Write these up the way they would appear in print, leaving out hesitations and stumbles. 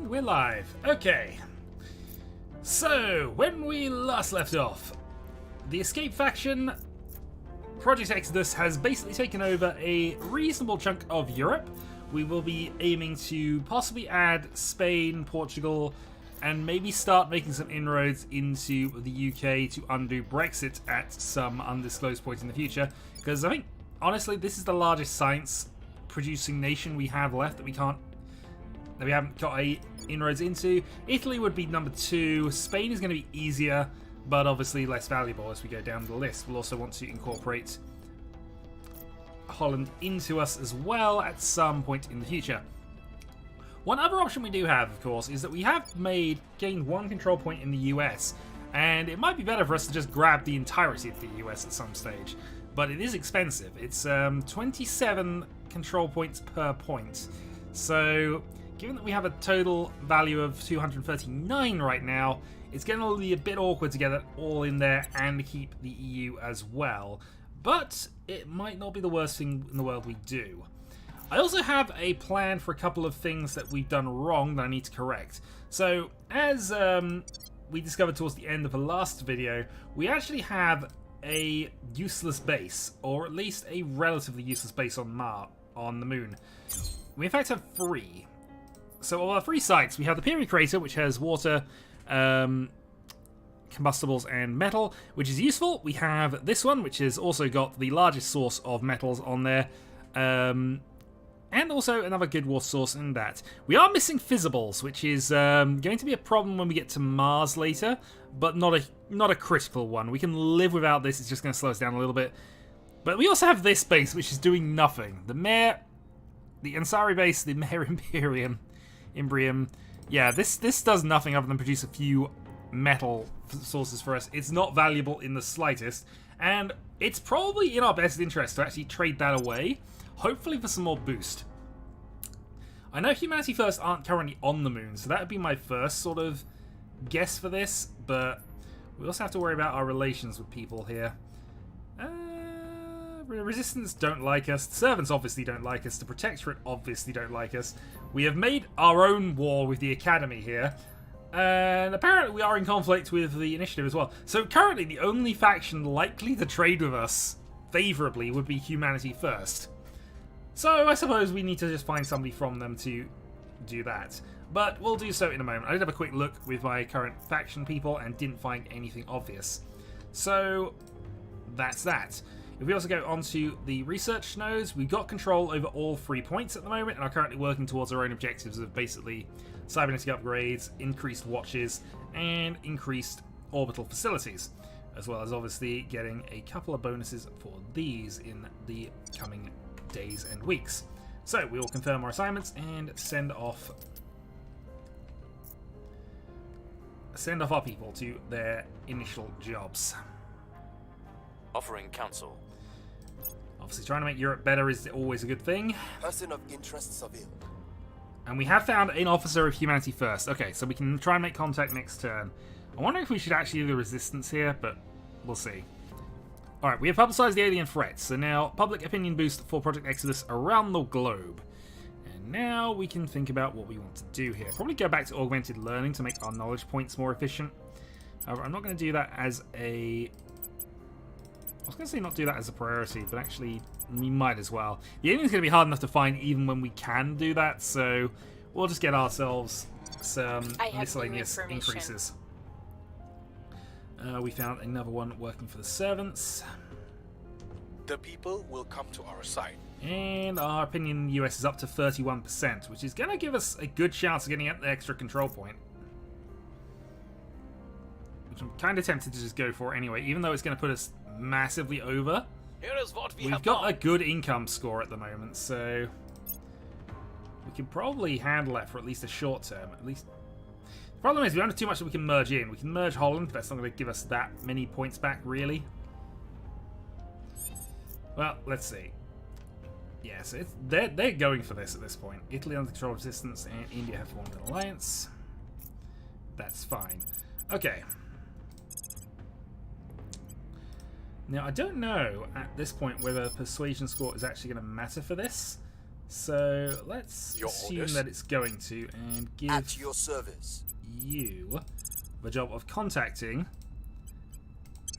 we're live. Okay. So, when we last left off, the Escape faction, Project Exodus, has basically taken over a reasonable chunk of Europe. We will be aiming to possibly add Spain, Portugal, and maybe start making some inroads into the UK to undo Brexit at some undisclosed point in the future. Because I think, honestly, this is the largest science-producing nation we have left that we haven't got inroads into. Italy would be number 2. Spain is going to be easier, but obviously less valuable as we go down the list. We'll also want to incorporate Holland into us as well at some point in the future. One other option we do have, of course, is that we have gained 1 control point in the US, and it might be better for us to just grab the entirety of the US at some stage. But it is expensive. It's 27 control points per point. So, given that we have a total value of 239 right now, it's going to be a bit awkward to get it all in there and keep the EU as well. But it might not be the worst thing in the world we do. I also have a plan for a couple of things that we've done wrong that I need to correct. So, as we discovered towards the end of the last video, we actually have a useless base, or at least a relatively useless base on the moon. We in fact have 3. So of our 3 sites, we have the period crater, which has water, combustibles, and metal, which is useful. We have this one, which has also got the largest source of metals on there, and also another good water source in that. We are missing physibles, which is going to be a problem when we get to Mars later, but not a critical one. We can live without this. It's just going to slow us down a little bit. But we also have this base, which is doing nothing. The Ansari base, the Mare Imbrium. Yeah, this does nothing other than produce a few metal sources for us. It's not valuable in the slightest, and it's probably in our best interest to actually trade that away, hopefully for some more boost. I know Humanity First aren't currently on the moon, so that would be my first sort of guess for this, but we also have to worry about our relations with people here. Resistance don't like us. The Servants obviously don't like us. The Protectorate obviously don't like us. We have made our own war with the Academy here. And apparently we are in conflict with the Initiative as well. So currently the only faction likely to trade with us favourably would be Humanity First. So I suppose we need to just find somebody from them to do that. But we'll do so in a moment. I did have a quick look with my current faction people and didn't find anything obvious. So that's that. If we also go onto the research nodes, we've got control over all 3 points at the moment and are currently working towards our own objectives of basically cybernetic upgrades, increased watches, and increased orbital facilities, as well as obviously getting a couple of bonuses for these in the coming days and weeks. So we will confirm our assignments and send off our people to their initial jobs. Offering counsel. Obviously, trying to make Europe better is always a good thing. Person of interest Seville. And we have found an officer of Humanity First. Okay, so we can try and make contact next turn. I wonder if we should actually do the resistance here, but we'll see. Alright, we have publicized the alien threats, so now public opinion boost for Project Exodus around the globe. And now we can think about what we want to do here. Probably go back to augmented learning to make our knowledge points more efficient. However, I'm not going to do that as a... I was going to say not do that as a priority, but actually we might as well. The alien's going to be hard enough to find even when we can do that, so we'll just get ourselves some miscellaneous increases. We found another one working for the Servants. The people will come to our side. And our opinion in the US is up to 31%, which is going to give us a good chance of getting an extra control point. Which I'm kind of tempted to just go for anyway, even though it's going to put us massively over. Here is what We've got a good income score at the moment, so we can probably handle that for at least a short term. At least, the problem is we don't have too much that we can merge in. We can merge Holland, but that's not going to give us that many points back, really. Well, let's see. Yeah, so they're going for this at this point. Italy under control of resistance, and India have formed an alliance. That's fine. Okay. Now, I don't know at this point whether persuasion score is actually going to matter for this. So let's Your assume orders? that it's going to, and give At your service. you the job of contacting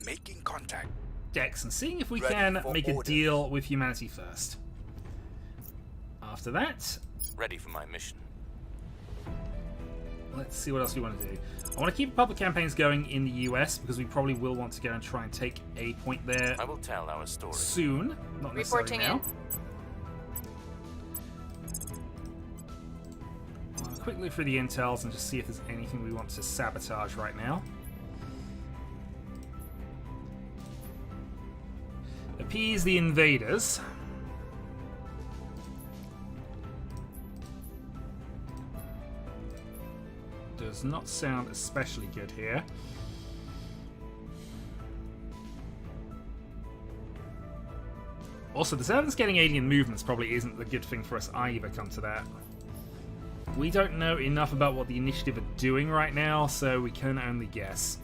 Making contact. Dex and seeing if we Ready can for make a orders. deal with humanity first. After that, Ready for my mission. let's see what else we want to do. I want to keep public campaigns going in the US because we probably will want to go and try and take a point there I will tell our story. soon. Not necessarily Reporting now. in. I'll quick look through the intels and just see if there's anything we want to sabotage right now. Appease the invaders. Does not sound especially good here. Also, the Servants getting alien movements probably isn't the good thing for us either, come to that. We don't know enough about what the initiative are doing right now, so we can only guess.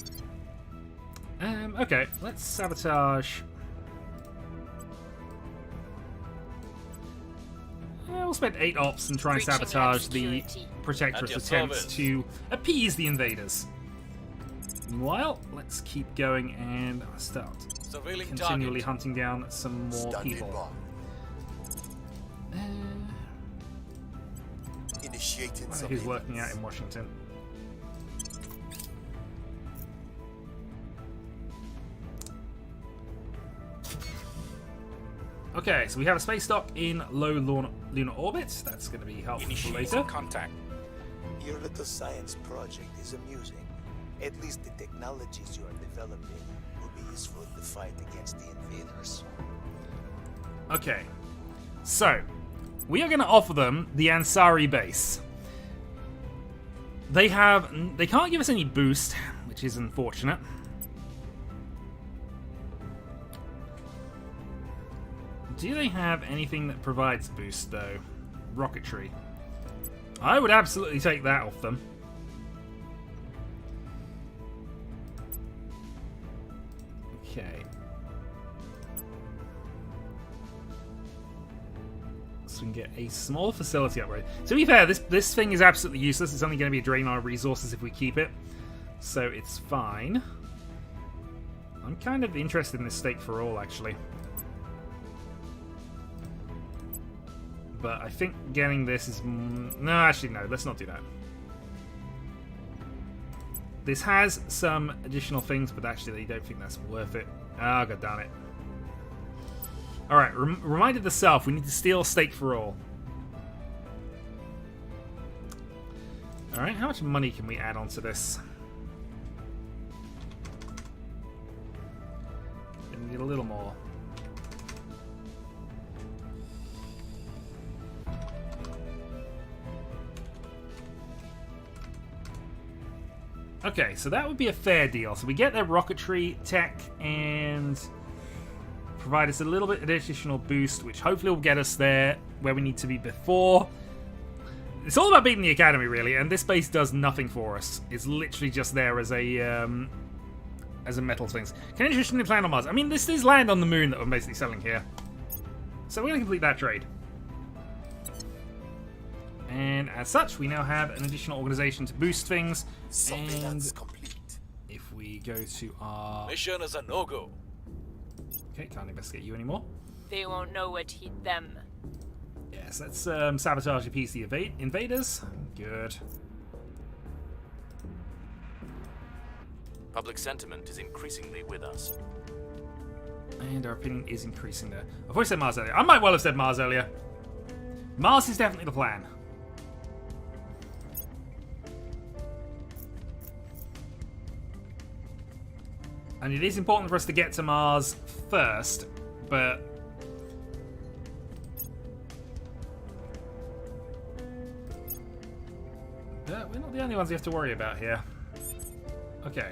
Okay, let's sabotage. We'll spend 8 ops and try and Breaching sabotage the obscurity. Protector's At your attempts service. to appease the invaders. Meanwhile, let's keep going and start Surveilling continually target. hunting down some more Standing people. by. Initiating Who's working out surveillance. in Washington? Okay, so we have a space dock in low lunar orbit. That's going to be helpful for Initiating later. contact. Your little science project is amusing. At least the technologies you are developing will be useful in the fight against the invaders. Okay, so we are going to offer them the Ansari base. They can't give us any boost, which is unfortunate. Do they have anything that provides boost though? Rocketry. I would absolutely take that off them. Okay. So we can get a small facility upgrade. To be fair, this thing is absolutely useless. It's only going to be a drain on our resources if we keep it. So it's fine. I'm kind of interested in this stake for all, actually. But I think getting this is... No, actually, no. Let's not do that. This has some additional things, but actually, I don't think that's worth it. Ah, god damn it. Alright, reminded the self, we need to steal stake for all. Alright, how much money can we add onto this? We need a little more. Okay, so that would be a fair deal. So we get their rocketry tech and provide us a little bit of additional boost, which hopefully will get us there where we need to be before. It's all about beating the academy, really, and this base does nothing for us. It's literally just there as a metal thing. Can interestingly plan on Mars. I mean, this is land on the moon that we're basically selling here. So we're going to complete that trade. And as such, we now have an additional organization to boost things. Surveillance And complete. if we go to our... Mission is a no-go. Okay, can't investigate you anymore. They won't know what hit them. Yes, let's sabotage and appease the invaders. Good. Public sentiment is increasingly with us. And our opinion is increasing there. I've always said Mars earlier. I might well have said Mars earlier. Mars is definitely the plan. And it is important for us to get to Mars first, but... we're not the only ones we have to worry about here. Okay.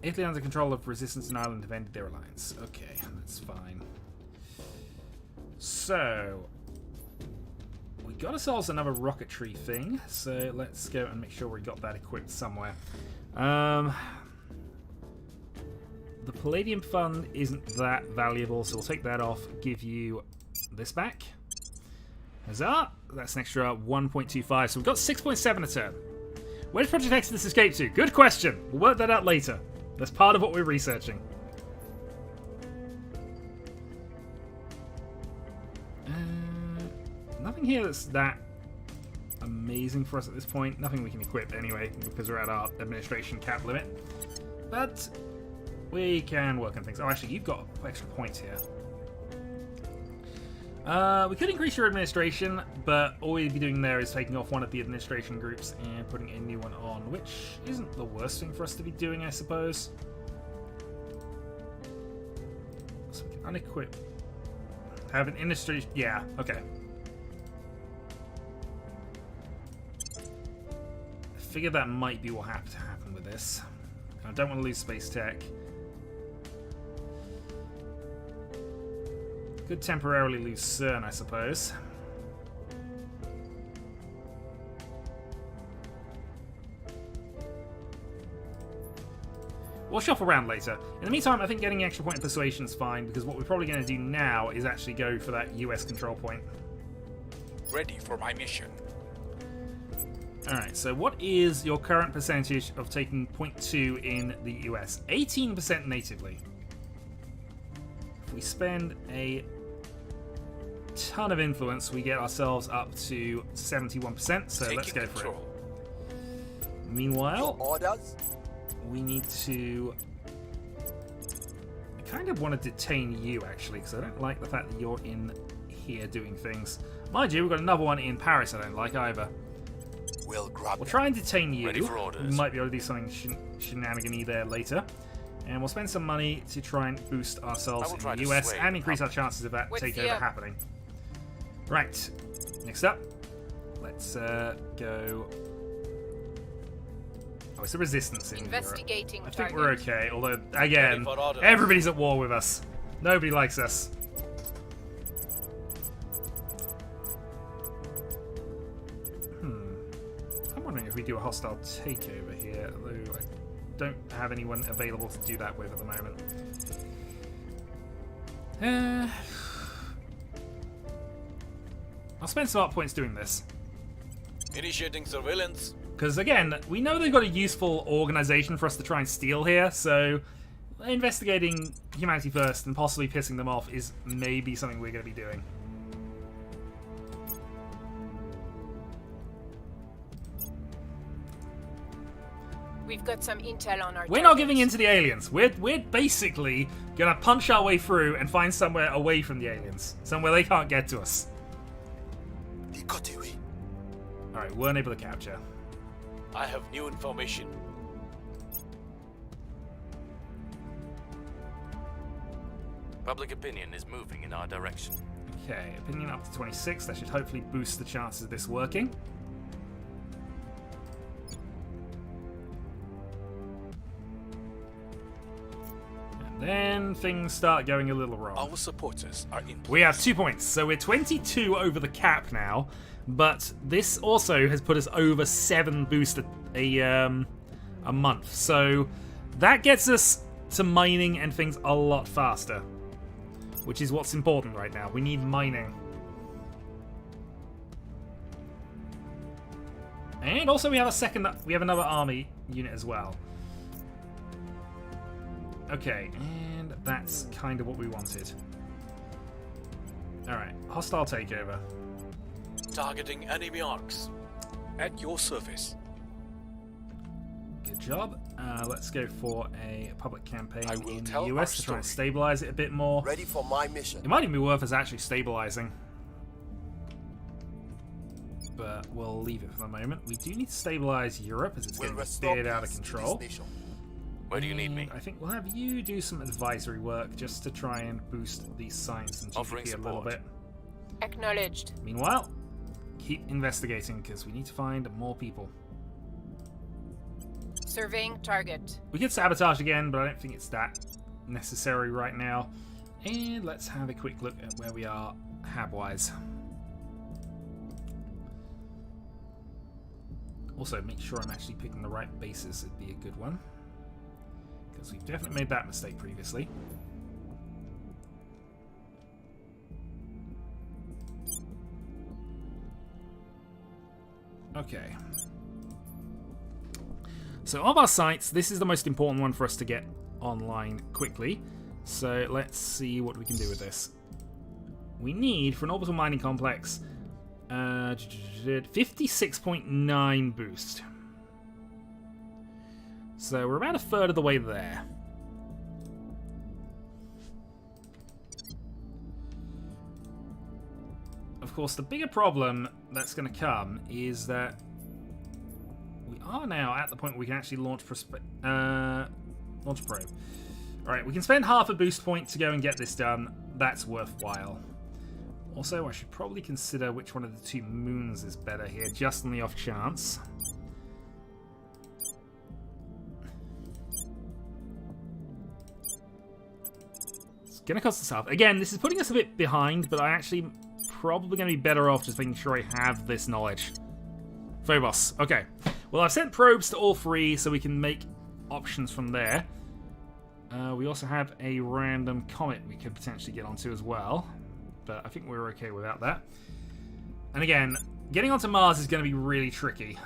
Italy under control of resistance in Ireland have ended their alliance. Okay, that's fine. So... we got ourselves another rocketry thing, so let's go and make sure we got that equipped somewhere. The Palladium Fund isn't that valuable, so we'll take that off, give you this back. Huzzah! That's an extra 1.25, so we've got 6.7 a turn. Where does Project Exodus escape to? Good question. We'll work that out later. That's part of what we're researching. Nothing here that's that amazing for us at this point. Nothing we can equip anyway, because we're at our administration cap limit. But we can work on things. Oh, actually, you've got extra points here. We could increase your administration, but all we'd be doing there is taking off one of the administration groups and putting a new one on, which isn't the worst thing for us to be doing, I suppose. So we can unequip. Have an industry... Yeah, okay. I figured that might be what have to happen with this. I don't want to lose space tech. Could temporarily lose CERN, I suppose. We'll shop around later. In the meantime, I think getting an extra point of persuasion is fine, because what we're probably going to do now is actually go for that US control point. Ready for my mission. Alright, so what is your current percentage of taking 0.2 in the US? 18% natively. If we spend a ton of influence, we get ourselves up to 71%, so let's go for it. Meanwhile, Orders? we need to... I kind of want to detain you, actually, because I don't like the fact that you're in here doing things. Mind you, we've got another one in Paris I don't like either. We'll grab We'll try and detain you. Ready for orders. We might be able to do something shenanigan-y there later. And we'll spend some money to try and boost ourselves in the US sway and increase the our chances of that With takeover you. happening. Right. Next up, let's go... Oh, it's a resistance in Europe. Investigating I think target. we're okay, although, again, Ready for orders. everybody's at war with us. Nobody likes us. I'm wondering if we do a hostile takeover here, although I don't have anyone available to do that with at the moment. I'll spend some art points doing this. Initiating surveillance. Because, again, we know they've got a useful organization for us to try and steal here, so investigating humanity first and possibly pissing them off is maybe something we're going to be doing. We've got some intel on our We're not targets. giving in to the aliens. We're basically going to punch our way through and find somewhere away from the aliens. Somewhere they can't get to us. Alright, weren't able to capture. I have new information. Public opinion is moving in our direction. Okay, opinion up to 26. That should hopefully boost the chances of this working. And then things start going a little wrong. Our supporters are in place. We have 2 points, so we're 22 over the cap now. But this also has put us over 7 boost a month. So that gets us to mining and things a lot faster, which is what's important right now. We need mining. And also we have another army unit as well. Okay, and that's kind of what we wanted. Alright, hostile takeover. Targeting enemy arcs. At your service. Good job. Let's go for a public campaign I will in the tell US our to try and story. stabilize it a bit more. Ready for my mission. It might even be worth us actually stabilizing. But we'll leave it for the moment. We do need to stabilize Europe as it's We'll getting a restore bit out of peace to this control. nation. Where do you need me? I think we'll have you do some advisory work just to try and boost the science and Offering GDP a little support. bit. Acknowledged. Meanwhile, keep investigating because we need to find more people. Surveying target. We could sabotage again, but I don't think it's that necessary right now. And let's have a quick look at where we are hab-wise. Also, make sure I'm actually picking the right bases. It'd be a good one. because we've definitely made that mistake previously. Okay. So of our sites, this is the most important one for us to get online quickly. So let's see what we can do with this. We need, for an orbital mining complex, 56.9 boost. So we're about a third of the way there. Of course, the bigger problem that's going to come is that we are now at the point where we can actually launch a probe. Alright, we can spend half a boost point to go and get this done. That's worthwhile. Also, I should probably consider which one of the two moons is better here, just on the off chance. It's going to cost us half. Again, this is putting us a bit behind, but I actually probably going to be better off just making sure I have this knowledge. Phobos. Okay. Well, I've sent probes to all three, so we can make options from there. We also have a random comet we could potentially get onto as well. But I think we're okay without that. And again, getting onto Mars is going to be really tricky.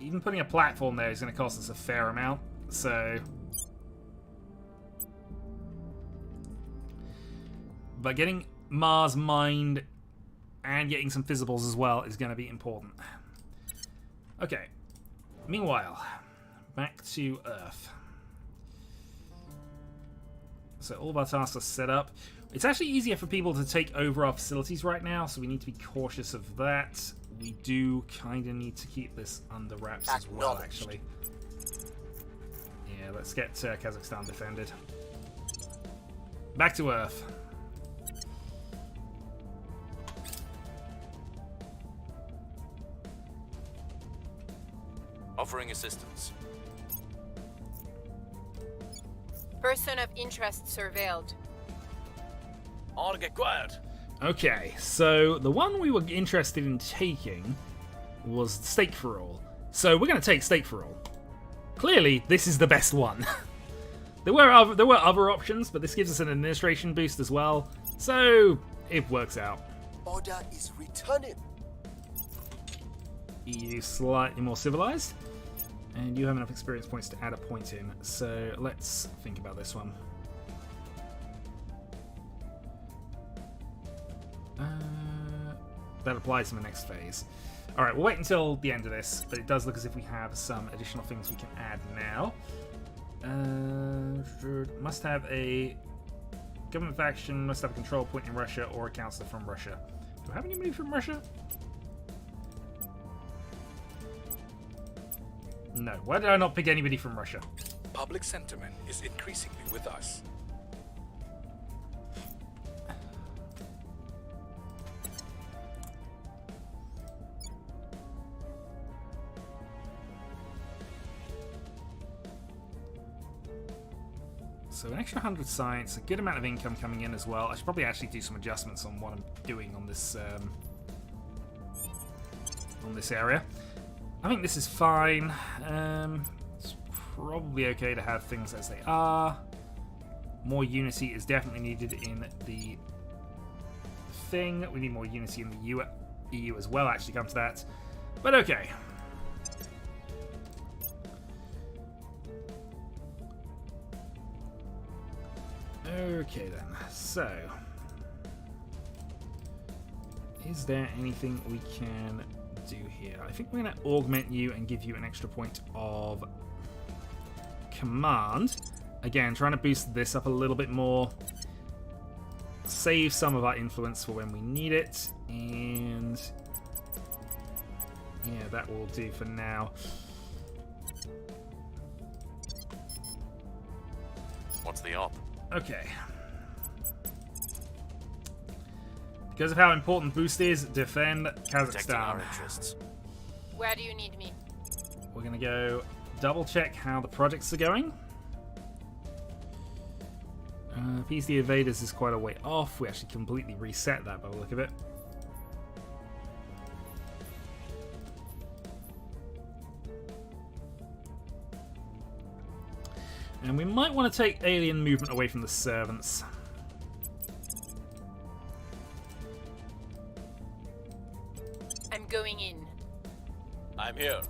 Even putting a platform there is going to cost us a fair amount. So... but getting Mars mined and getting some physicals as well is going to be important. Okay. Meanwhile, back to Earth. So all of our tasks are set up. It's actually easier for people to take over our facilities right now, so we need to be cautious of that. We do kind of need to keep this under wraps as well, actually. Yeah, let's get Kazakhstan defended. Back to Earth. Offering assistance. Person of interest surveilled. All get quiet. Okay, so the one we were interested in taking was Stake for All. So we're going to take Stake for All. Clearly, this is the best one. There were other options, but this gives us an administration boost as well. So it works out. Order is returning. EU slightly more civilized. And you have enough experience points to add a point in. So let's think about this one. That applies to the next phase. Alright, we'll wait until the end of this, but it does look as if we have some additional things we can add now. Must have a government faction, must have a control point in Russia, or a counselor from Russia. Do I have anybody from Russia? No. Why did I not pick anybody from Russia? Public sentiment is increasingly with us. So an extra 100 science, a good amount of income coming in as well. I should probably actually do some adjustments on what I'm doing on this area. I think this is fine. It's probably okay to have things as they are. More unity is definitely needed in the thing. We need more unity in the EU as well, actually, come to that. But okay. Okay then, so is there anything we can do here? I think we're going to augment you and give you an extra point of command. Again, trying to boost this up a little bit more. Save some of our influence for when we need it. And yeah, that will do for now. What's the op? Okay. Because of how important boost is, defend Protecting our Kazakhstan. interests. Where do you need me? We're going to go double check how the projects are going. Peace the Invaders is quite a way off. We actually completely reset that by the look of it. And we might want to take alien movement away from the servants. I'm going in. I'm here.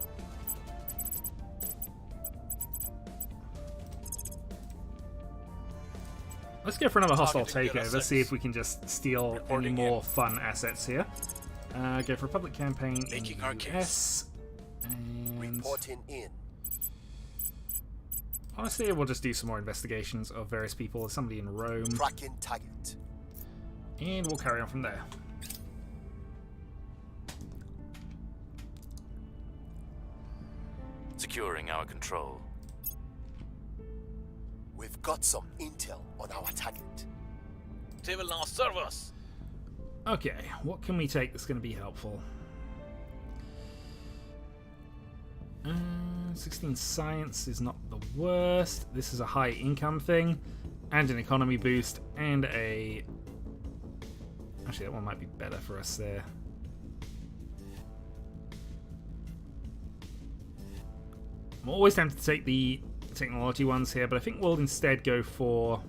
Let's go for another hostile Targeting takeover. Unit See if 6. we can just steal any Reporting more in. fun assets here. Go for a public campaign Making in our the case. US. And Reporting in. honestly, we'll just do some more investigations of various people. There's somebody in Rome. Tracking target. And we'll carry on from there. Securing our control. We've got some intel on our target. They will now serve us. Okay, what can we take that's going to be helpful? 16 science is not the worst. This is a high income thing, and an economy boost, and a... Actually, that one might be better for us there. I'm always tempted to take the technology ones here, but I think we'll instead go for...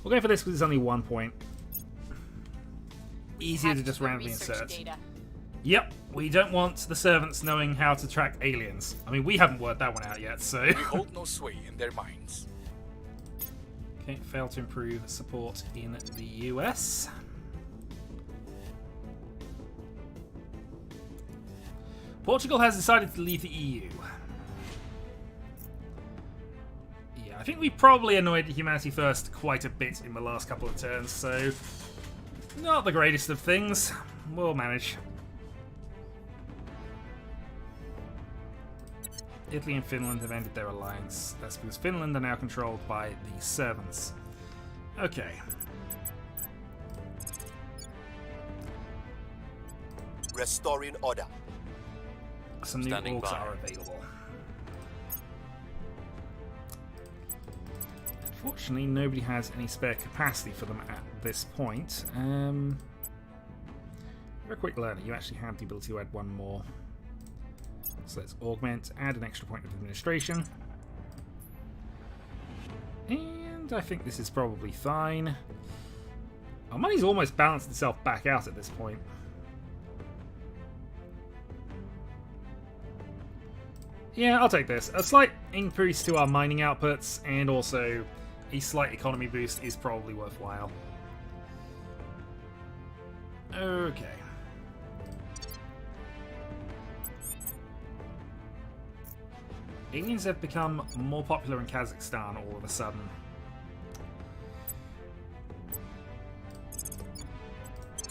We'll go for this because it's only 1 point. Easier to Hacked just the randomly research insert. data. Yep, we don't want the servants knowing how to track aliens. I mean, we haven't worked that one out yet, so... We hold no sway in their minds. Okay, failed to improve support in the US. Portugal has decided to leave the EU. Yeah, I think we probably annoyed Humanity First quite a bit in the last couple of turns, so not the greatest of things. We'll manage. Italy and Finland have ended their alliance. That's because Finland are now controlled by the servants. Okay. Restoring order. Some new Standing orgs by. are available. Unfortunately, nobody has any spare capacity for them at this point. Very quick learner, you actually have the ability to add one more. So let's augment, add an extra point of administration. And I think this is probably fine. Our money's almost balanced itself back out at this point. Yeah, I'll take this. A slight increase to our mining outputs and also a slight economy boost is probably worthwhile. Okay. Aliens have become more popular in Kazakhstan all of a sudden.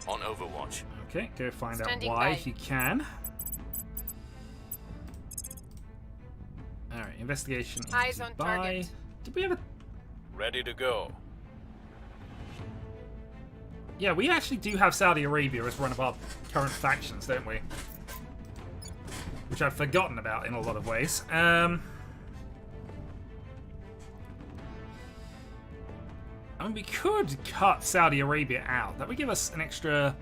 On Overwatch. Okay, go find Standing out why by. if you can. Alright, investigation. Eyes easy on buy. target. Did we have a... Ready to go. Yeah, we actually do have Saudi Arabia as one of our current factions, don't we? Which I've forgotten about in a lot of ways. I mean, we could cut Saudi Arabia out. That would give us an extra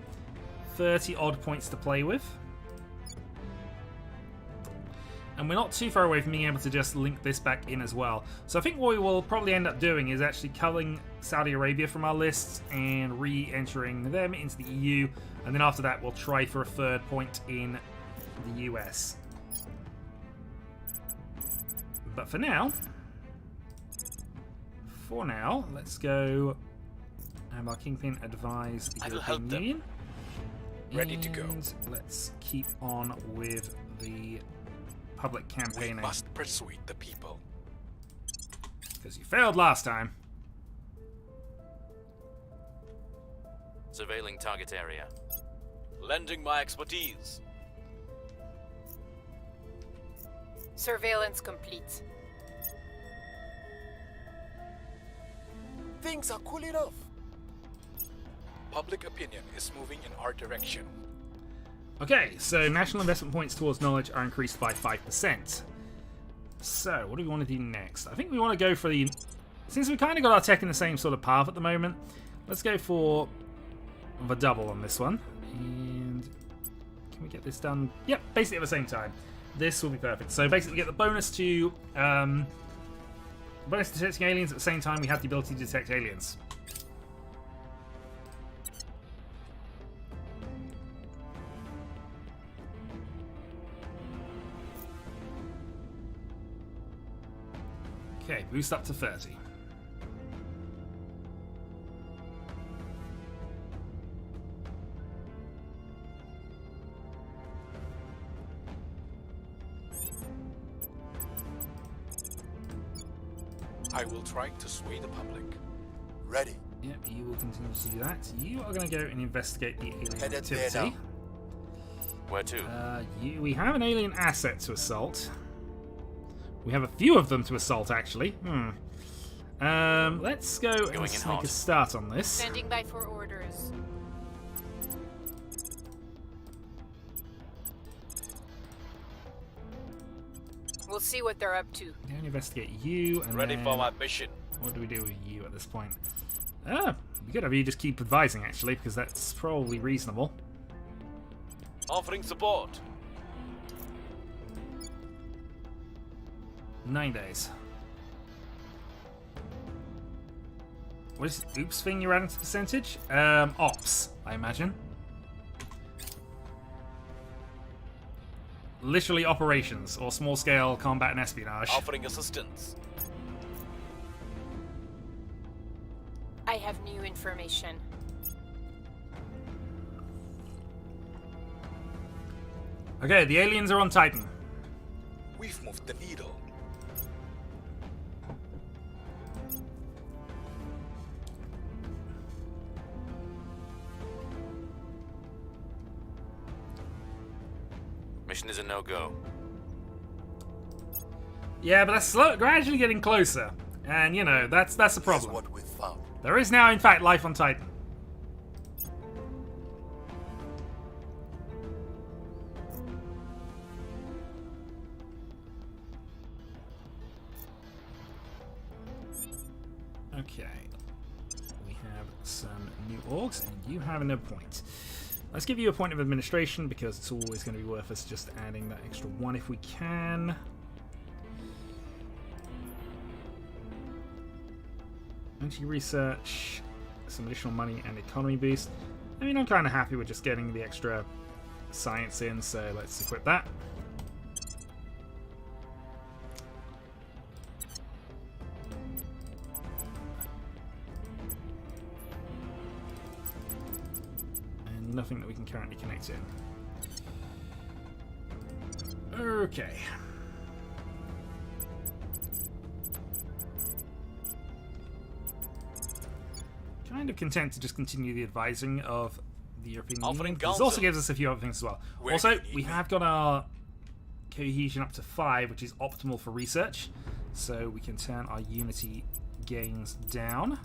30 odd points to play with. And we're not too far away from being able to just link this back in as well. So I think what we will probably end up doing is actually culling Saudi Arabia from our lists and re-entering them into the EU. And then after that, we'll try for a third point in the US. But for now, let's go have our Kingpin advise the I will help European them. Union. Ready to go. And let's keep on with the public We campaigning. must persuade the people. Because you failed last time. Surveilling target area. Lending my expertise. Surveillance complete. Things are cool enough. Public opinion is moving in our direction. Okay, so national investment points towards knowledge are increased by 5%. So, what do we want to do next? I think we want to go for the... Since we kind of got our tech in the same sort of path at the moment, let's go for the double on this one. And can we get this done? Yep, basically at the same time. This will be perfect. So basically, we get the bonus to detecting aliens. At the same time, we have the ability to detect aliens. Okay, boost up to 30. I will try to sway the public. Ready. Yep, you will continue to do that. You are going to go and investigate the alien Headed there activity. now. Where to? We have an alien asset to assault. We have a few of them to assault, actually. Let's go and in make hot. a start on this. Standing by for orders. We'll see what they're up to. Go and investigate you. And Ready then for my mission. what do we do with you at this point? It'd be good if you just keep advising, actually, because that's probably reasonable. Offering support. 9 days. What is the oops thing you're adding to percentage? Ops, I imagine. Literally operations, or small-scale combat and espionage. Offering assistance. I have new information. Okay, the aliens are on Titan. We've moved the needle. Mission is a no-go. Yeah, but that's gradually getting closer. And, you know, that's the Here's problem. what we've found. There is now, in fact, life on Titan. Okay. We have some new orgs, and you have no point. Let's give you a point of administration, because it's always going to be worth us just adding that extra one if we can. Energy research, some additional money and economy boost. I mean, I'm kind of happy with just getting the extra science in, so let's equip that. And nothing that we can currently connect in. Okay. Kind of content to just continue the advising of the European Offering Union. This counsel. also gives us a few other things as well. Where Also, do you need we me? have got our cohesion up to 5, which is optimal for research. So we can turn our unity gains down.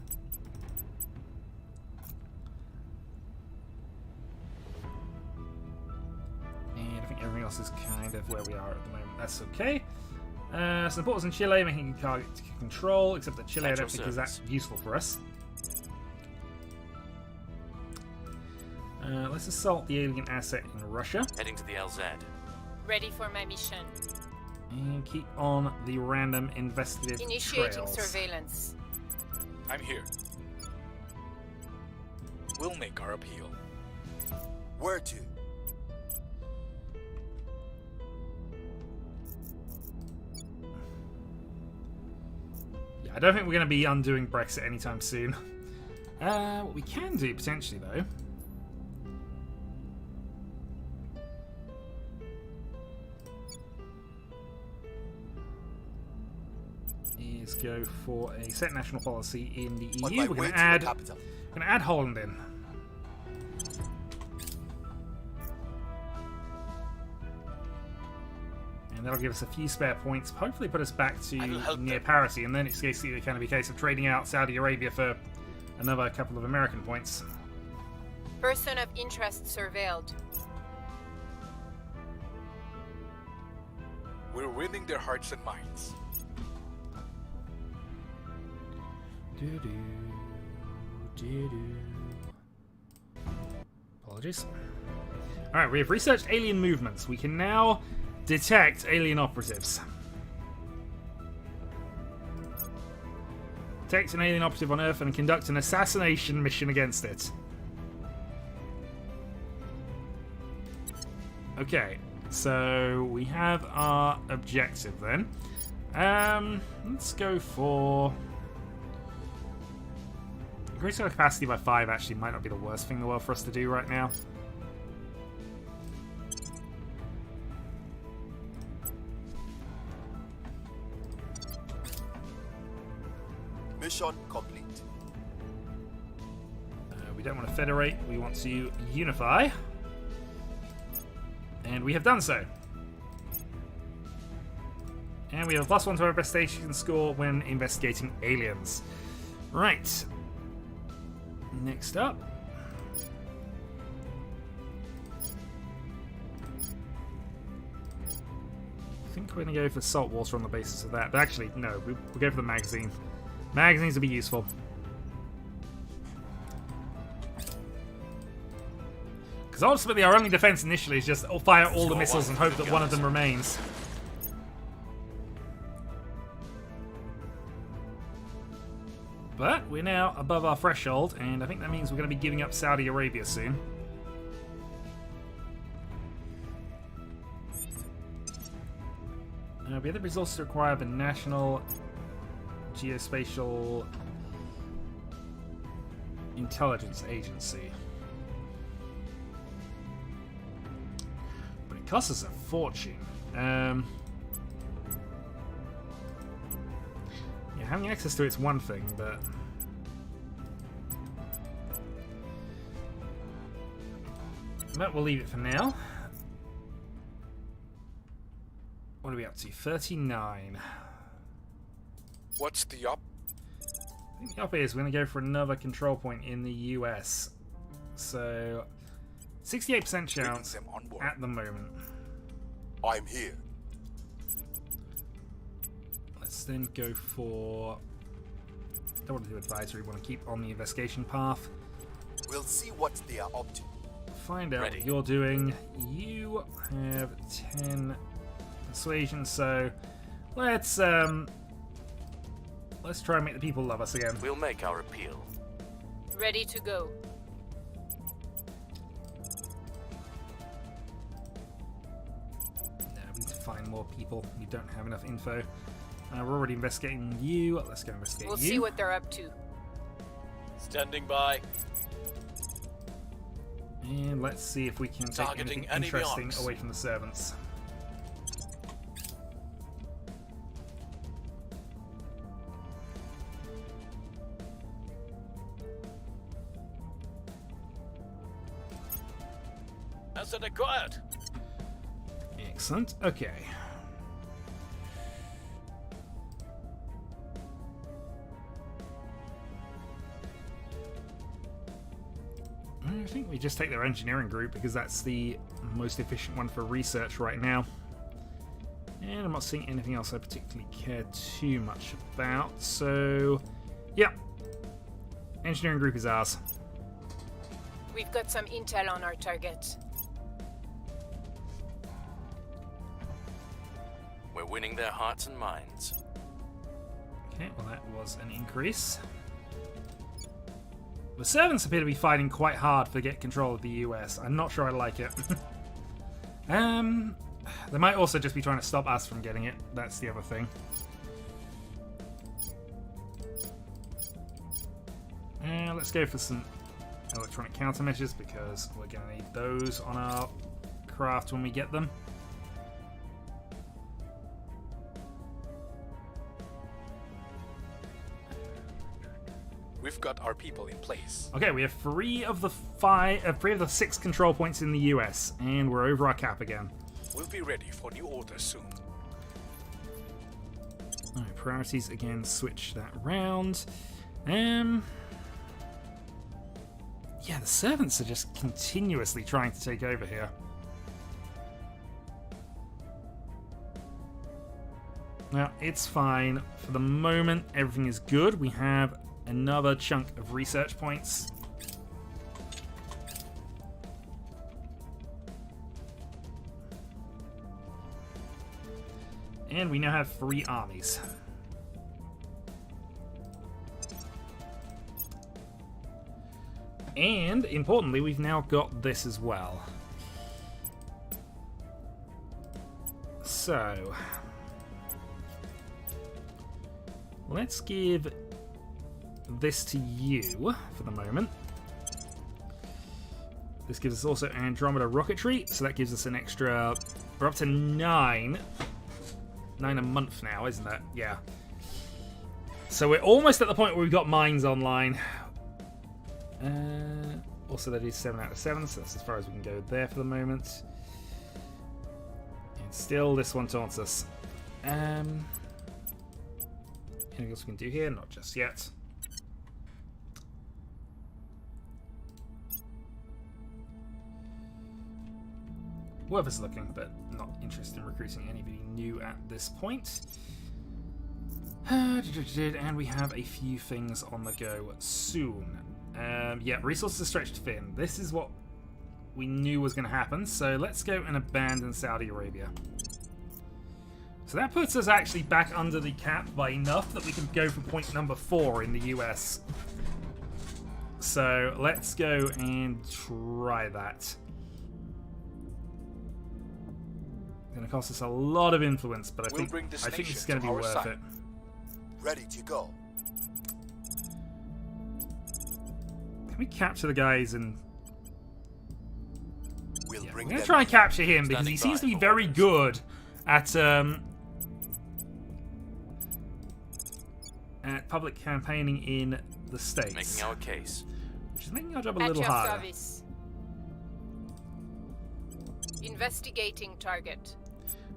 And I think everything else is kind of where we are at the moment. That's okay. Some ports in Chile making a target control, except that Chile I don't At your think is that service. useful for us. Let's assault the alien asset in Russia Heading to the LZ. Ready for my mission. and keep on the random investigative Initiating trails. surveillance. I'm here. We'll make our appeal. Where to? Yeah, I don't think we're going to be undoing Brexit anytime soon. What we can do potentially though is go for a set national policy in the On EU. my We're way going to to add the capital. Holland in. And that'll give us a few spare points, hopefully put us back to I will help near them. parity, and then it's basically kind of a case of trading out Saudi Arabia for another couple of American points. Person of interest surveilled. We're winning their hearts and minds. Apologies. Alright, we have researched alien movements. We can now Detect alien operatives. Detect an alien operative on Earth and conduct an assassination mission against it. Okay, so we have our objective then. Let's go for... Increasing our capacity by 5 actually might not be the worst thing in the world for us to do right now. Mission complete. We don't want to federate, we want to unify. And we have done so. And we have a +1 to our investigation score when investigating aliens. Right. Next up. I think we're going to go for saltwater on the basis of that. But actually, no, we'll go for the magazine. Magazines will be useful. Because ultimately our only defense initially is just fire all the missiles and hope that one of them remains. But we're now above our threshold, and I think that means we're going to be giving up Saudi Arabia soon. We have the resources to acquire the National Geospatial Intelligence Agency. But it costs us a fortune. Yeah, having access to it's one thing, but... But we'll leave it for now. What are we up to? 39. What's the up? I think the up is we're going to go for another control point in the US. So, 68% chance them on board. at the moment. I'm here. Let's then go for... Don't want to do advisory, we want to keep on the investigation path. We'll see what they are up to. Find out Ready. what you're doing. You have 10 persuasion, so let's try and make the people love us again. We'll make our appeal. Ready to go. No, we need to find more people. We don't have enough info. We're already investigating you. Let's go investigate We'll you. see what they're up to. Standing by. And let's see if we can take Targeting anything enemy interesting arms. away from the servants. Asset acquired. Excellent. Okay. I think we just take their engineering group because that's the most efficient one for research right now. And I'm not seeing anything else I particularly care too much about. So, yeah. Engineering group is ours. We've got some intel on our target. We're winning their hearts and minds. Okay, well that was an increase. The servants appear to be fighting quite hard to get control of the US. I'm not sure I like it. They might also just be trying to stop us from getting it. That's the other thing. Let's go for some electronic countermeasures because we're going to need those on our craft when we get them. We've got our people in place. Okay, we have three of the 6 control points in the US, and we're over our cap again. We'll be ready for new orders soon. Alright, priorities again, switch that round. Yeah, the servants are just continuously trying to take over here. Now, it's fine. For the moment, everything is good. We have another chunk of research points. And we now have 3 armies. And, importantly, we've now got this as well. So, let's give this to you for the moment. This gives us also Andromeda rocketry, so that gives us an extra... We're up to 9. 9 a month now, isn't it? Yeah. So we're almost at the point where we've got mines online. Also, that is 7 out of 7, so that's as far as we can go there for the moment. And still, this one taunts us. Anything else we can do here? Not just yet. Worth us looking, but not interested in recruiting anybody new at this point. And we have a few things on the go soon. Yeah, resources are stretched thin. This is what we knew was going to happen, so let's go and abandon Saudi Arabia. So that puts us actually back under the cap by enough that we can go for point number 4 in the US. So let's go and try that. It's going to cost us a lot of influence, but I think it's going to be worth it. Ready to go. Can we capture the guys and... We're going to try and capture him because he seems to be very good at public campaigning in the States. Making our case. Which is making our job a little harder. Service. Investigating target.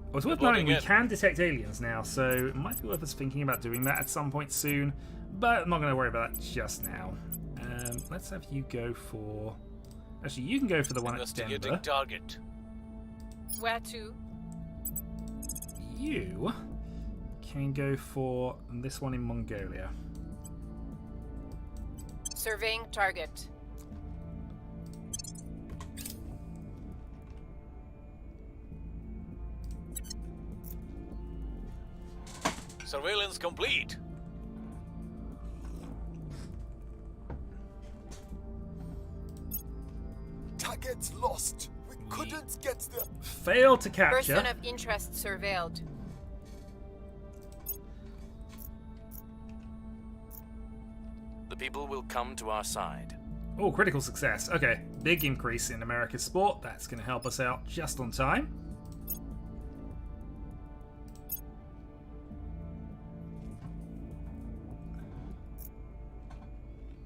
Well, it's worth noting we can detect aliens now, so it might be worth us thinking about doing that at some point soon, but I'm not going to worry about that just now. Let's have you go for... Actually, you can go for the one at Denver. Target. Where to? You can go for this one in Mongolia. Surveying target. Surveillance complete. Targets lost. We couldn't get the... Failed to capture. Person of interest surveilled. The people will come to our side. Oh, critical success. Okay, big increase in America's support. That's going to help us out just on time.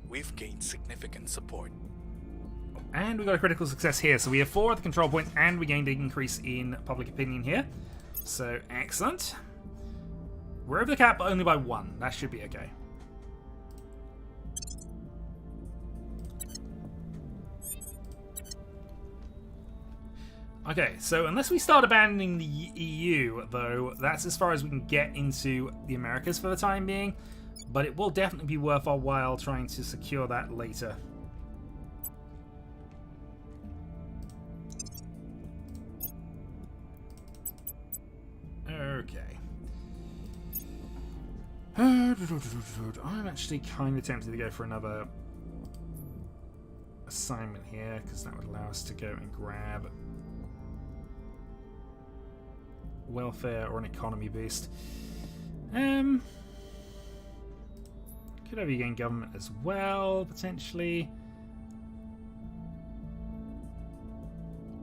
We've gained significant support. And we got a critical success here. So we have 4 at the control point, and we gained an increase in public opinion here. So, excellent. We're over the cap, but only by 1. That should be okay. Okay, so unless we start abandoning the EU, though, that's as far as we can get into the Americas for the time being. But it will definitely be worth our while trying to secure that later. Okay. I'm actually kind of tempted to go for another assignment here, because that would allow us to go and grab welfare or an economy boost. Could have you gain government as well, potentially.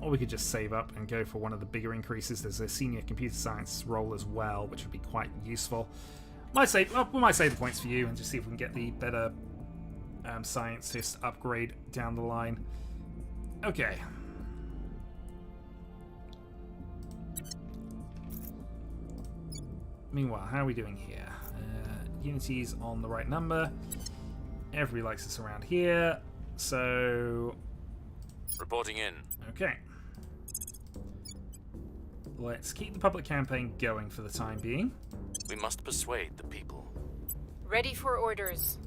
Or we could just save up and go for one of the bigger increases. There's a senior computer science role as well, which would be quite useful. We might save the points for you and just see if we can get the better scientist upgrade down the line. Okay. Meanwhile, how are we doing here? Unity's on the right number. Everybody likes us around here. So... Reporting in. Okay. Let's keep the public campaign going for the time being. We must persuade the people. Ready for orders.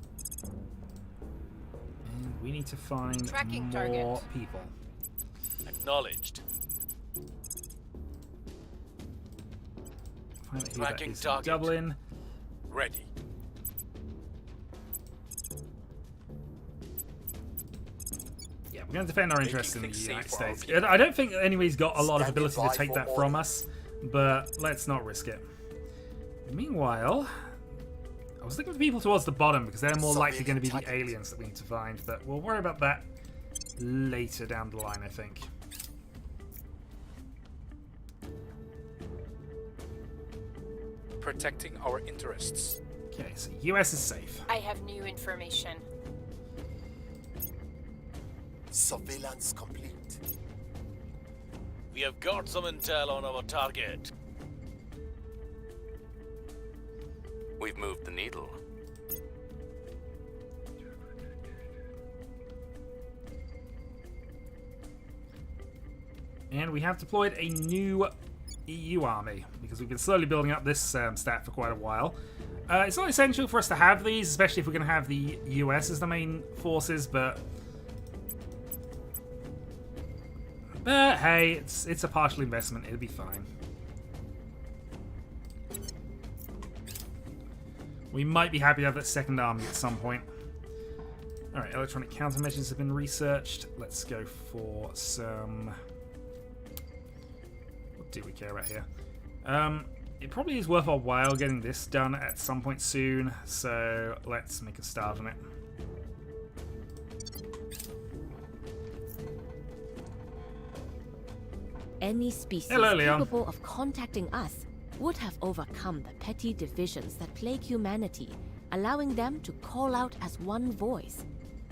And we need to find Tracking more target. people. Acknowledged. Find out who that Tracking is in target. Dublin. Ready. Yeah, we're going to defend our Making interests in the things United safe for our States. I don't think anybody's got a lot of Standing ability to by take for that from order. us, but let's not risk it. Meanwhile, I was looking for people towards the bottom because they're more likely going to be the Civilian aliens that we need to find, but we'll worry about that later down the line, I think. Protecting our interests. Okay, so US is safe. I have new information. Surveillance complete. We have got some intel on our target. We've moved the needle. And we have deployed a new EU army, because we've been slowly building up this stat for quite a while. It's not essential for us to have these, especially if we're going to have the US as the main forces, but hey, it's a partial investment, it'll be fine. We might be happy to have that second army at some point. Alright, electronic countermeasures have been researched. Let's go for some... What do we care about here? It probably is worth our while getting this done at some point soon, so let's make a start on it. Any species Hello, Leon. capable of contacting us would have overcome the petty divisions that plague humanity, allowing them to call out as one voice.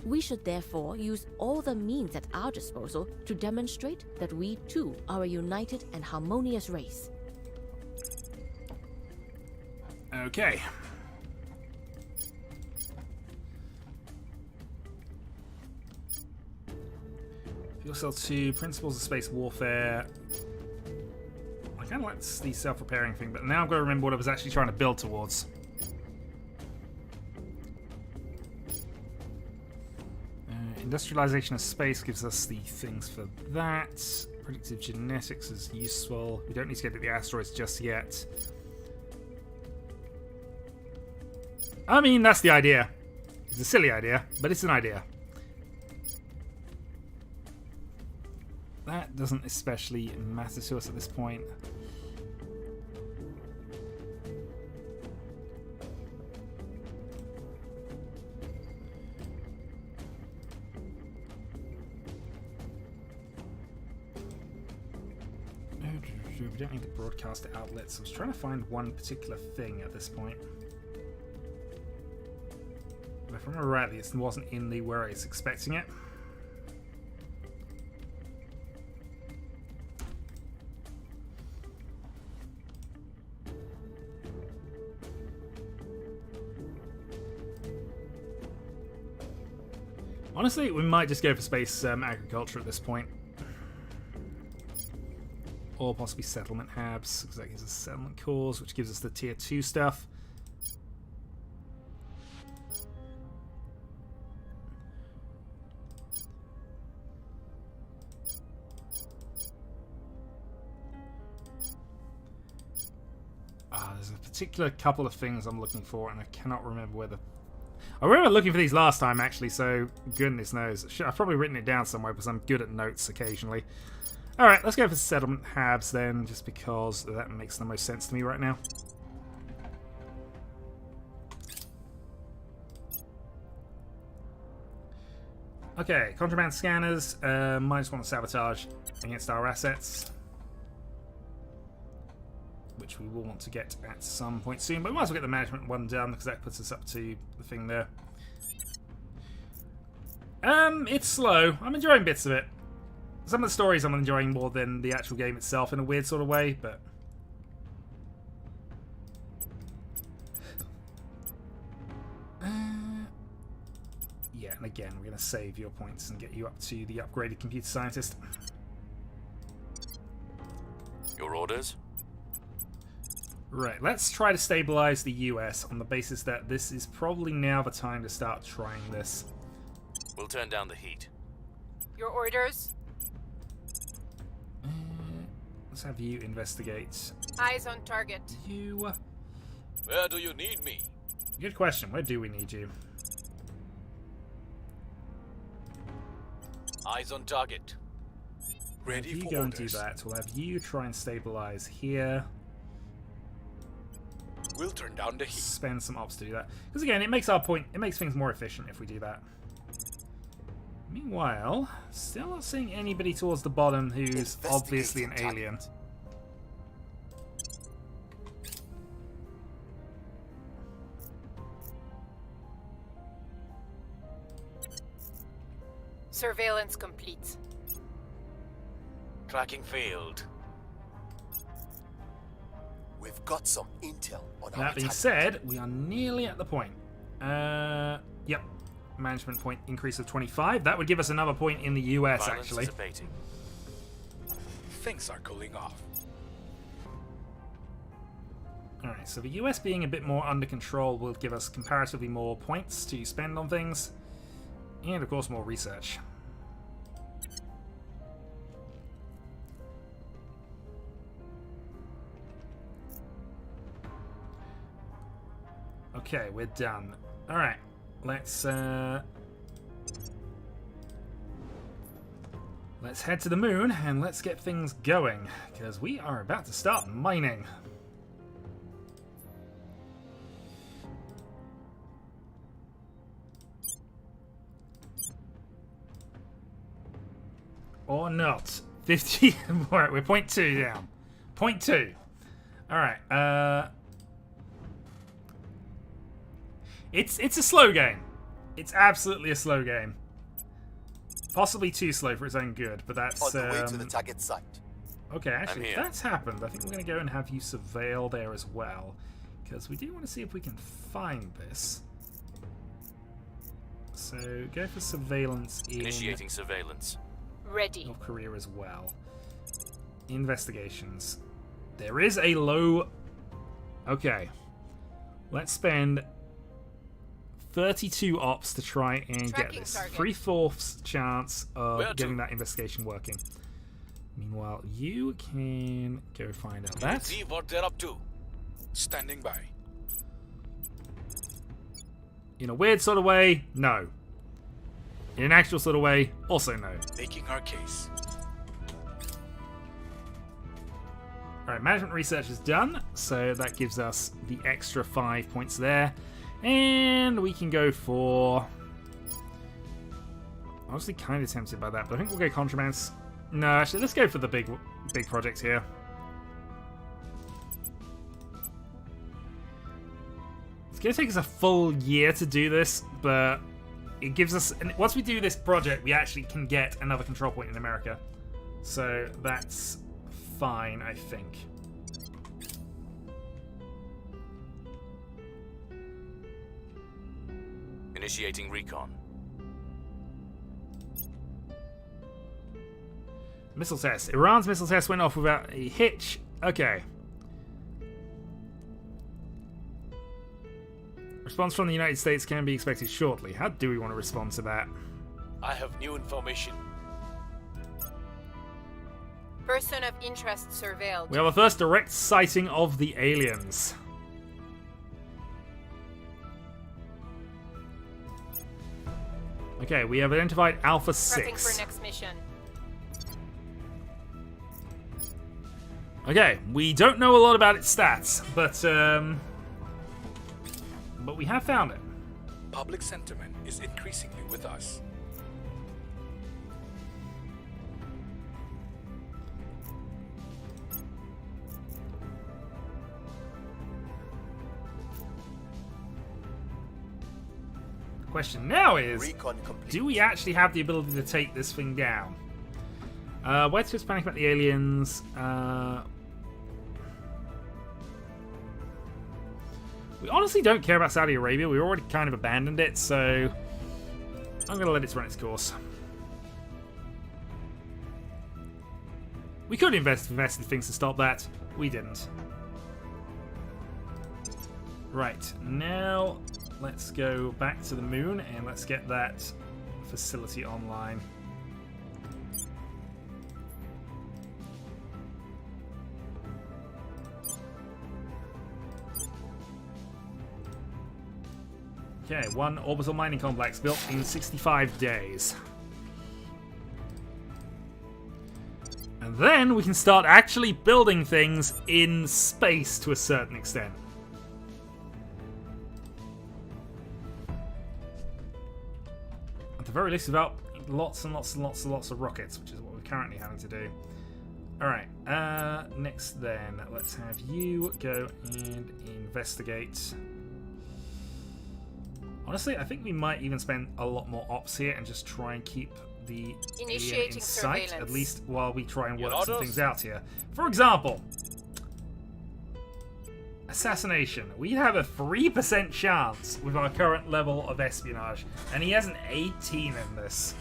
We should therefore use all the means at our disposal to demonstrate that we too are a united and harmonious race. Okay. Fuel Cell 2, Principles of Space Warfare. I kind of like the self-repairing thing, but now I've got to remember what I was actually trying to build towards. Industrialization of space gives us the things for that. Predictive genetics is useful. We don't need to get to the asteroids just yet. I mean, that's the idea. It's a silly idea, but it's an idea. That doesn't especially matter to us at this point. We don't need the broadcast outlets. I was trying to find one particular thing at this point. But if I remember rightly, it wasn't in the where I was expecting it. Honestly, we might just go for space agriculture at this point. Or possibly settlement habs, because that gives us settlement cores, which gives us the tier 2 stuff. There's a particular couple of things I'm looking for, and I cannot remember whether... I remember looking for these last time, actually, so goodness knows. I've probably written it down somewhere, because I'm good at notes occasionally. Alright, let's go for settlement halves then, just because that makes the most sense to me right now. Okay, contraband scanners, -1 on sabotage against our assets. Which we will want to get at some point soon, but we might as well get the management one done, because that puts us up to the thing there. It's slow. I'm enjoying bits of it. Some of the stories I'm enjoying more than the actual game itself in a weird sort of way, but... yeah, and again, we're going to save your points and get you up to the upgraded computer scientist. Your orders? Right, let's try to stabilize the US on the basis that this is probably now the time to start trying this. We'll turn down the heat. Your orders? Let's have you investigate Eyes on target. You. Where do you need me? Good question. Where do we need you? Eyes on target. Ready If you for go and do orders. that, we'll have you try and stabilize here. We'll turn down the heat. Spend some ops to do that. Because again, it makes things more efficient if we do that. Meanwhile, still not seeing anybody towards the bottom who's obviously an alien. Surveillance complete. Tracking failed. We've got some intel on our That being target. said, we are nearly at the point. Yep. Management point increase of 25. That would give us another point in the US, Violence actually. is abating. Things are cooling off. Alright, so the US being a bit more under control will give us comparatively more points to spend on things. And, of course, more research. Okay, we're done. Alright, let's head to the moon and let's get things going, because we are about to start mining. Or not. 50. Alright, we're 0.2 down. 0.2. Alright, It's a slow game. It's absolutely a slow game. Possibly too slow for its own good, but that's On the way to the target site. okay. Actually, I'm if here. that's happened, I think we're going to go and have you surveil there as well, because we do want to see if we can find this. So go for surveillance in Initiating surveillance. Ready. North Korea as well. Investigations. There is a low. Okay, let's spend 32 ops to try and get Tracking this. target. 3/4 chance Where of to? getting that investigation working. Meanwhile, you can go find out Let's that. see what they're up to. Standing by. In a weird sort of way, no. In an actual sort of way, also no. Making our case. Alright, management research is done, so that gives us the extra 5 points there. And we can go for... Honestly, kind of tempted by that, but I think we'll go contrabands. No, actually, let's go for the big project here. It's going to take us a full year to do this, but it gives us... And once we do this project, we actually can get another control point in America. So that's fine, I think. Initiating recon. Missile test. Iran's missile test went off without a hitch. Okay. Response from the United States can be expected shortly. How do we want to respond to that? I have new information. Person of interest surveilled. We have a first direct sighting of the aliens. Okay, we have identified Alpha Prepping 6. for next mission. Okay, we don't know a lot about its stats, but we have found it. Public sentiment is increasingly with us. Question now is, Recon complete. do we actually have the ability to take this thing down? Where's just panic about the aliens? We honestly don't care about Saudi Arabia. We already kind of abandoned it, so I'm going to let it run its course. We could invest in things to stop that. We didn't. Right, now let's go back to the moon and let's get that facility online. Okay, 1 orbital mining complex built in 65 days. And then we can start actually building things in space to a certain extent. At the very least, without lots and lots and lots and lots of rockets, which is what we're currently having to do. Alright, next then, let's have you go and investigate. Honestly, I think we might even spend a lot more ops here and just try and keep the alien in sight, at least while we try and work some things out here. For example, assassination. We have a 3% chance with our current level of espionage, and he has an 18 in this.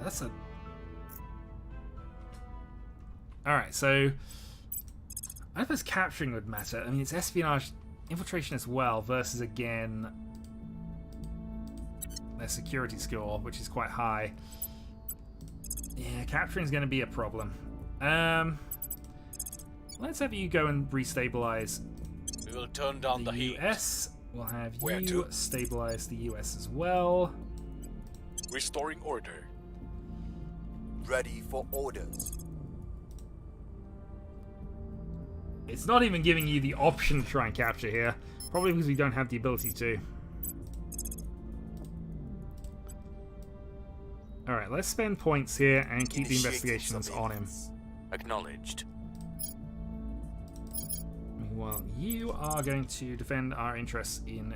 That's a... Alright, so... I don't know if it's capturing would matter. I mean, it's espionage, infiltration as well, versus, again, their security score, which is quite high. Yeah, capturing is going to be a problem. Let's have you go and restabilize We will turn down the heat. US. We'll have Where you to? stabilize the US as well. Restoring order. Ready for orders. It's not even giving you the option to try and capture here. Probably because we don't have the ability to. Alright, let's spend points here and keep the investigations on him. Acknowledged. Meanwhile, you are going to defend our interests in...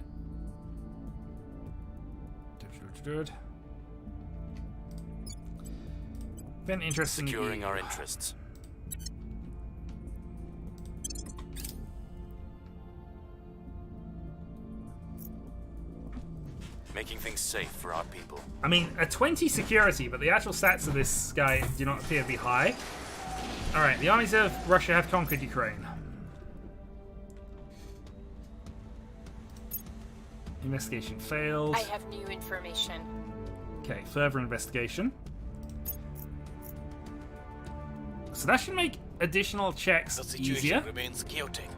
Defend interests in the Securing EU. our interests. Making things safe for our people. I mean, a 20 security, but the actual stats of this guy do not appear to be high. Alright, the armies of Russia have conquered Ukraine. Investigation failed. I have new information. Okay, further investigation. So that should make additional checks The situation easier. remains chaotic.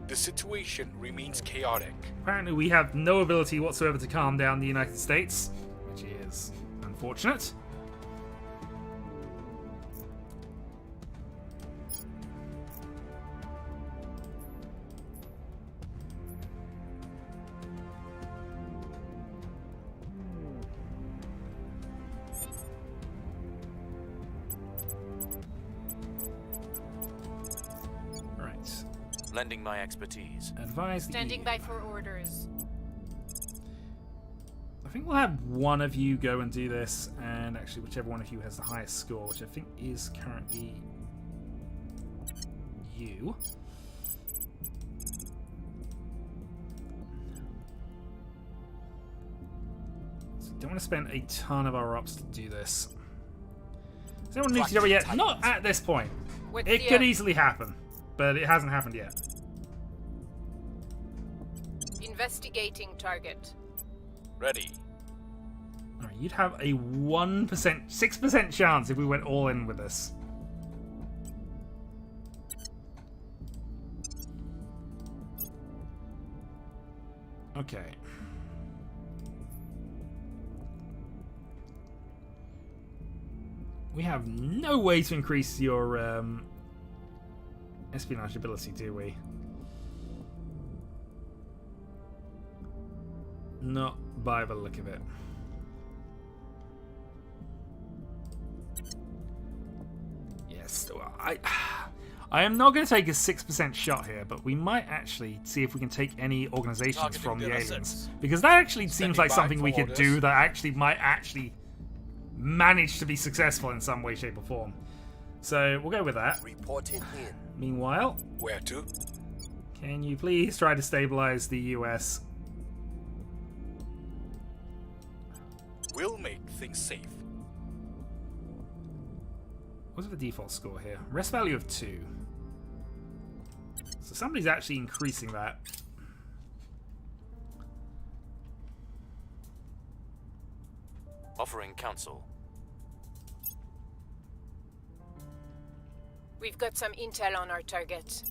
The situation remains chaotic. Apparently we have no ability whatsoever to calm down the United States, which is unfortunate. Right. Lending my expertise. Advise the Standing EU. by for orders. I think we'll have one of you go and do this, and actually whichever one of you has the highest score, which I think is currently you. So don't want to spend a ton of our ops to do this. Does anyone need to go yet? Not at this point. With It the, could easily happen, but it hasn't happened yet. investigating target. Ready. Alright, you'd have a 1%, 6% chance if we went all in with this. Okay. We have no way to increase your espionage ability, do we? Not by the look of it. Yes, I am not going to take a 6% shot here, but we might actually see if we can take any organizations Targeting from the their aliens. assets. Because that actually seems Standing like by something for we could orders. do that actually might actually manage to be successful in some way, shape, or form. So we'll go with that. Reporting in. Meanwhile, Where to? can you please try to stabilize the US? We'll make things safe. What's the default score here? Rest value of 2. So somebody's actually increasing that. Offering counsel. We've got some intel on our target.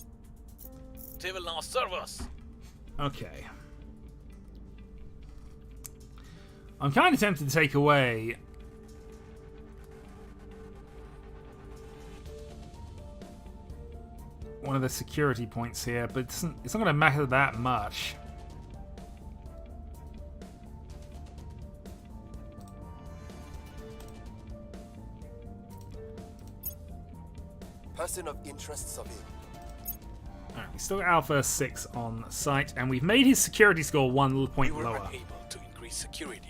They will now serve us. Okay. I'm kind of tempted to take away one of the security points here, but it's not going to matter that much. Person of interest survey. Alright, we still got Alpha 6 on site, and we've made his security score 1 little point We were lower. unable to increase security.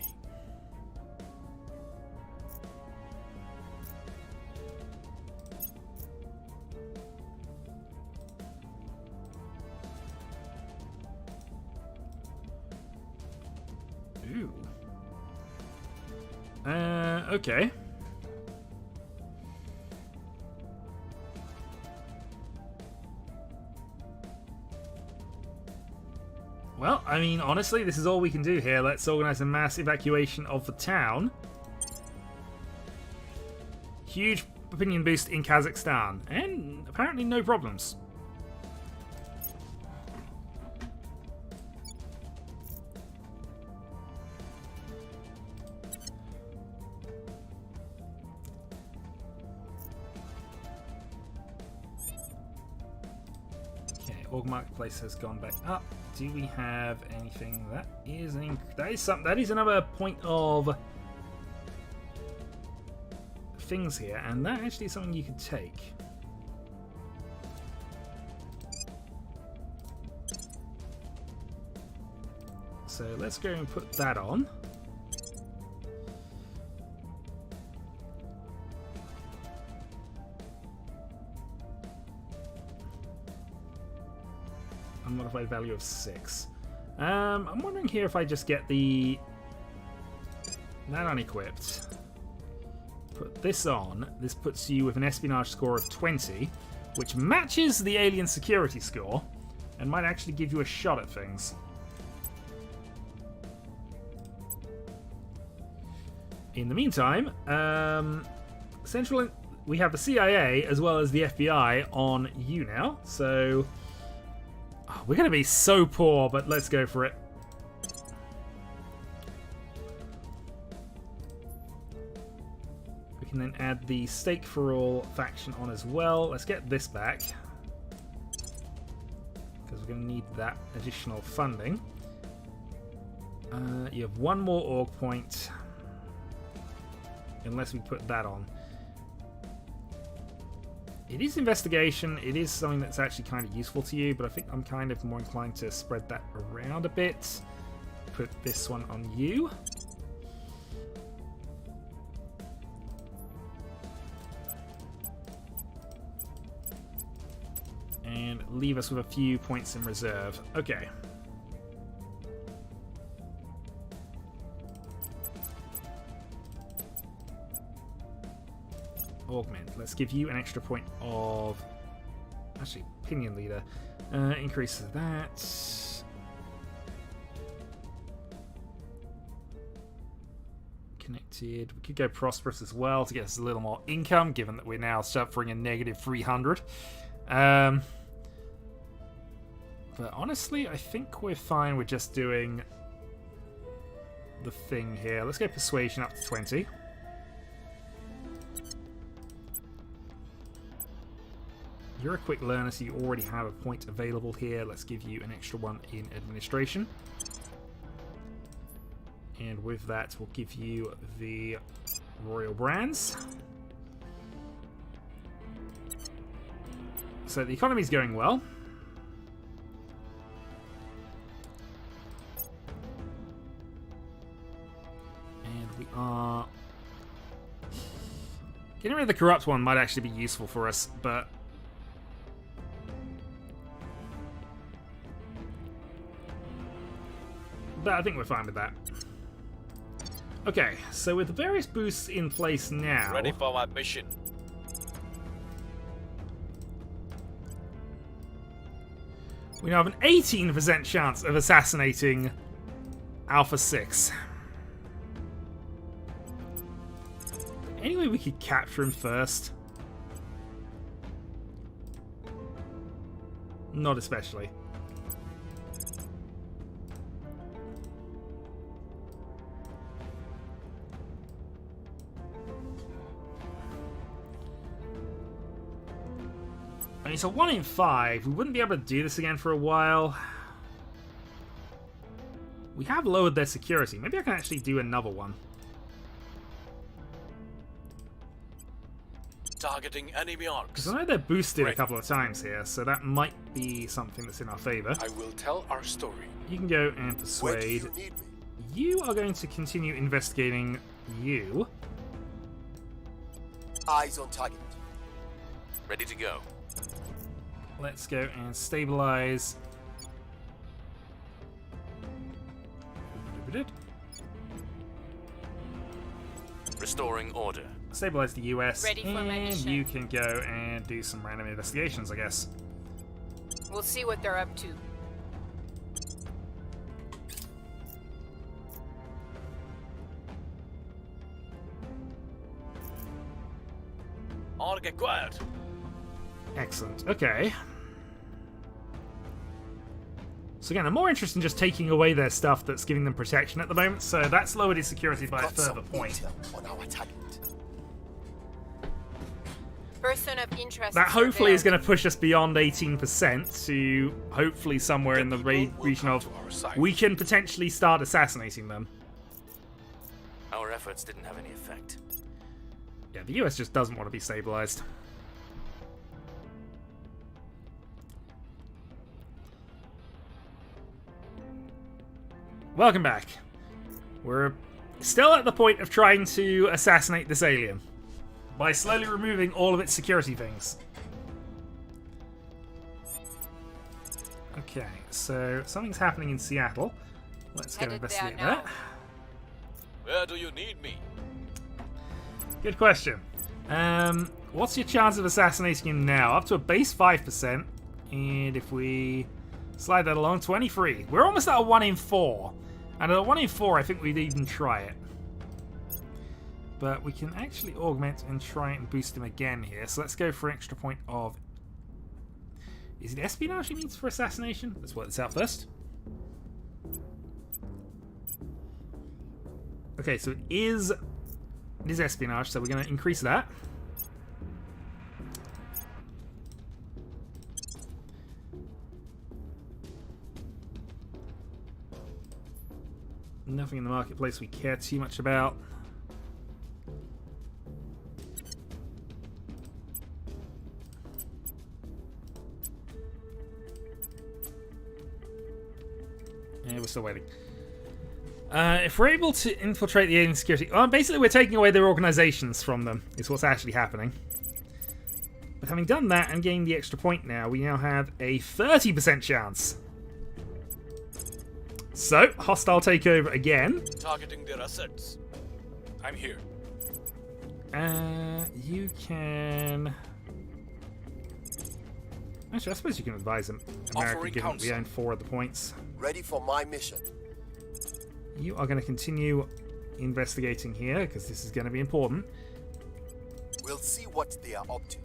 Ooh. Okay. Well, I mean, honestly, this is all we can do here. Let's organize a mass evacuation of the town. Huge opinion boost in Kazakhstan. And apparently no problems. Okay, Org Marketplace has gone back up. Do we have anything that is that is another point of things here, and that actually is something you could take. So let's go and put that on. Unmodified value of 6. I'm wondering here if I just get that unequipped. Put this on. This puts you with an espionage score of 20, which matches the alien security score, and might actually give you a shot at things. In the meantime, we have the CIA as well as the FBI on you now, so we're going to be so poor, but let's go for it. We can then add the Stake for All faction on as well. Let's get this back, because we're going to need that additional funding. You have one more org point, unless we put that on. It is investigation. It is something that's actually kind of useful to you, but I think I'm kind of more inclined to spread that around a bit. Put this one on you. And leave us with a few points in reserve. Okay. Augment. Let's give you an extra point of actually opinion leader. Increases that. Connected. We could go prosperous as well to get us a little more income, given that we're now suffering a negative 300. But honestly, I think we're fine with just doing the thing here. Let's go persuasion up to 20. You're a quick learner, so you already have a point available here. Let's give you an extra one in administration. And with that, we'll give you the Royal Brands. So the economy's going well. And we are... Getting rid of the corrupt one might actually be useful for us, but... I think we're fine with that. Okay, so with the various boosts in place now... Ready for my mission. We now have an 18% chance of assassinating Alpha 6. any way we could capture him first? Not especially. I mean, it's a 1 in 5. We wouldn't be able to do this again for a while. We have lowered their security. Maybe I can actually do another one. Targeting enemy arcs. Because I know they're boosted a couple of times here, so that might be something that's in our favor. I will tell our story. You can go and Where do persuade. you need me? You are going to continue investigating you. Eyes on target. Ready to go. Let's go and stabilize. Restoring order. Stabilize the US. Ready for and mission. you can go and do some random investigations, I guess. We'll see what they're up to. Arc acquired. Excellent. Okay. So again, I'm more interested in just taking away their stuff that's giving them protection at the moment, so that's lowered his security by a Got further some point. intel on our target. Person of interest. That hopefully is surveilled. going to push us beyond 18% to hopefully somewhere in the region of we can potentially start assassinating them. Our efforts didn't have any effect. Yeah, the US just doesn't want to be stabilized. Welcome back. We're still at the point of trying to assassinate this alien by slowly removing all of its security things. Okay, so something's happening in Seattle. Let's go Headed there investigate now. that. Where do you need me? Good question. What's your chance of assassinating him now? Up to a base 5%. And if we slide that along, 23. We're almost at a 1 in 4. And at a 1 in 4, I think we'd even try it. But we can actually augment and try and boost him again here. So let's go for an extra point of... Is it espionage he means for assassination? Let's work this out first. Okay, so it is espionage, so we're going to increase that. Nothing in the marketplace we care too much about. Yeah, we're still waiting. If we're able to infiltrate the alien security... Well, basically we're taking away their organizations from them, is what's actually happening. But having done that and gained the extra point now, we now have a 30% chance. So, hostile takeover again. Targeting their assets. I'm here. You can... Actually, I suppose you can advise them. America, Offering given that we counsel. own 4 of the points. Ready for my mission. You are going to continue investigating here, because this is going to be important. We'll see what they are up to.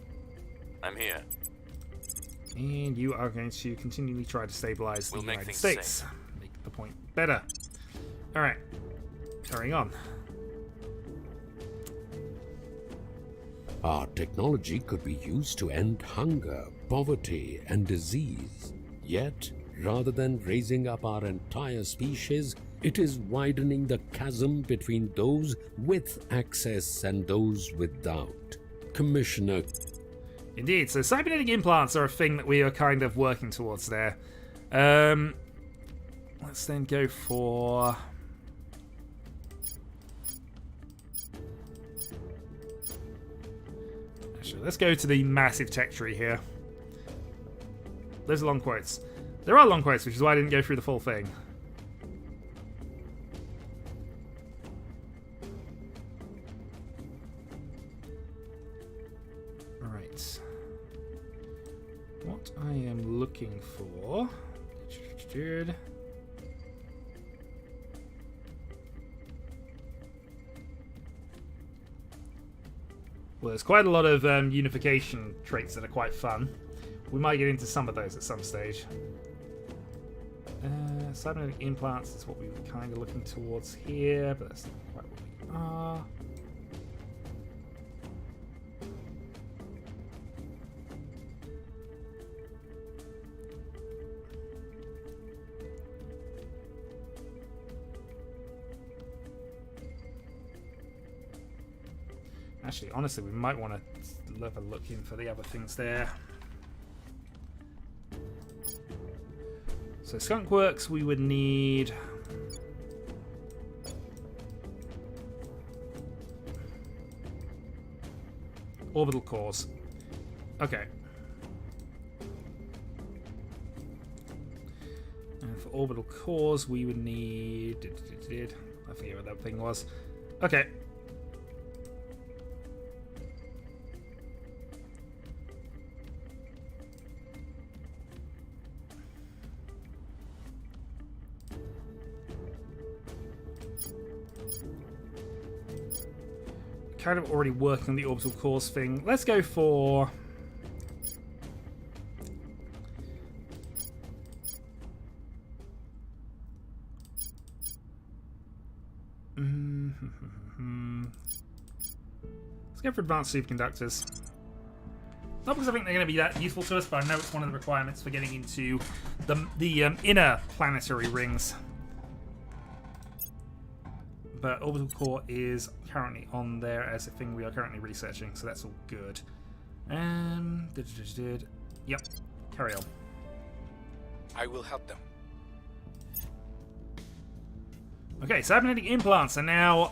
I'm here. And you are going to continually try to stabilize the We'll make United things States. safe. Make the point better. Alright. Carrying on. Our technology could be used to end hunger, poverty, and disease. Yet, rather than raising up our entire species, it is widening the chasm between those with access and those without. Commissioner... Indeed, so cybernetic implants are a thing that we are kind of working towards there. Let's then go for... Actually, let's go to the massive tech tree here. Those are long quotes. There are long quotes, which is why I didn't go through the full thing. Alright. What I am looking for... Well, there's quite a lot of unification traits that are quite fun. We might get into some of those at some stage. Cybernetic implants is what we were kind of looking towards here, but that's not quite what we are. Actually, honestly, we might want to have a look in for the other things there. So Skunk Works, we would need... orbital cores. Okay. And for orbital cores, we would need... I forget what that thing was. Okay. Kind of already working on the orbital cores thing. Let's go for... Let's go for advanced superconductors. Not because I think they're going to be that useful to us, but I know it's one of the requirements for getting into the inner planetary rings. But orbital core is currently on there as a thing we are currently researching, so that's all good. Yep, carry on. I will help them. Okay, cybernetic implants are now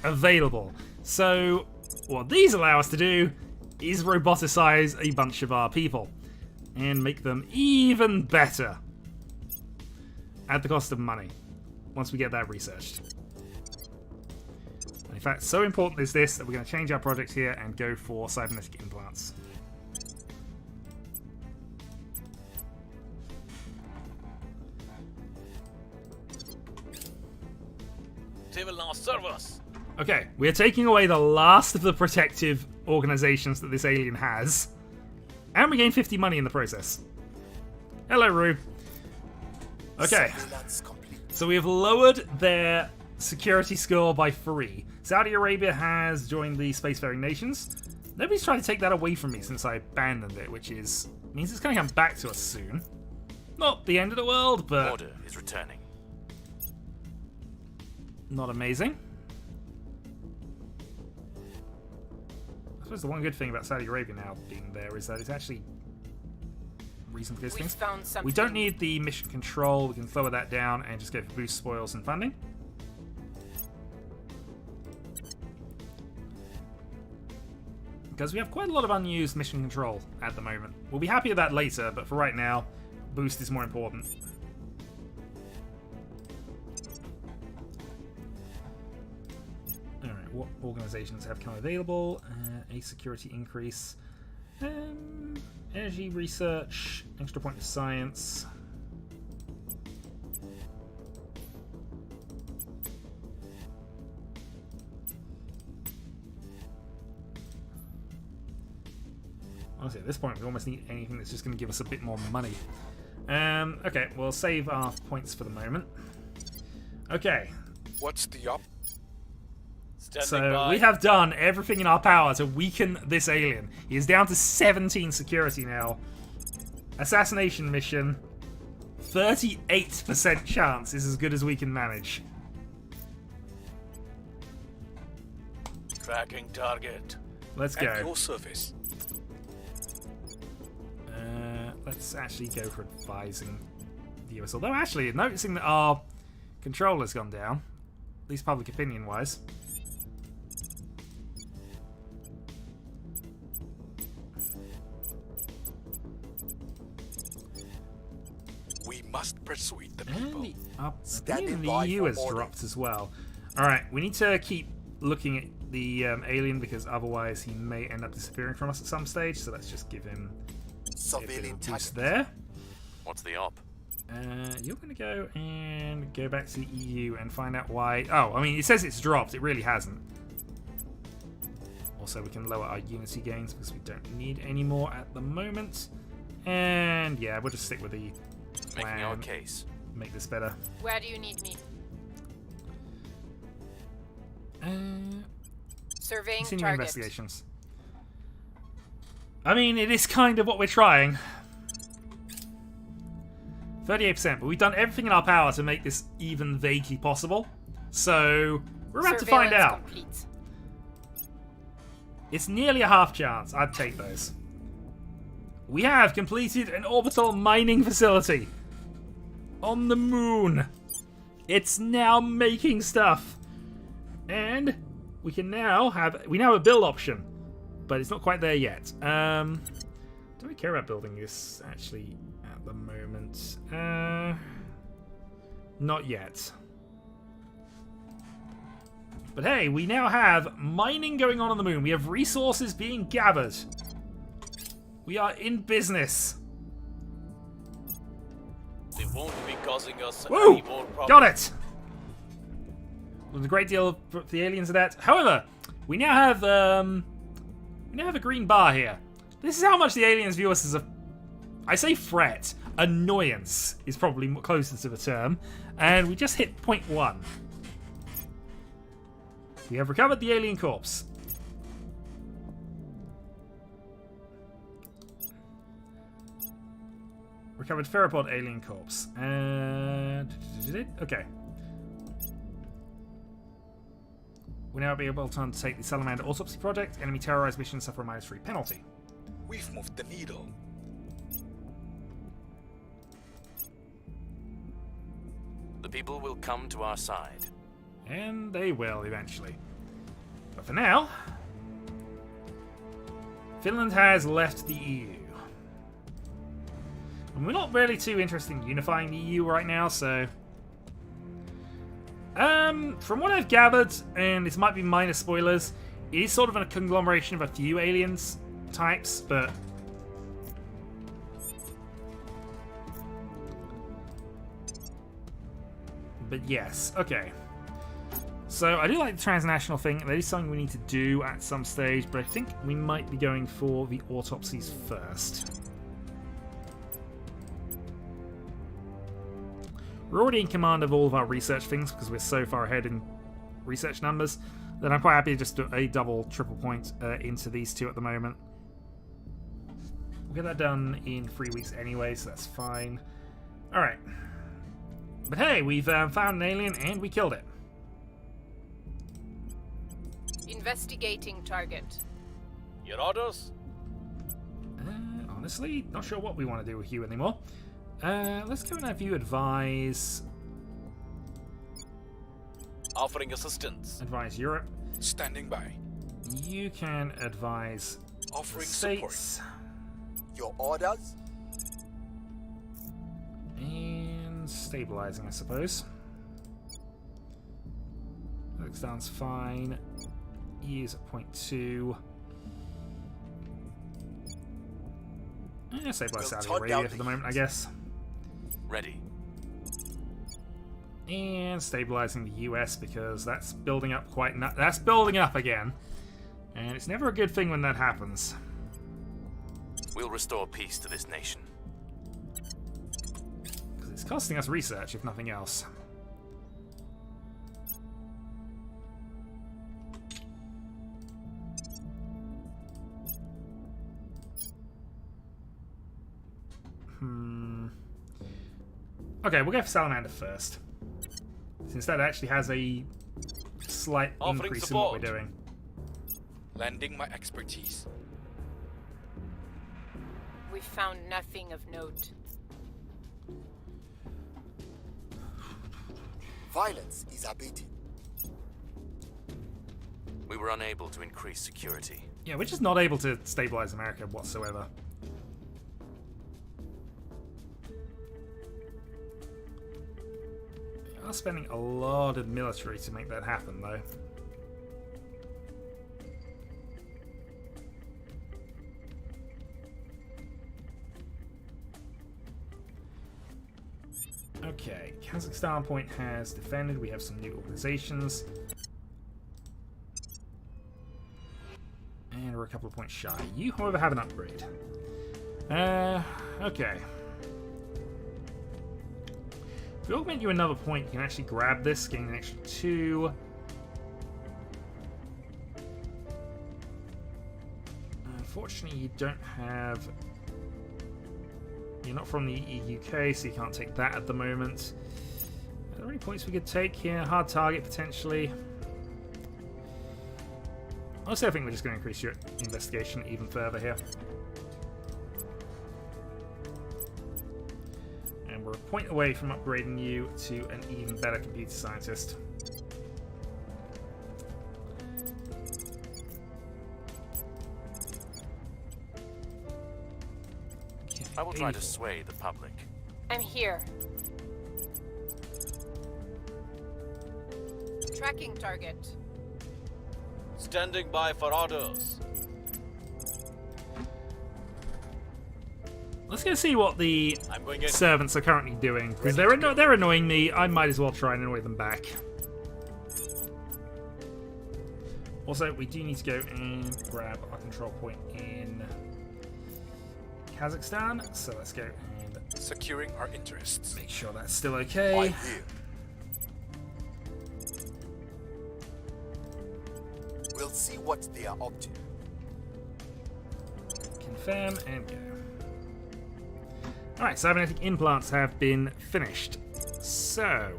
available. So what these allow us to do is roboticize a bunch of our people and make them even better at the cost of money once we get that researched. In fact, so important is this that we're going to change our project here and go for cybernetic implants. They will now serve us. Okay, we are taking away the last of the protective organizations that this alien has. And we gain 50 money in the process. Hello, Rue. Okay, so we have lowered their security score by 3. Saudi Arabia has joined the spacefaring nations. Nobody's tried to take that away from me since I abandoned it, which means it's going to come back to us soon. Not the end of the world, but... Order is returning. Not amazing. I suppose the one good thing about Saudi Arabia now being there is that it's actually reason for these things. Found something. We don't need the mission control. We can lower that down and just go for boost spoils and funding. Because we have quite a lot of unused mission control at the moment. We'll be happy with that later, but for right now, boost is more important. Alright, what organizations have come available? A security increase. Energy research. Extra point of science. Honestly, at this point, we almost need anything that's just going to give us a bit more money. Okay, we'll save our points for the moment. Okay. What's the op? So we have done everything in our power to weaken this alien. He is down to 17 security now. Assassination mission. 38% chance is as good as we can manage. Tracking target. Let's At go. your service. Let's actually go for advising the US. Although, actually, noticing that our controller's gone down, at least public opinion-wise. We must persuade the And people. the Standing the by EU for has order. dropped as well. Alright, we need to keep looking at the alien because otherwise he may end up disappearing from us at some stage. So let's just give him a bit of Surveilling a boost target. there. What's the op? You're going to go and go back to the EU and find out why... Oh, I mean, it says it's dropped. It really hasn't. Also, we can lower our unity gains because we don't need any more at the moment. And yeah, we'll just stick with the plan. Making our case. Make this better. Where do you need me? Surveying Continue target. investigations. I mean, it is kind of what we're trying. 38%, but we've done everything in our power to make this even vaguely possible. So, we're about to find Surveillance out. complete. It's nearly a half chance. I'd take those. We have completed an orbital mining facility on the moon. It's now making stuff. And we can now have a build option, but it's not quite there yet. Do we care about building this actually at the moment? Not yet. But hey, we now have mining going on the moon. We have resources being gathered. We are in business. They won't be causing us Woo! any more problems. Got it! There's a great deal for the aliens of that. However, we now have a green bar here. This is how much the aliens view us as a, I say threat, annoyance is probably closer to the term, and we just hit 0.1. We have recovered the alien corpse. Recovered Ferropod alien corpse. Okay. We're now able to undertake the Salamander Autopsy Project. Enemy terrorized missions suffer a -3 penalty. We've moved the needle. The people will come to our side. And they will eventually. But for now, Finland has left the EU. And we're not really too interested in unifying the EU right now, so... from what I've gathered, and this might be minor spoilers, it is sort of a conglomeration of a few aliens types, but... But yes, okay. So I do like the transnational thing. That is something we need to do at some stage, but I think we might be going for the autopsies first. We're already in command of all of our research things because we're so far ahead in research numbers that I'm quite happy to just do a double, triple point into these two at the moment. We'll get that done in 3 weeks anyway, so that's fine. Alright. But hey, we've found an alien and we killed it. Investigating target. Your orders? Honestly, not sure what we want to do with you anymore. Let's go and have you advise... Offering assistance. Advise Europe. Standing by. You can advise Offering States. support. Your orders? And stabilizing, I suppose. That sounds fine. E is at 0.2. Stabilize Saudi Arabia for the moment, I guess. Ready. And stabilizing the US because that's building up that's building up again. And it's never a good thing when that happens. We'll restore peace to this nation. Because it's costing us research, if nothing else. Okay, we'll go for Salamander first. Since that actually has a slight Offering increase support. in what we're doing. Lending my expertise. We found nothing of note. Violence is abating. We were unable to increase security. Yeah, we're just not able to stabilize America whatsoever. We are spending a lot of military to make that happen, though. Okay, Kazakhstan point has defended. We have some new organizations. we're a couple of points shy. You, however, have an upgrade. Okay. If we augment you another point, you can actually grab this, gain an extra 2. Unfortunately, you don't have... You're not from the UK, so you can't take that at the moment. Are there any points we could take here? Hard target, potentially. Honestly, I think we're just going to increase your investigation even further here. And we're a point away from upgrading you to an even better computer scientist. Okay, I will try to sway the public. I'm here. Tracking target. Standing by for orders. Let's go see what the I'm going in. servants are currently doing, because they're annoying me. I might as well try and annoy them back. Also, we do need to go and grab our control point in Kazakhstan, so let's go and Securing our interests. make sure that's still okay. I'm here. We'll see what they are up to. Confirm and go. Alright, cybernetic implants have been finished. So, are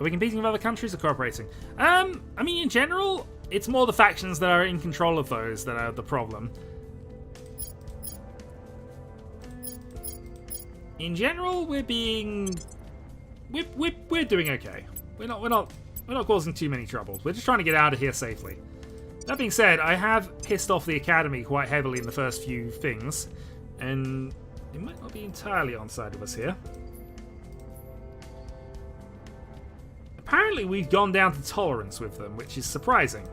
we competing with other countries or cooperating? I mean, in general, it's more the factions that are in control of those that are the problem. In general, we're doing okay. We're not causing too many troubles. We're just trying to get out of here safely. That being said, I have pissed off the Academy quite heavily in the first few things, and it might not be entirely on side of us here. Apparently, we've gone down to tolerance with them, which is surprising.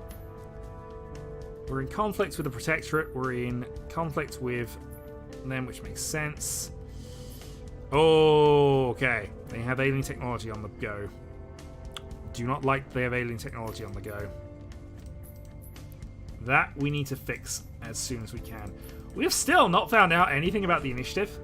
We're in conflict with the Protectorate. We're in conflict with them, which makes sense. Oh, okay. They have alien technology on the go. Do not like they have alien technology on the go. That we need to fix as soon as we can. We have still not found out anything about the initiative.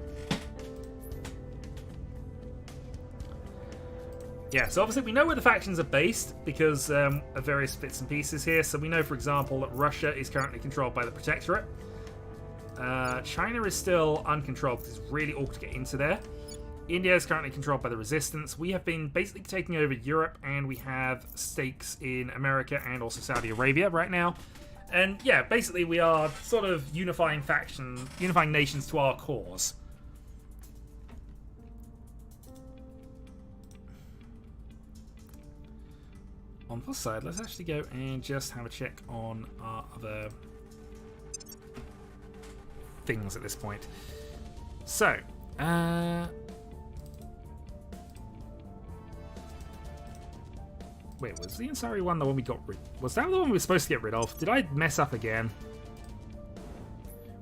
Yeah, so obviously we know where the factions are based because of various bits and pieces here. So we know, for example, that Russia is currently controlled by the Protectorate. China is still uncontrolled because it's really awkward to get into there. India is currently controlled by the Resistance. We have been basically taking over Europe, and we have stakes in America and also Saudi Arabia right now. And yeah, basically we are sort of unifying nations to our cause. On the plus side, let's actually go and just have a check on our other things at this point. So, wait, was the Ansari one the one we got rid of? Was that the one we were supposed to get rid of? Did I mess up again?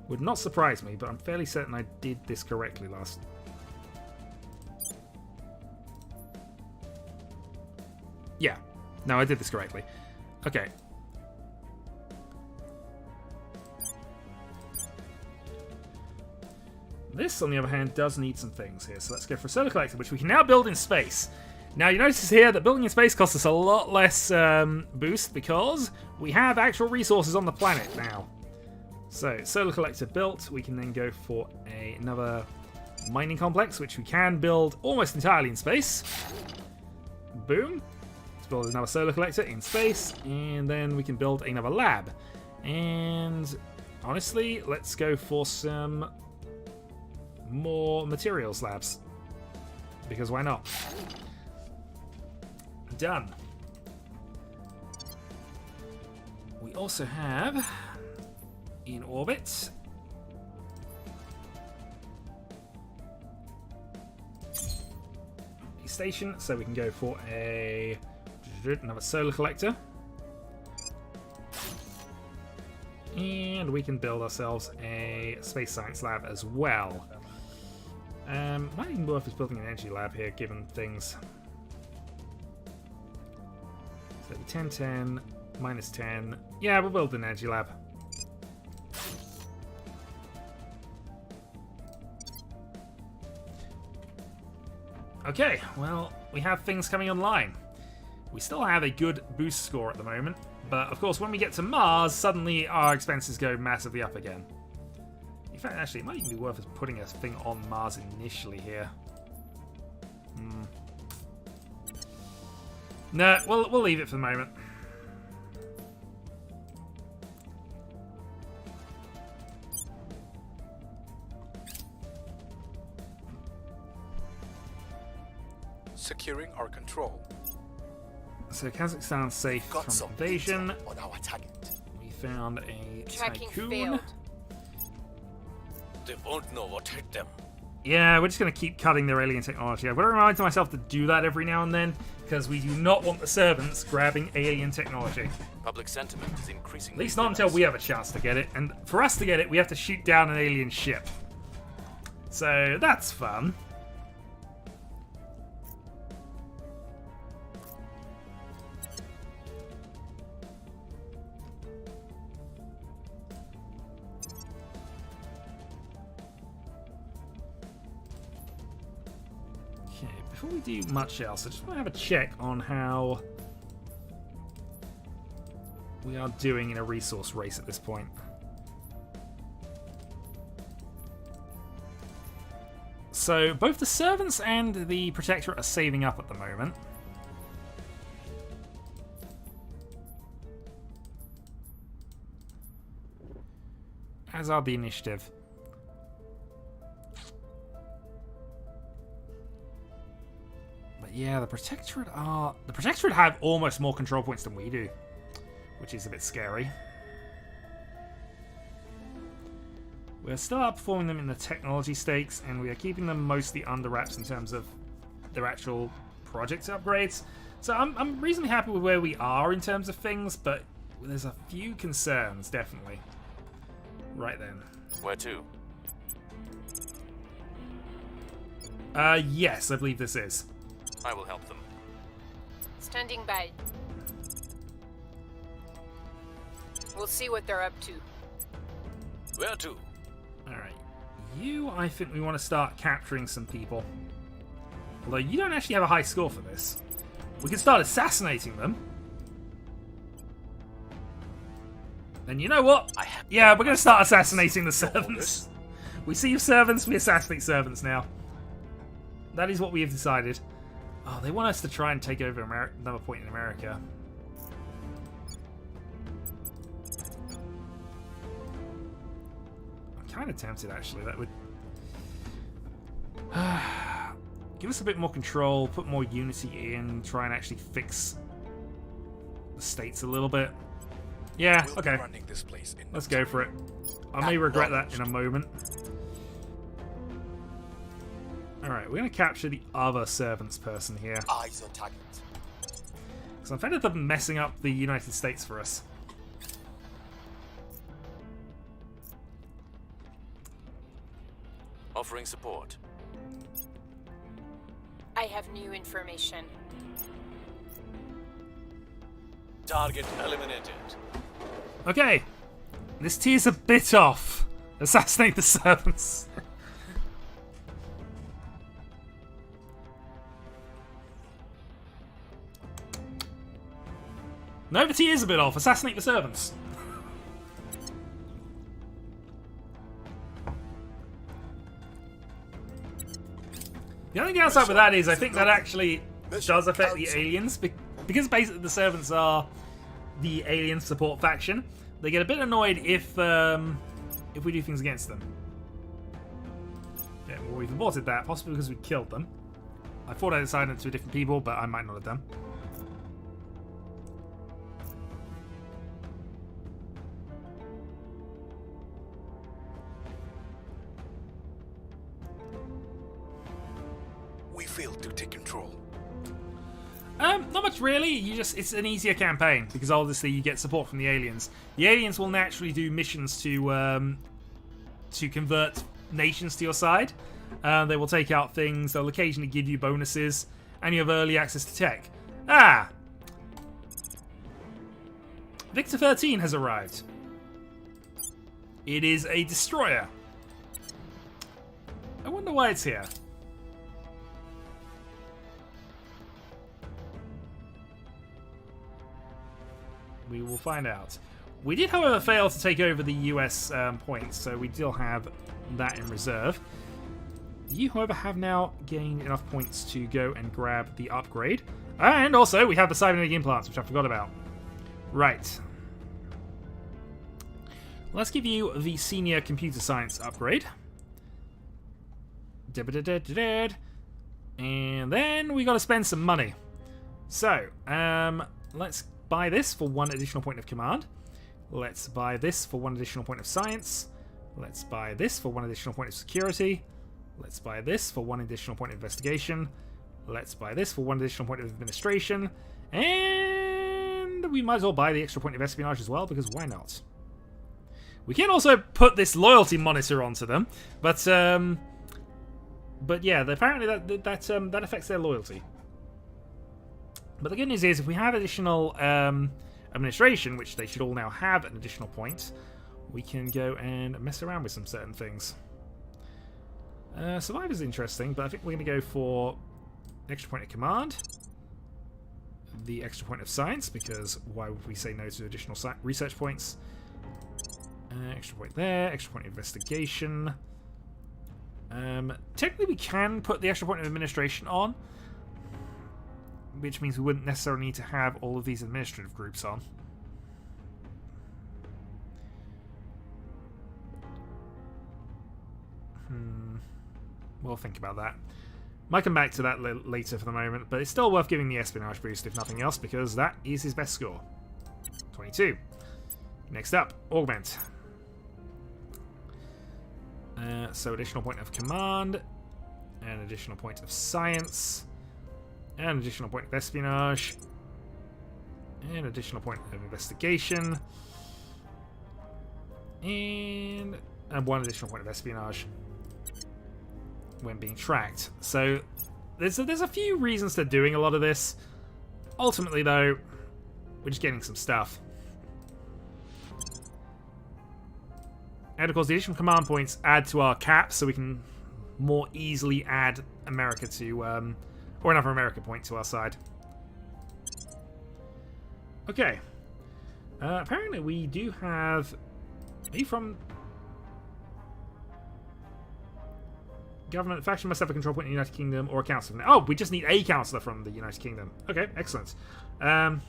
Would not surprise me, but I'm fairly certain I did this correctly last. Yeah. No, I did this correctly. Okay. This, on the other hand, does need some things here. So let's go for a solar collector, which we can now build in space. Now, you notice here that building in space costs us a lot less boost because we have actual resources on the planet now. So, solar collector built. We can then go for another mining complex, which we can build almost entirely in space. Boom. Let's build another solar collector in space, and then we can build another lab. And honestly, let's go for some more materials labs, because why not? Done. We also have in orbit a station, so we can go for another solar collector, and we can build ourselves a space science lab as well. Might even be worth us building an energy lab here, given things. So 10, 10, minus 10. Yeah, we'll build an energy lab. Okay, well, we have things coming online. We still have a good boost score at the moment, but of course when we get to Mars, suddenly our expenses go massively up again. In fact, actually, it might even be worth us putting a thing on Mars initially here. No, we'll leave it for the moment. Securing our control. So Kazakhstan's safe Got from some invasion. data on our target. We found a Tracking tycoon. failed. They won't know what hit them. Yeah, we're just going to keep cutting their alien technology. I've got to remind myself to do that every now and then, because we do not want the servants grabbing alien technology. Public sentiment is increasing. At least not until we have a chance to get it. And for us to get it, we have to shoot down an alien ship. So that's fun. Okay, before we do much else, I just want to have a check on how we are doing in a resource race at this point. So, both the servants and the protectorate are saving up at the moment. As are the initiative. But yeah, the protectorate have almost more control points than we do, which is a bit scary. We're still outperforming them in the technology stakes, and we are keeping them mostly under wraps in terms of their actual project upgrades. So I'm reasonably happy with where we are in terms of things, but there's a few concerns, definitely. Right then. Where to? Yes, I believe this is. I will help them. Standing by. We'll see what they're up to. Where to? Alright. You, I think we want to start capturing some people. Although you don't actually have a high score for this. We can start assassinating them. And you know what? Yeah, we're going to start assassinating the servants. We see servants, we assassinate servants now. That is what we have decided. Oh, they want us to try and take over another point in America. I'm kind of tempted, actually. That would give us a bit more control, put more unity in, try and actually fix the states a little bit. Yeah, We'll okay. be running this place in Let's go for it. I may regret that in a moment. Alright, we're going to capture the other servants person here. Eyes on target. Because I'm fed up of them messing up the United States for us. Offering support. I have new information. Target eliminated. Okay. This tier's a bit off. Assassinate the servants. No, the tier is a bit off. Assassinate the servants. The only downside with that is I think that actually does affect the aliens, because basically the servants are the alien support faction. They get a bit annoyed if we do things against them. Yeah, well, we've aborted that, possibly because we killed them. I thought I'd assigned it to different people, but I might not have done. We failed to take control. Not much really. It's an easier campaign because obviously you get support from the aliens. The aliens will naturally do missions to convert nations to your side. They will take out things. They'll occasionally give you bonuses, and you have early access to tech. Ah, Victor 13 has arrived. It is a destroyer. I wonder why it's here. We will find out. We did, however, fail to take over the US points, so we still have that in reserve. You, however, have now gained enough points to go and grab the upgrade. And also, we have the cybernetic implants, which I forgot about. Right. Let's give you the senior computer science upgrade. And then we got to spend some money. So, let's buy this for 1 additional point of command. Let's buy this for 1 additional point of science. Let's buy this for 1 additional point of security. Let's buy this for 1 additional point of investigation. Let's buy this for 1 additional point of administration. And we might as well buy the extra point of espionage as well, because why not? We can also put this loyalty monitor onto them, but yeah, apparently that affects their loyalty. But the good news is, if we have additional administration, which they should all now have an additional point, we can go and mess around with some certain things. Survivor's interesting, but I think we're going to go for extra point of command, the extra point of science, because why would we say no to additional research points? Extra point there, extra point of investigation. Technically we can put the extra point of administration on, which means we wouldn't necessarily need to have all of these administrative groups on. We'll think about that. Might come back to that later for the moment, but it's still worth giving the espionage boost, if nothing else, because that is his best score. 22. Next up, augment. So additional point of command, an additional point of science, an additional point of espionage, an additional point of investigation, and 1 additional point of espionage when being tracked. So there's a few reasons to doing a lot of this. Ultimately, though, we're just getting some stuff. And of course, the additional command points add to our cap, so we can more easily add America to, or another America point to our side. Okay. Apparently, we do have. Are you from government? Faction must have a control point in the United Kingdom or a council. Oh, we just need a councillor from the United Kingdom. Okay, excellent. Yeah.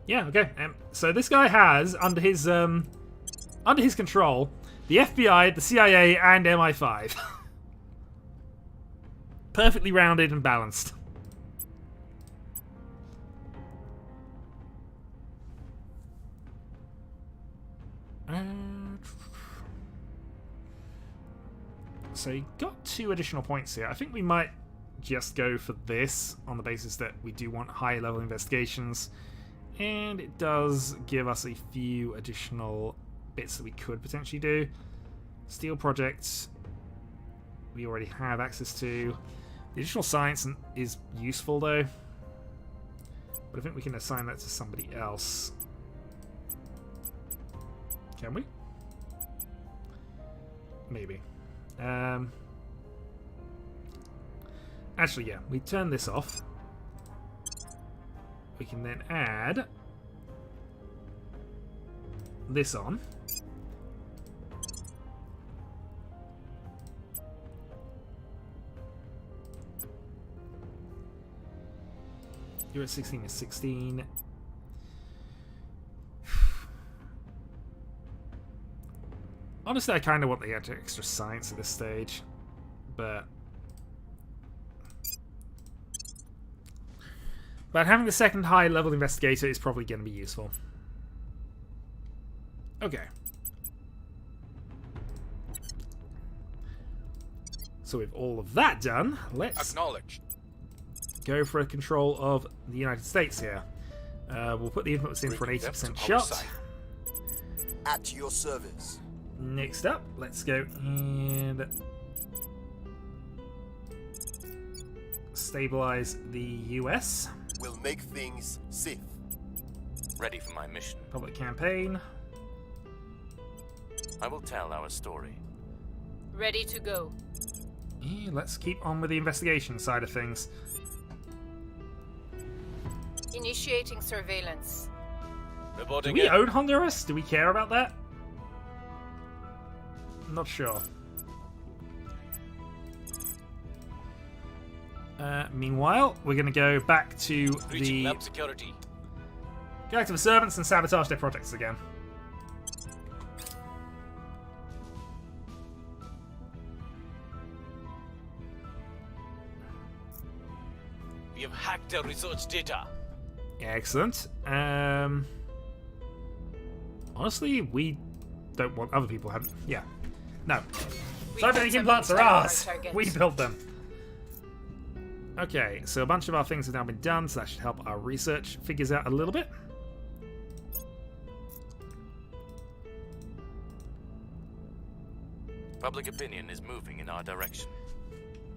Okay. So this guy has under his control the FBI, the CIA, and MI5. Perfectly rounded and balanced. So you got 2 additional points here. I think we might just go for this on the basis that we do want high level investigations, and it does give us a few additional bits that we could potentially do. Steel projects we already have access to. The additional science is useful though, but I think we can assign that to somebody else. Can we? Maybe. Actually, yeah, we turn this off. We can then add this on. You're at 16 is 16. Honestly, I kind of want the extra science at this stage, but having the second high-level investigator is probably going to be useful. Okay. So with all of that done, let's Acknowledged. go for a control of the United States here. We'll put the influence in for an 80% shot. At your service. Next up, let's go and stabilize the US. Will make things safe. Ready for my mission. Public campaign. I will tell our story. Ready to go. Let's keep on with the investigation side of things. In Initiating surveillance. Do Reporting we in. own Honduras? Do we care about that? I'm not sure. Meanwhile, we're going to go back to Breaching the lab security. Galactic servants and sabotage their projects again. We have hacked their research data. Excellent. Honestly, we don't want other people having. Yeah. No. We've Cybernetic got some implants are intel on our ours. target. We built them. Okay, so a bunch of our things have now been done, so that should help our research figures out a little bit. Public opinion is moving in our direction.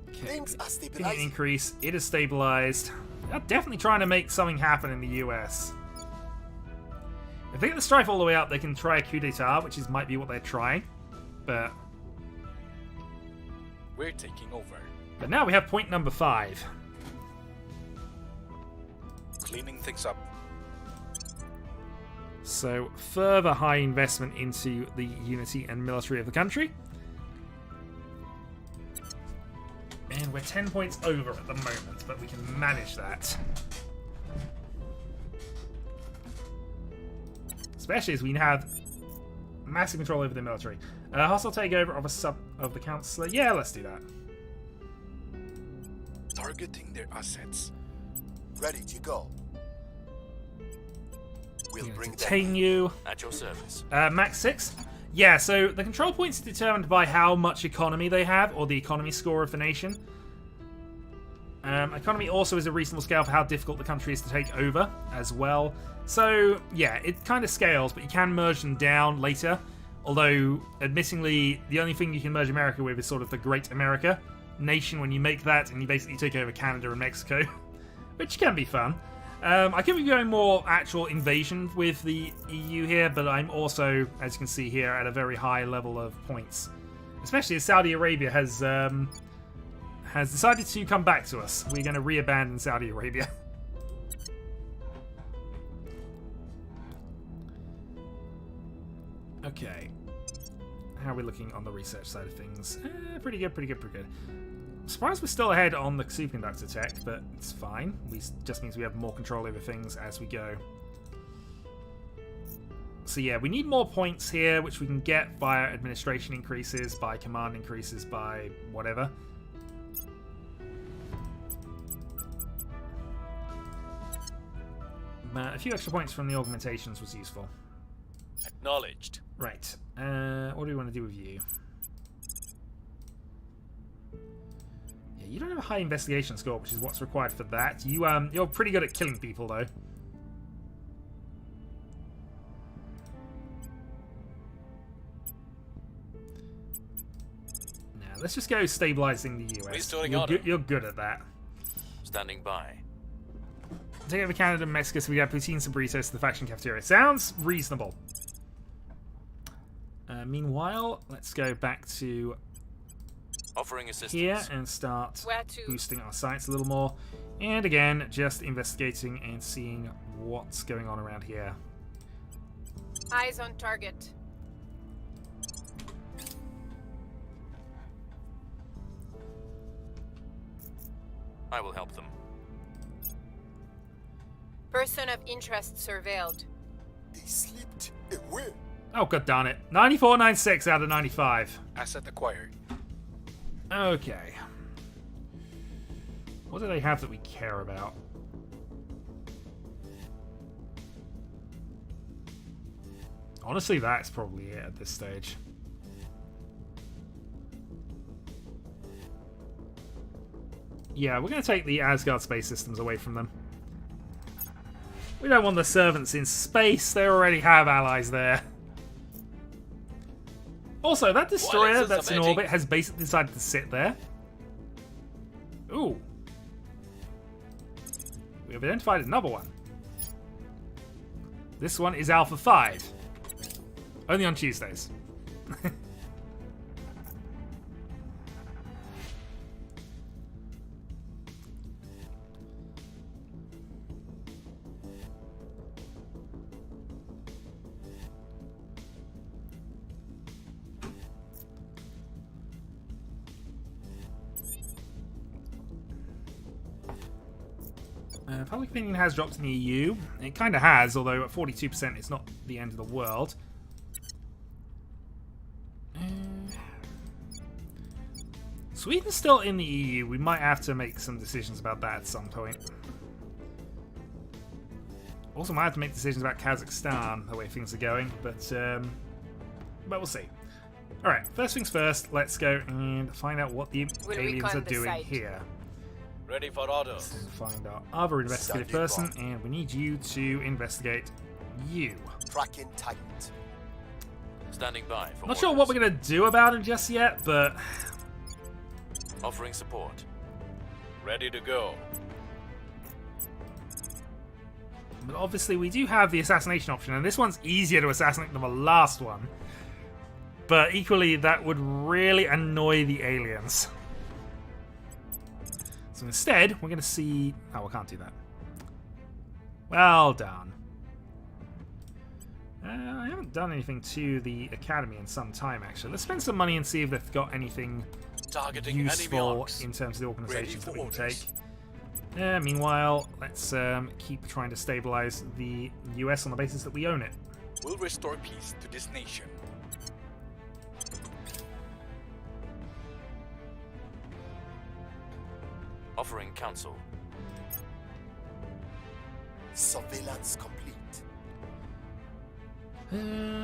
Okay. Things are Opinion stabilizing. increase. It is stabilized. They're definitely trying to make something happen in the US. If they get the strife all the way up, they can try a coup d'etat, which might be what they're trying. But We're taking over. now we have point number 5. Cleaning things up. So further high investment into the unity and military of the country. And we're 10 points over at the moment, but we can manage that. Especially as we have massive control over the military. Hostile takeover of a sub of the councillor. Yeah, let's do that. Targeting their assets. Ready to go. We'll bring them. Detain you. At your service. Max 6. Yeah, so the control points are determined by how much economy they have, or the economy score of the nation. Economy also is a reasonable scale for how difficult the country is to take over as well. So, yeah, it kind of scales, but you can merge them down later. Although, admittingly, the only thing you can merge America with is sort of the Great America nation when you make that, and you basically take over Canada and Mexico, which can be fun. I could be going more actual invasion with the EU here, but I'm also, as you can see here, at a very high level of points. Especially as Saudi Arabia has decided to come back to us. We're going to re-abandon Saudi Arabia. Okay. How are we looking on the research side of things? Pretty good, pretty good, pretty good. I'm surprised we're still ahead on the superconductor tech, but it's fine. Just means we have more control over things as we go. So yeah, we need more points here, which we can get via administration increases, by command increases, by whatever. A few extra points from the augmentations was useful. Acknowledged. Right. What do we want to do with you? Yeah, you don't have a high investigation score, which is what's required for that. You're pretty good at killing people, though. Now, let's just go stabilizing the US. Restoring order. You're good at that. Standing by. Take over Canada and Mexico so we have poutine and burritos to the faction cafeteria. Sounds reasonable. Meanwhile, let's go back to Offering assistance. here and start Where to? boosting our sites a little more. And again, just investigating and seeing what's going on around here. Eyes on target. I will help them. Person of interest surveilled. They slipped away. Oh, god darn it. 94.96 out of 95. Asset acquired. Okay. What do they have that we care about? Honestly, that's probably it at this stage. Yeah, we're going to take the Asgard space systems away from them. We don't want the servants in space. They already have allies there. Also, that destroyer that's in orbit has basically decided to sit there. Ooh. We have identified another one. This one is Alpha 5. Only on Tuesdays. Public opinion has dropped in the EU. It kind of has, although at 42% it's not the end of the world. Sweden's still in the EU. We might have to make some decisions about that at some point. Also, might have to make decisions about Kazakhstan, the way things are going, but we'll see. Alright, first things first, let's go and find out what the aliens are doing here. Ready for orders. Let's find our other investigative person, and we need you to investigate you. Tracking tightened. Standing by for Not sure what we're going to do about it just yet, but... Offering support. Ready to go. But obviously we do have the assassination option, and this one's easier to assassinate than the last one. But equally, that would really annoy the aliens. So instead, we're going to see... Oh, we can't do that. Well done. I haven't done anything to the academy in some time, actually. Let's spend some money and see if they've got anything Targeting useful in terms of the organizations that we can take. Meanwhile, let's keep trying to stabilize the US on the basis that we own it. We'll restore peace to this nation. Offering counsel. Surveillance complete.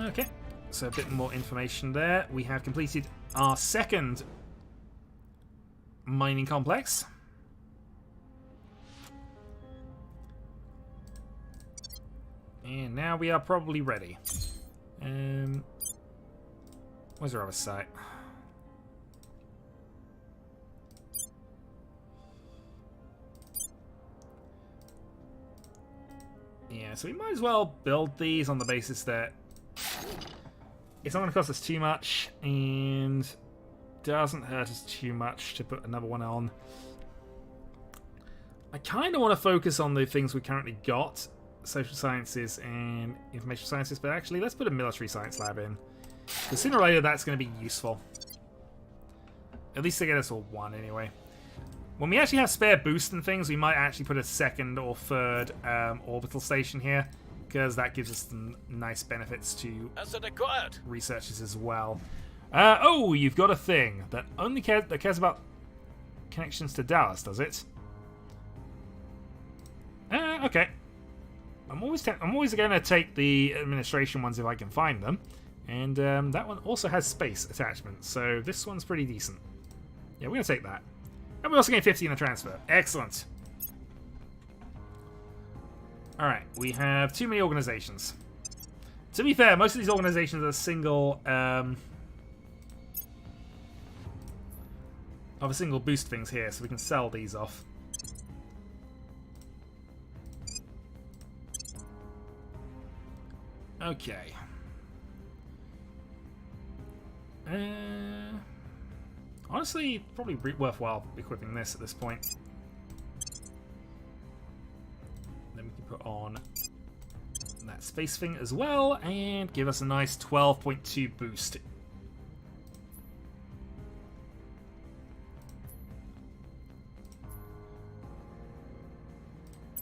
Okay, so a bit more information there. We have completed our second mining complex. And now we are probably ready. Where's our other site? Yeah, so we might as well build these on the basis that it's not going to cost us too much and doesn't hurt us too much to put another one on. I kind of want to focus on the things we currently got, social sciences and information sciences, but actually let's put a military science lab in. Because sooner or later that's going to be useful. At least to get us all one anyway. When we actually have spare boost and things, we might actually put a second or third orbital station here, because that gives us some nice benefits to researchers as well. Oh, you've got a thing that only cares about connections to Dallas, does it? Okay. I'm always going to take the administration ones if I can find them, and that one also has space attachments, so this one's pretty decent. Yeah, we're going to take that. And we also gain 50 in the transfer. Excellent. Alright, we have too many organizations. To be fair, most of these organizations are single of a single boost things here, so we can sell these off. Okay. Honestly, probably worthwhile equipping this at this point. Then we can put on that space thing as well and give us a nice 12.2 boost.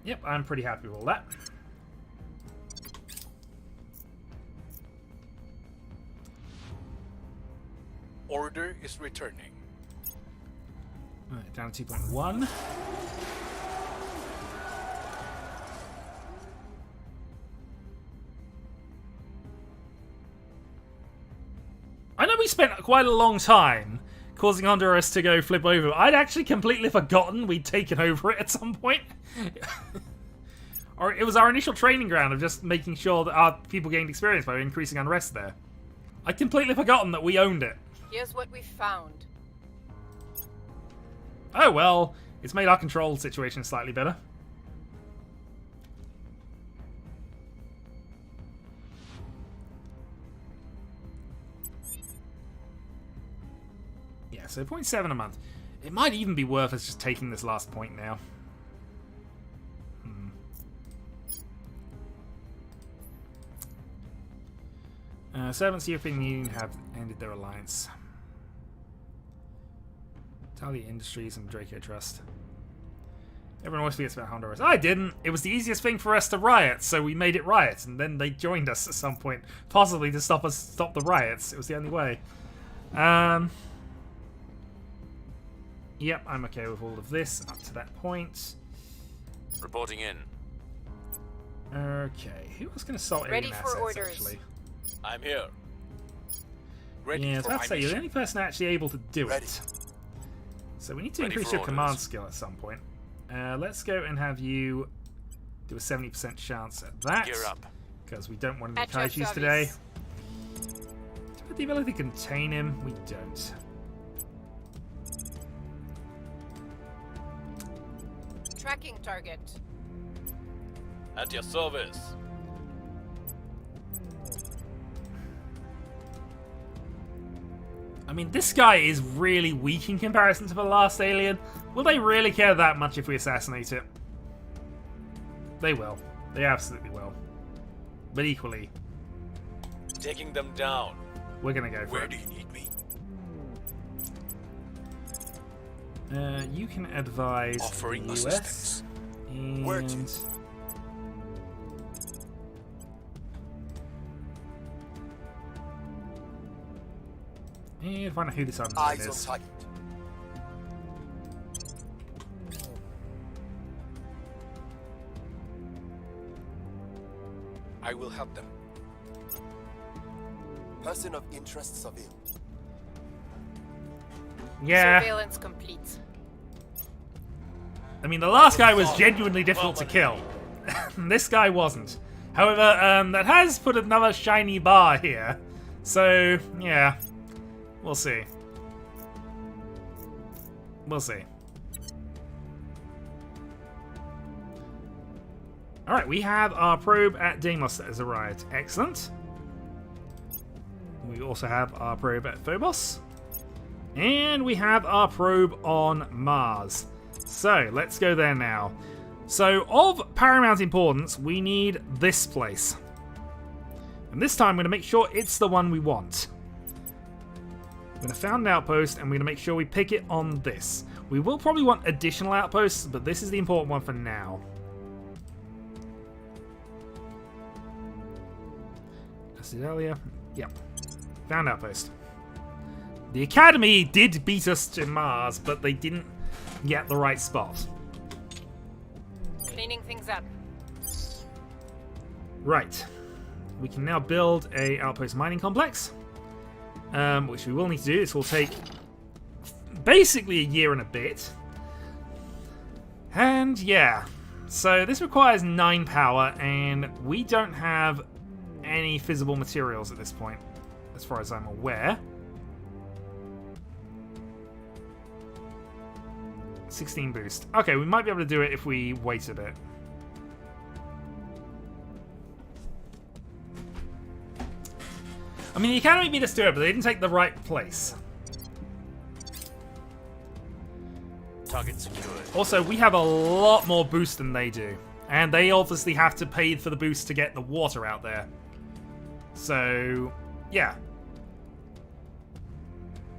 Yep, I'm pretty happy with all that. Order is returning. Alright, down to 2.1. I know we spent quite a long time causing Honduras to go flip over. I'd actually completely forgotten we'd taken over it at some point. Or it was our initial training ground of just making sure that our people gained experience by increasing unrest there. I'd completely forgotten that we owned it. Here's what we found. Oh well, it's made our control situation slightly better. Yeah, so 0.7 a month. It might even be worth us just taking this last point now. Servants of the European Union have ended their alliance. Italia Industries and Draco Trust. Everyone always forgets about Honduras. I didn't. It was the easiest thing for us to riot, so we made it riot, and then they joined us at some point, possibly to stop the riots. It was the only way. Yep, I'm okay with all of this up to that point. Reporting in. Okay, who was going to salt Ready alien for assets, orders. actually? I'm here. Ready Yeah, I was for about my to say, you're the mission. only person actually able to do Ready. it. So we need to Ready increase for your command orders. skill at some point. Let's go and have you do a 70% chance at that. Gear up. Because we don't want any At your kaijus today. service. Do we have the ability to contain him? We don't. Tracking target. At your service. I mean, this guy is really weak in comparison to the last alien. Will they really care that much if we assassinate it? They will. They absolutely will. But equally, Taking them down. we're gonna go for Where it. do you need me? You can advise Offering the US. assistance. Where to? And find out who this unknown Eyes on is. target. I will help them. Person of interest surveilled. Yeah, Surveillance complete. I mean, the last guy was genuinely difficult to kill. This guy wasn't. However, that has put another shiny bar here. So, yeah. We'll see. We'll see. Alright, we have our probe at Deimos that has arrived. Excellent. We also have our probe at Phobos. And we have our probe on Mars. So, let's go there now. So, of paramount importance, we need this place. And this time, I'm going to make sure it's the one we want. I'm going to found an outpost, and we're going to make sure we pick it on this. We will probably want additional outposts, but this is the important one for now. Acidalia. Yep. Found outpost. The Academy did beat us to Mars, but they didn't get the right spot. Cleaning things up. Right. We can now build a outpost mining complex, which we will need to do. This will take basically a year and a bit. And yeah, so this requires 9 power, and we don't have any feasible materials at this point, as far as I'm aware. 16 boost. Okay, we might be able to do it if we wait a bit. I mean, the Academy beat us to it, but they didn't take the right place. Target secured. Also, we have a lot more boost than they do. And they obviously have to pay for the boost to get the water out there. So, yeah.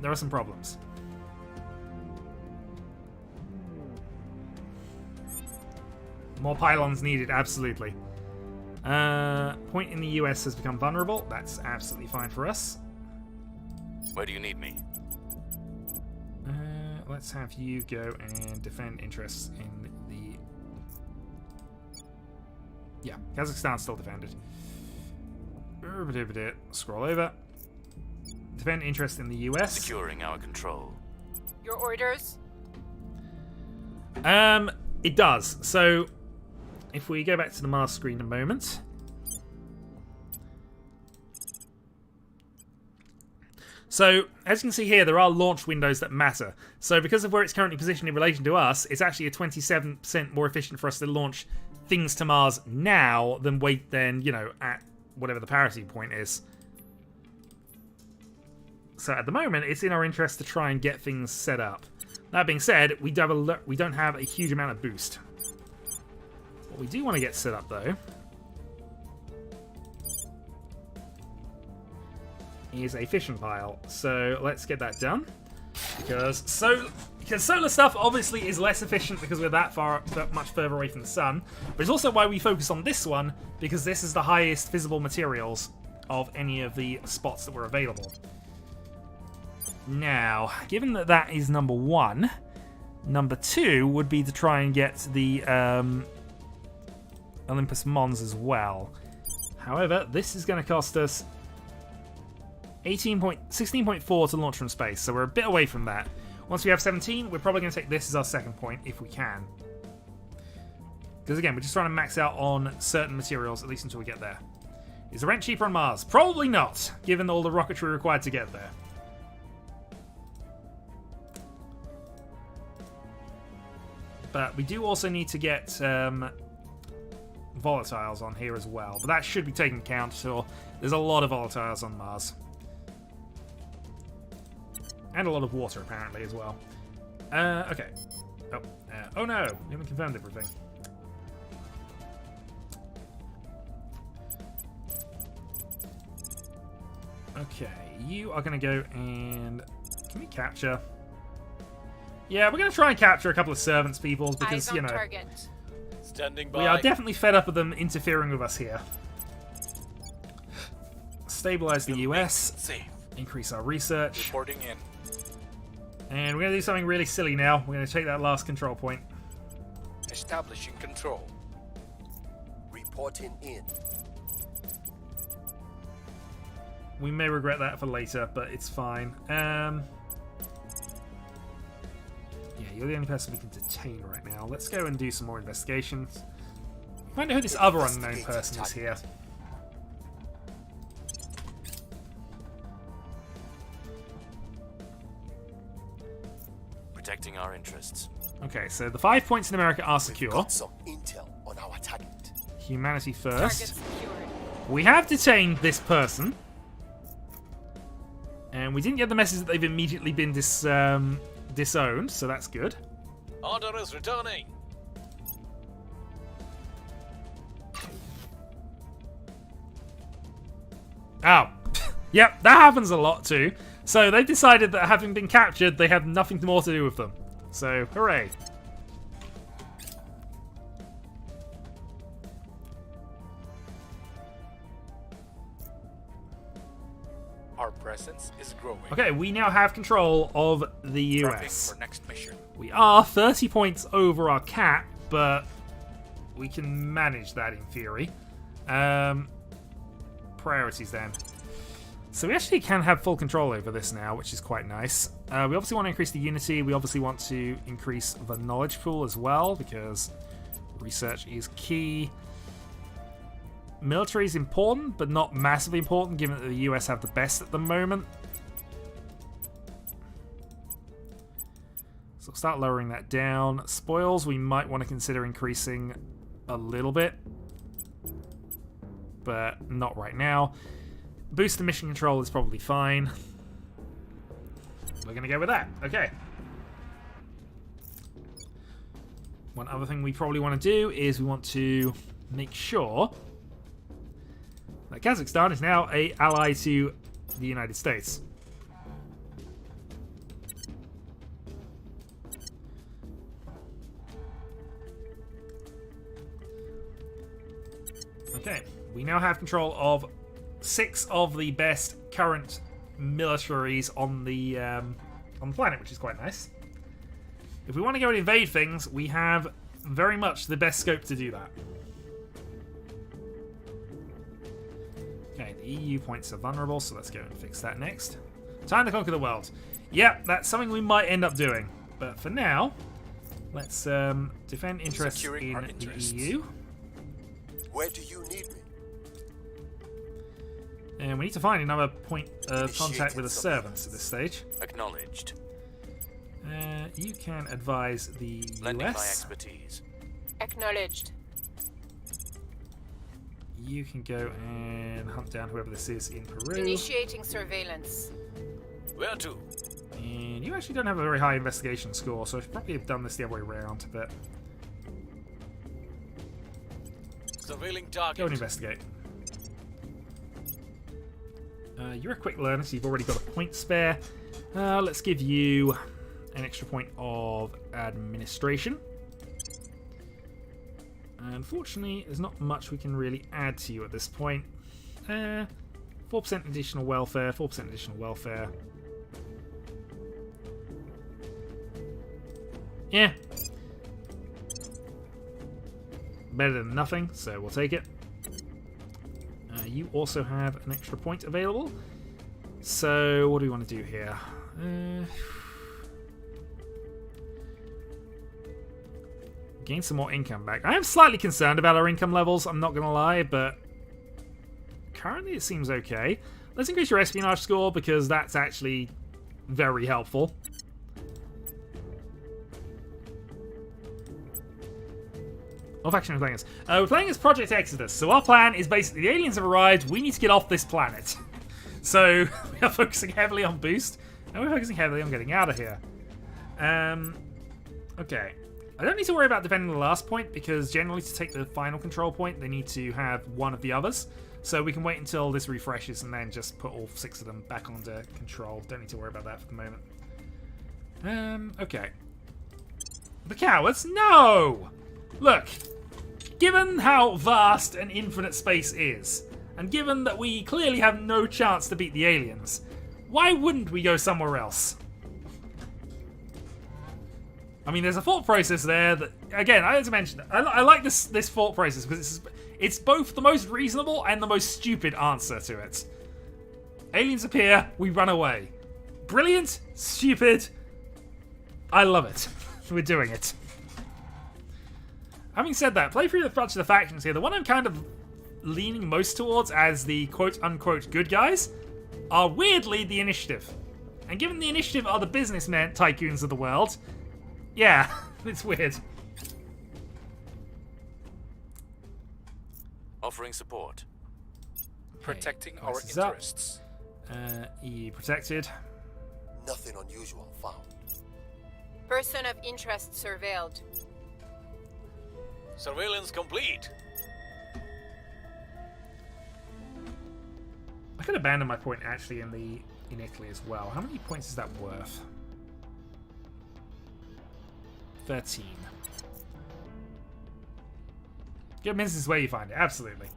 There are some problems. More pylons needed, absolutely. Point in the US has become vulnerable. That's absolutely fine for us. Where do you need me? Let's have you go and defend interests in the... Yeah, Kazakhstan's still defended. Scroll over. Defend interest in the US. Securing our control. Your orders? It does. So, if we go back to the Mars screen a moment. So, as you can see here, there are launch windows that matter. So, because of where it's currently positioned in relation to us, it's actually a 27% more efficient for us to launch things to Mars now than wait then, you know, at whatever the parity point is. So, at the moment, it's in our interest to try and get things set up. That being said, we don't have a huge amount of boost. What we do want to get set up, though, is a fission pile. So let's get that done. Because, so, Because solar stuff obviously is less efficient because we're that much further away from the sun, but it's also why we focus on this one, because this is the highest visible materials of any of the spots that were available. Now, given that that is number 1, number 2 would be to try and get the Olympus Mons as well. However, this is going to cost us 16.4 to launch from space, so we're a bit away from that. Once we have 17, we're probably going to take this as our second point if we can. Because again, we're just trying to max out on certain materials, at least until we get there. Is the rent cheaper on Mars? Probably not, given all the rocketry required to get there. But we do also need to get volatiles on here as well. But that should be taken into account, so there's a lot of volatiles on Mars. And a lot of water, apparently, as well. Okay. Oh no, we haven't confirmed everything. Okay, you are going to go and... Can we capture? Yeah, we're going to try and capture a couple of servants peoples because, you know... Target. Standing by. We are definitely fed up with them interfering with us here. Stabilize the US. Safe. Increase our research. Reporting in. And we're going to do something really silly now. We're going to take that last control point. Establishing control. Reporting in. We may regret that for later, but it's fine. Yeah, you're the only person we can detain right now. Let's go and do some more investigations. Find out who this other unknown person is here. Protecting our interests. Okay, so the 5 points in America are secure. Got some intel on our target. Humanity Target first. secured. We have detained this person. And we didn't get the message that they've immediately been disowned, so that's good. Order is returning. Oh. Yep, that happens a lot too. So they've decided that having been captured, they have nothing more to do with them. So, hooray. Our presence is growing. Okay, we now have control of the Prepping US. for next mission. We are 30 points over our cap, but we can manage that in theory. Priorities then. So we actually can have full control over this now, which is quite nice. We obviously want to increase the unity. We obviously want to increase the knowledge pool as well, because research is key. Military is important, but not massively important, given that the US have the best at the moment. So we'll start lowering that down. Spoils, we might want to consider increasing a little bit, but not right now. Boost the mission control is probably fine. We're going to go with that. Okay. One other thing we probably want to do is we want to make sure that Kazakhstan is now an ally to the United States. Okay, we now have control of 6 of the best current militaries on the planet, which is quite nice. If we want to go and invade things, we have very much the best scope to do that. Okay, the EU points are vulnerable, so let's go and fix that next. Time to conquer the world. Yep, that's something we might end up doing. But for now, let's defend interests Securing in our the interests. EU. Where do you need me? And we need to find another point of contact with the servants at this stage. Acknowledged. You can advise the Lending my US. expertise. Acknowledged. You can go and hunt down whoever this is in Peru. Initiating surveillance. Where to? And you actually don't have a very high investigation score, so I should probably have done this the other way around, but Surveilling go and target. investigate. You're a quick learner, so you've already got a point spare. Let's give you an extra point of administration. Unfortunately, there's not much we can really add to you at this point. 4% additional welfare, 4% additional welfare. Yeah. Better than nothing, so we'll take it. You also have an extra point available. So, what do we want to do here? Gain some more income back. I am slightly concerned about our income levels, I'm not going to lie, but currently it seems okay. Let's increase your espionage score because that's actually very helpful. What faction are we playing as? We're playing as Project Exodus, so our plan is basically the aliens have arrived, we need to get off this planet. So we are focusing heavily on boost, and we're focusing heavily on getting out of here. Okay. I don't need to worry about defending the last point, because generally to take the final control point, they need to have one of the others. So we can wait until this refreshes and then just put all 6 of them back under control. Don't need to worry about that for the moment. Okay. The cowards? No! Look, given how vast and infinite space is, and given that we clearly have no chance to beat the aliens, why wouldn't we go somewhere else? I mean, there's a thought process there that, again, as I mentioned, I like this thought process because it's both the most reasonable and the most stupid answer to it. Aliens appear, we run away. Brilliant, stupid, I love it. We're doing it. Having said that, play through the bunch of the factions here. The one I'm kind of leaning most towards as the quote-unquote good guys are weirdly the initiative. And given the initiative are the businessmen tycoons of the world, yeah, it's weird. Offering support. Protecting our prices up. interests. EU protected. Nothing unusual found. Person of interest surveilled. Surveillance complete. I could abandon my point actually in Italy as well. How many points is that worth? 13. Good means is where you find it, absolutely.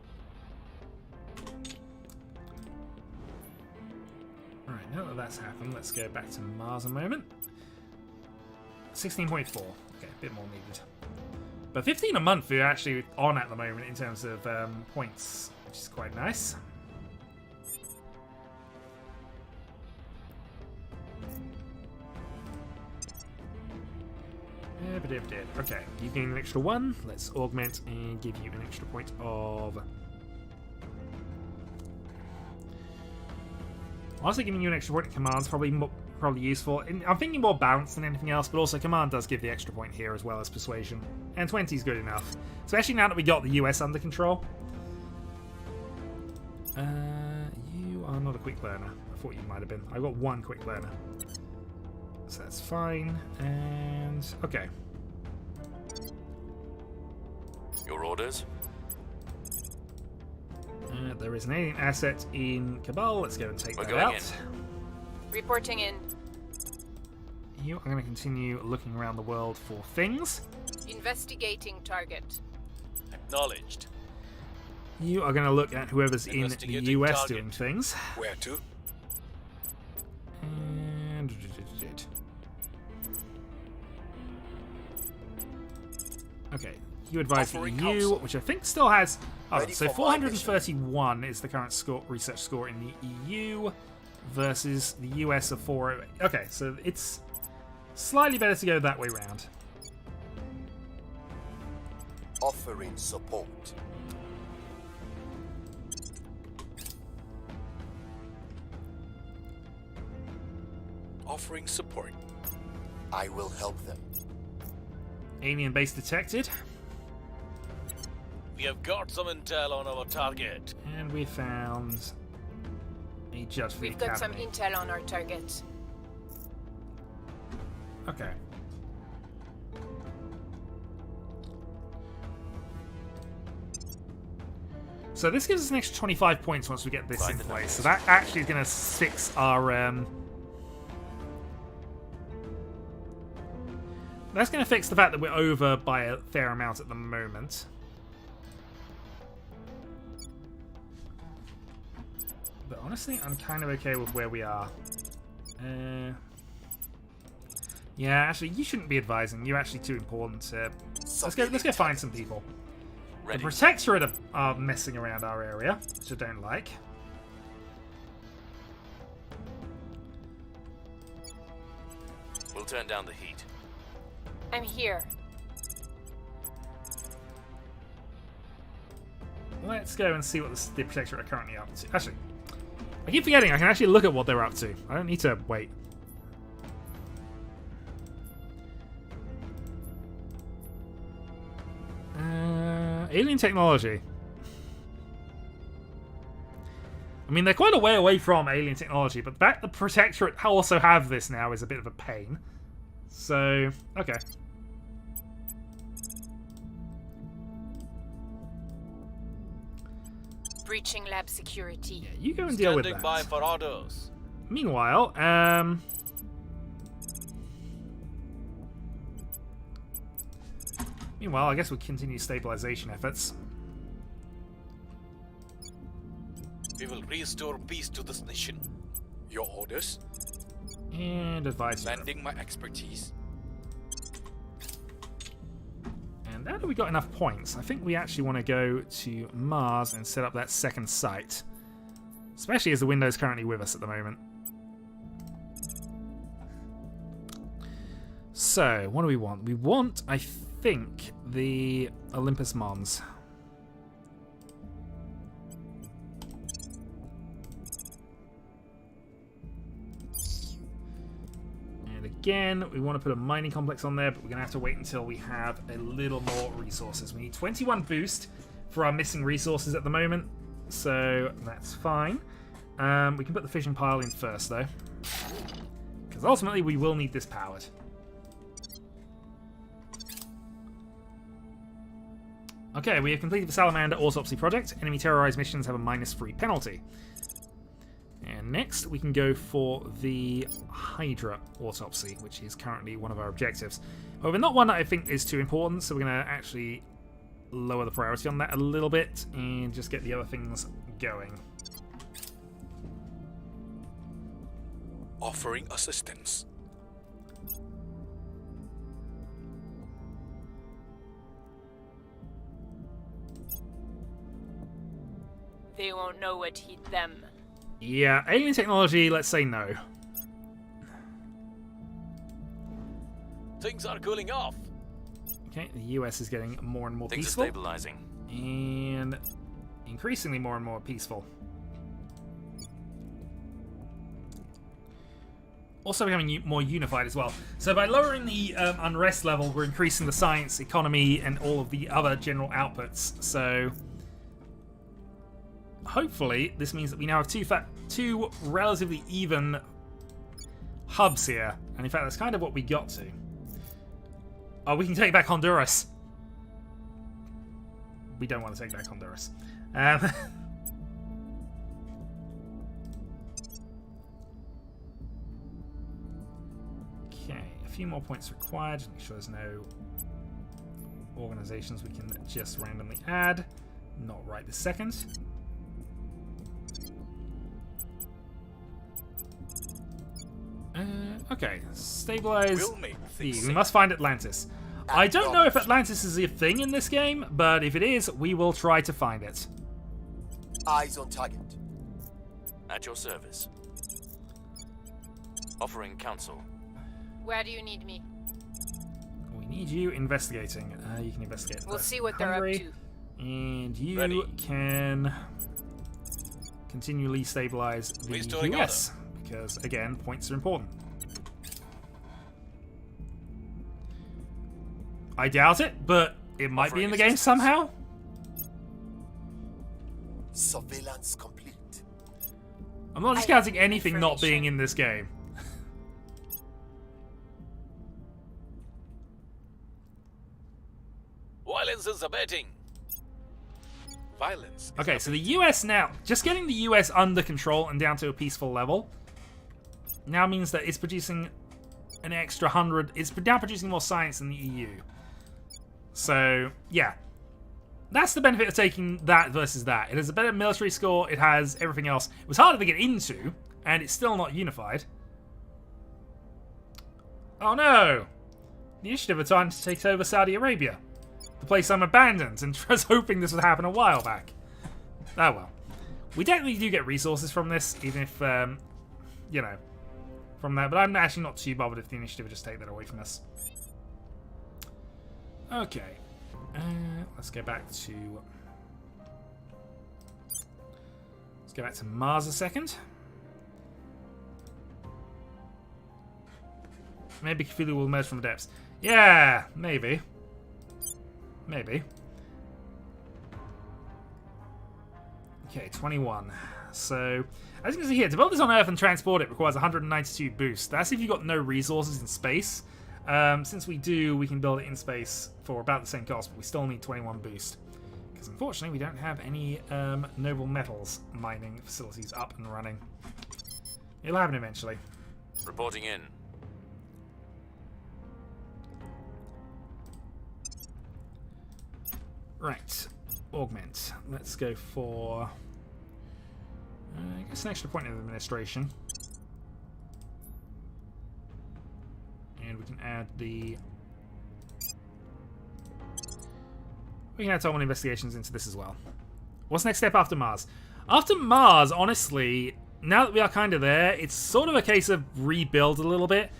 Alright, now that that's happened, let's go back to Mars a moment. 16.4. Okay, a bit more needed. But 15 a month we're actually on at the moment in terms of points, which is quite nice. Okay, you gain an extra 1. Let's augment and give you an extra point of... Honestly, giving you an extra point of command is probably useful. I'm thinking more balance than anything else, but also command does give the extra point here as well as persuasion. And 20 is good enough. Especially now that we got the US under control. You are not a quick learner. I thought you might have been. I got 1 quick learner. So that's fine. And... okay. Your orders? There is an alien asset in Cabal. Let's go and take that going out. in. Reporting in. You are going to continue looking around the world for things. Investigating target. Acknowledged. You are going to look at whoever's in the Investigating US target. doing things. Where to? And... okay. You advise the Offering EU, counsel. which I think still has... oh, Ready so for my 431 is the current research score in the EU versus the US of 408. Okay, so it's slightly better to go that way round. Offering support. Offering support. I will help them. Alien base detected. We have got some intel on our target. And we found a judge for the We've got some Academy. intel on our target. Okay. So this gives us an extra 25 points once we get this in place. So that actually is going to fix our That's going to fix the fact that we're over by a fair amount at the moment. But honestly, I'm kind of okay with where we are. Yeah, actually, you shouldn't be advising. You're actually too important to... Let's go find some people. Ready. The Protectorate are messing around our area, which I don't like. We'll turn down the heat. I'm here. Let's go and see what the Protectorate are currently up to. Actually, I keep forgetting I can actually look at what they're up to. I don't need to wait. Alien technology. I mean, they're quite a way away from alien technology, but the fact the Protectorate also have this now is a bit of a pain. So, okay. Breaching lab security. Yeah, you go and deal with Standing that. by for orders. Meanwhile, I guess we'll continue stabilization efforts. We will restore peace to this nation. Your orders? And advise you. Lending my expertise. And now that we got enough points, I think we actually want to go to Mars and set up that second site. Especially as the window's currently with us at the moment. So, what do we want? We want, I think, the Olympus Mons. And again, we want to put a mining complex on there, but we're going to have to wait until we have a little more resources. We need 21 boost for our missing resources at the moment, so that's fine. We can put the fission pile in first, though, because ultimately we will need this powered. Okay, we have completed the Salamander Autopsy project. Enemy terrorized missions have a -3 penalty. And next, we can go for the Hydra Autopsy, which is currently one of our objectives. However, not one that I think is too important, so we're going to actually lower the priority on that a little bit and just get the other things going. Offering assistance. They won't know what hit them. Yeah, alien technology, let's say no. Things are cooling off. Okay, the US is getting more and more Things peaceful. are stabilizing. And increasingly more and more peaceful. Also becoming more unified as well. So by lowering the unrest level, we're increasing the science, economy, and all of the other general outputs. So hopefully this means that we now have two relatively even hubs here. And in fact, that's kind of what we got to. Oh, we can take back Honduras. We don't want to take back Honduras. Okay, a few more points required. Make sure there's no organizations we can just randomly add. Not right this second. Okay, stabilize. We'll make things We must find Atlantis. I don't know if Atlantis is a thing in this game, but if it is, we will try to find it. Eyes on target. At your service. Offering counsel. Where do you need me? We need you investigating. You can investigate. We'll the see what they're up Hungary, to. and you Ready. can continually stabilize the Restoring US because, again, points are important. I doubt it, but it might be in the game somehow. Surveillance complete. I'm not discounting anything not being in this game. Violence is abating. violence. Okay, so the US now, just getting the US under control and down to a peaceful level now means that it's producing an extra 100. It's now producing more science than the EU. So, yeah. That's the benefit of taking that versus that. It has a better military score. It has everything else. It was harder to get into, and it's still not unified. Oh no! The initiative are trying to take over Saudi Arabia. The place I'm abandoned, and I was hoping this would happen a while back. Oh well. We definitely do get resources from this, even if, you know, from that. But I'm actually not too bothered if the initiative would just take that away from us. Okay. Let's go back to... Let's go back to Mars a second. Maybe Cthulhu will emerge from the depths. Yeah, maybe. Maybe. Okay, 21. So, as you can see here, to build this on Earth and transport it requires 192 boost. That's if you've got no resources in space. Since we do, we can build it in space for about the same cost, but we still need 21 boost. Because unfortunately, we don't have any noble metals mining facilities up and running. It'll happen eventually. Reporting in. Right. Augment. Let's go for... I guess an extra point of administration. And we can add the... We can add total investigations into this as well. What's the next step after Mars? After Mars, honestly, now that we are kind of there, it's sort of a case of rebuild a little bit.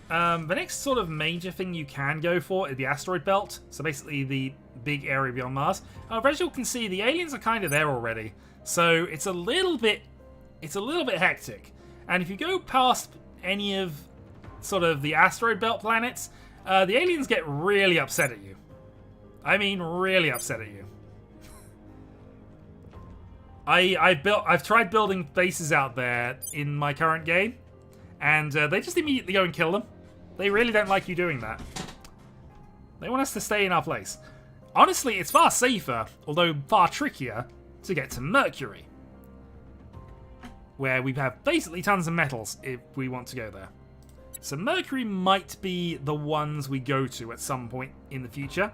The next sort of major thing you can go for is the asteroid belt. So basically the big area beyond Mars. However, as you can see, the aliens are kind of there already. So it's a little bit hectic. And if you go past any of sort of the asteroid belt planets, the aliens get really upset at you. I mean, really upset at you. I've tried building bases out there in my current game, and they just immediately go and kill them. They really don't like you doing that. They want us to stay in our place. Honestly, it's far safer, although far trickier, to get to Mercury, where we have basically tons of metals if we want to go there. So Mercury might be the ones we go to at some point in the future.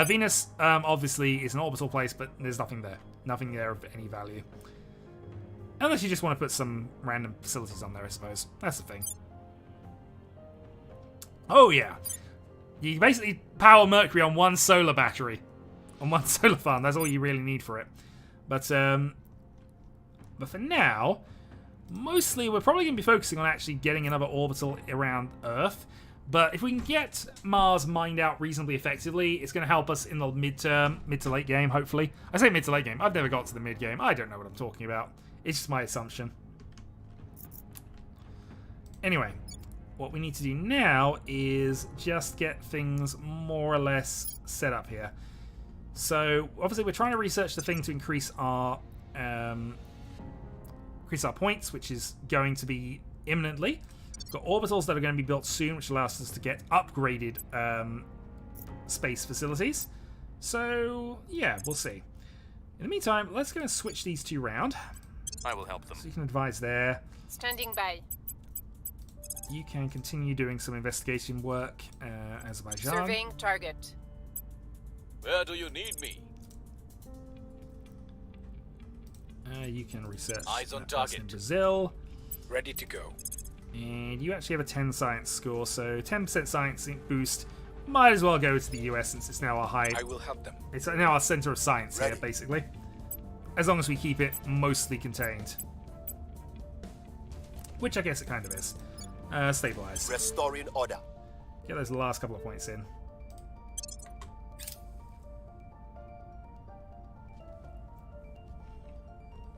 Venus, obviously, is an orbital place, but there's nothing there. Nothing there of any value. Unless you just want to put some random facilities on there, I suppose. That's the thing. Oh, yeah. You basically power Mercury on one solar battery. On one solar farm. That's all you really need for it. But for now, mostly we're probably going to be focusing on actually getting another orbital around Earth. But if we can get Mars mined out reasonably effectively, it's going to help us in the mid to late game, hopefully. I say mid to late game. I've never got to the mid game. I don't know what I'm talking about. It's just my assumption. Anyway, what we need to do now is just get things more or less set up here. So, obviously, we're trying to research the thing to increase our points, which is going to be imminently. We've got orbitals that are going to be built soon, which allows us to get upgraded space facilities. So, yeah, we'll see. In the meantime, let's go and switch these two round. I will help them. So you can advise there. Standing by. You can continue doing some investigation work, Azerbaijan. Surveying target. Where do you need me? You can research Eyes on in target. Brazil. Ready to go. And you actually have a 10 science score, so 10% science boost. Might as well go to the US since it's now our high. I will help them. It's now our center of science Ready. here, basically. As long as we keep it mostly contained. Which I guess it kind of is. Stabilize. Restoring order. Get those last couple of points in.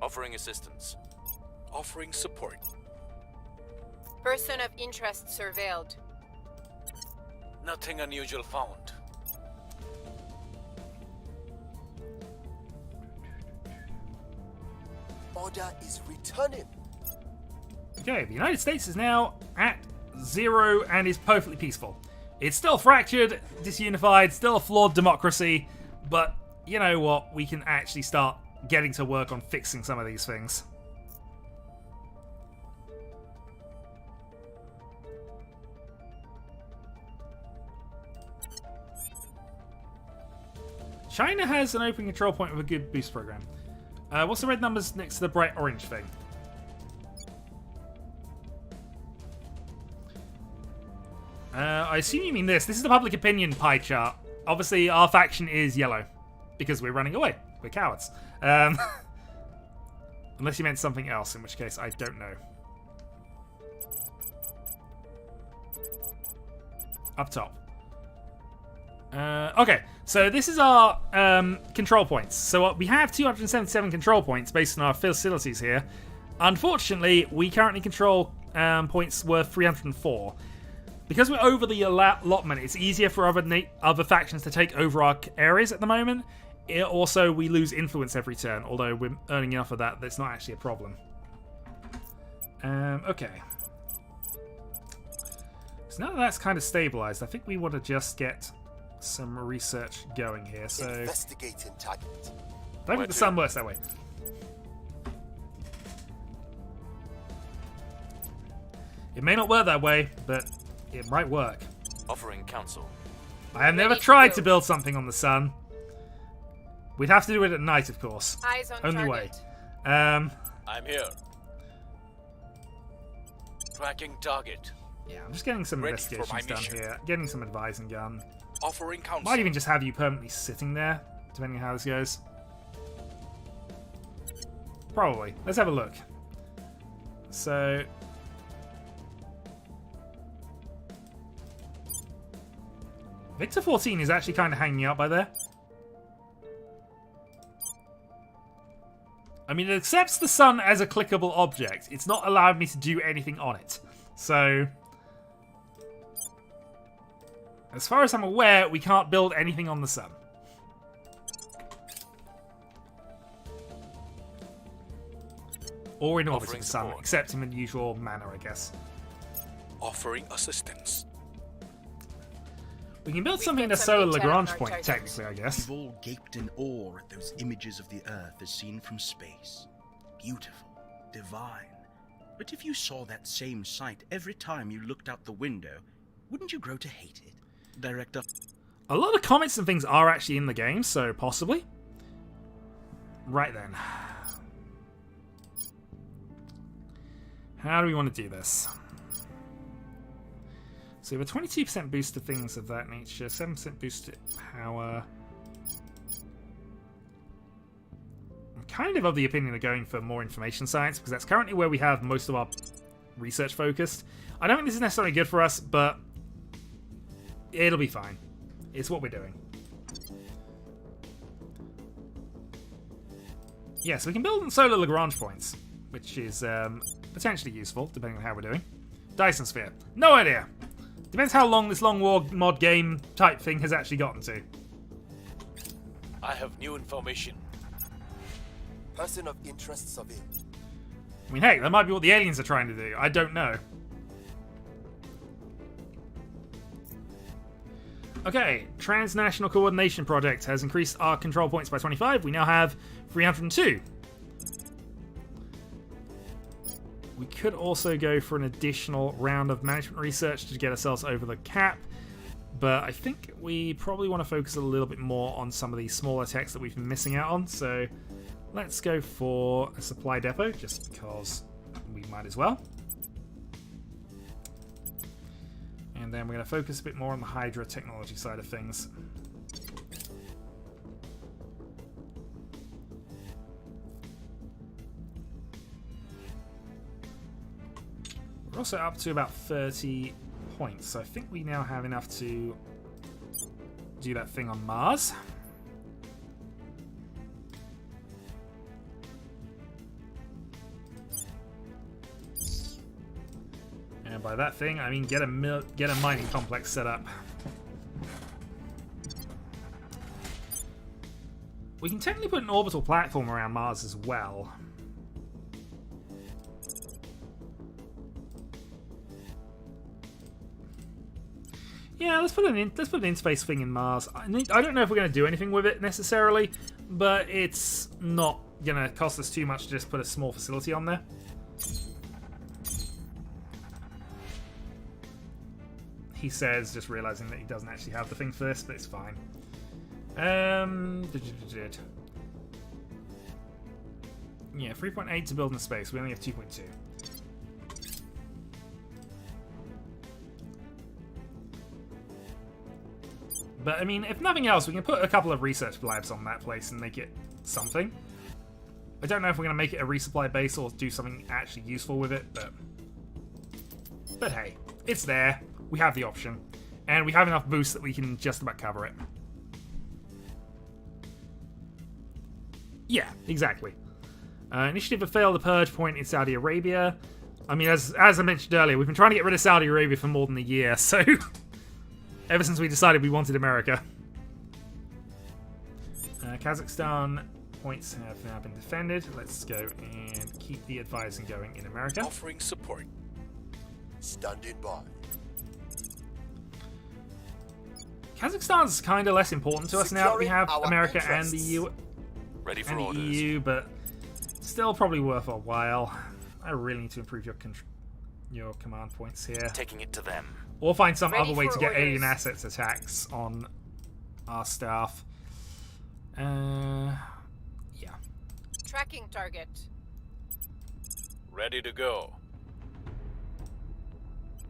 Offering assistance. Offering support. Person of interest surveilled. Nothing unusual found. Order is returning. Okay, the United States is now at 0 and is perfectly peaceful. It's still fractured, disunified, still a flawed democracy, but you know what? We can actually start getting to work on fixing some of these things. China has an open control point with a good boost program. What's the red numbers next to the bright orange thing? I assume you mean this. This is the public opinion pie chart. Obviously, our faction is yellow because we're running away. We're cowards. Unless you meant something else, in which case I don't know. Up top. Okay, so this is our control points. So we have 277 control points based on our facilities here. Unfortunately, we currently control points worth 304. Because we're over the allotment, it's easier for other factions to take over our areas at the moment. Also, we lose influence every turn, although we're earning enough of that that's not actually a problem. Okay. So now that that's kind of stabilized, I think we want to just get some research going here. So Investigating target. don't think the sun works that way. It may not work that way, but it might work. Offering counsel. I have never tried to build something on the sun. We'd have to do it at night, of course. Eyes on Only target. way. I'm here. Tracking target. Yeah, I'm just getting some Ready for my investigations done mission. here. Getting some advising done. Offering counsel. Might even just have you permanently sitting there, depending on how this goes. Probably. Let's have a look. So... Victor 14 is actually kind of hanging out by there. I mean, it accepts the sun as a clickable object. It's not allowed me to do anything on it. So... as far as I'm aware, we can't build anything on the sun. Or in orbit of the sun, support. except in the usual manner, I guess. Offering assistance. We can build We've something in got a some solar intel Lagrange on our point, targets. technically, I guess. We've all gaped in awe at those images of the Earth as seen from space. Beautiful, divine. But if you saw that same sight every time you looked out the window, wouldn't you grow to hate it? Director. A lot of comments and things are actually in the game, so possibly. Right then. How do we want to do this? So we have a 22% boost to things of that nature, 7% boost to power. I'm kind of the opinion of going for more information science, because that's currently where we have most of our research focused. I don't think this is necessarily good for us, but it'll be fine. It's what we're doing. Yeah, so we can build solar Lagrange points, which is potentially useful, depending on how we're doing. Dyson Sphere. No idea. Depends how long this long war mod game type thing has actually gotten to. I have new information. Person of interest surveyed. I mean, heck, that might be what the aliens are trying to do. I don't know. Okay, Transnational Coordination Project has increased our control points by 25. We now have 302. We could also go for an additional round of management research to get ourselves over the cap, but I think we probably want to focus a little bit more on some of these smaller techs that we've been missing out on, so let's go for a supply depot, just because we might as well. And then we're going to focus a bit more on the Hydra technology side of things. We're also up to about 30 points, so I think we now have enough to do that thing on Mars. And by that thing, I mean get a mining complex set up. We can technically put an orbital platform around Mars as well. Yeah, let's put an in-space thing in Mars. I don't know if we're going to do anything with it necessarily, but it's not going to cost us too much to just put a small facility on there. He says, just realizing that he doesn't actually have the thing for this, but it's fine. Yeah, 3.8 to build in space. We only have 2.2. But, I mean, if nothing else, we can put a couple of research labs on that place and make it something. I don't know if we're going to make it a resupply base or do something actually useful with it, but hey, it's there. We have the option. And we have enough boost that we can just about cover it. Yeah, exactly. Initiative have failed the purge point in Saudi Arabia. I mean, as I mentioned earlier, we've been trying to get rid of Saudi Arabia for more than a year, so... ever since we decided we wanted America. Kazakhstan points have now been defended. Let's go and keep the advising going in America. Offering support. Standing by. Kazakhstan's kind of less important to us now that we have America and the Ready for orders. EU, but still probably worth a while. I really need to improve your command points here. Taking it to them. Or find some Ready other way for to get orders. alien assets attacks on our staff. Yeah. Tracking target. Ready to go.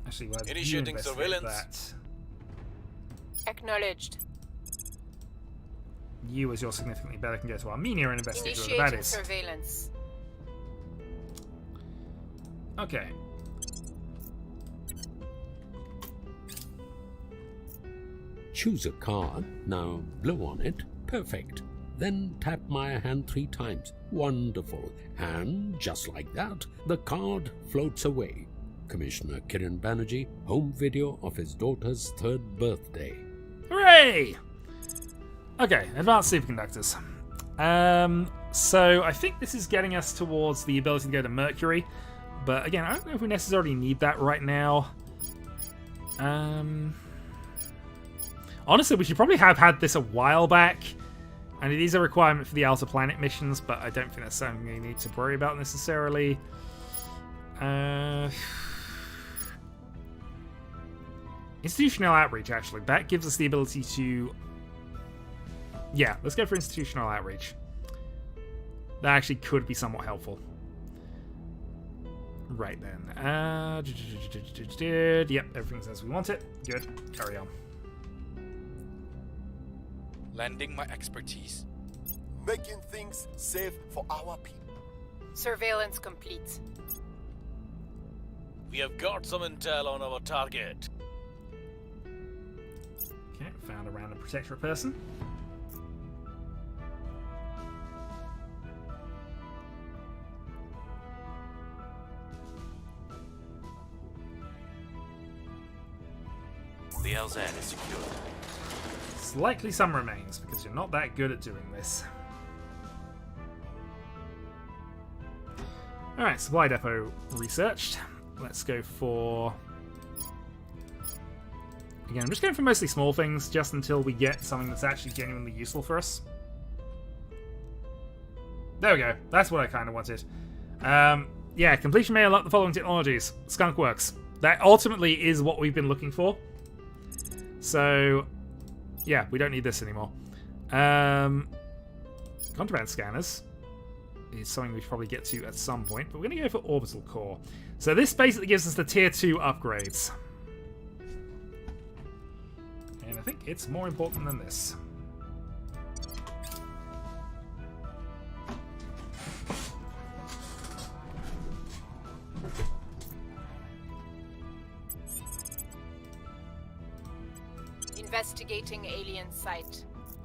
Actually, well, Initiating you surveillance. That. Acknowledged. You, as you're significantly better, can go to Armenia and investigate where that Initiating is. surveillance. Okay. Choose a card, now blow on it, perfect. Then tap my hand 3 times, wonderful. And just like that, the card floats away. Commissioner Kiran Banerjee, home video of his daughter's 3rd birthday. Hooray! Okay, advanced superconductors. So I think this is getting us towards the ability to go to Mercury. But again, I don't know if we necessarily need that right now. Honestly, we should probably have had this a while back. And it is a requirement for the Outer Planet missions, but I don't think that's something we need to worry about necessarily. Institutional outreach, actually. That gives us the ability to... Yeah, let's go for institutional outreach. That actually could be somewhat helpful. Right then. Yep, everything's as we want it. Good. Carry on. Lending my expertise. Making things safe for our people. Surveillance complete. We have got some intel on our target. Okay, found a random protectorate person. The LZ is secured. Likely some remains, because you're not that good at doing this. Alright, supply depot researched. Let's go for... Again, I'm just going for mostly small things, just until we get something that's actually genuinely useful for us. There we go. That's what I kind of wanted. Yeah, completion may unlock the following technologies. Skunk works. That ultimately is what we've been looking for. So... yeah, we don't need this anymore. Contraband scanners is something we should probably get to at some point, but we're going to go for orbital core. So this basically gives us the tier 2 upgrades. And I think it's more important than this. Investigating alien site.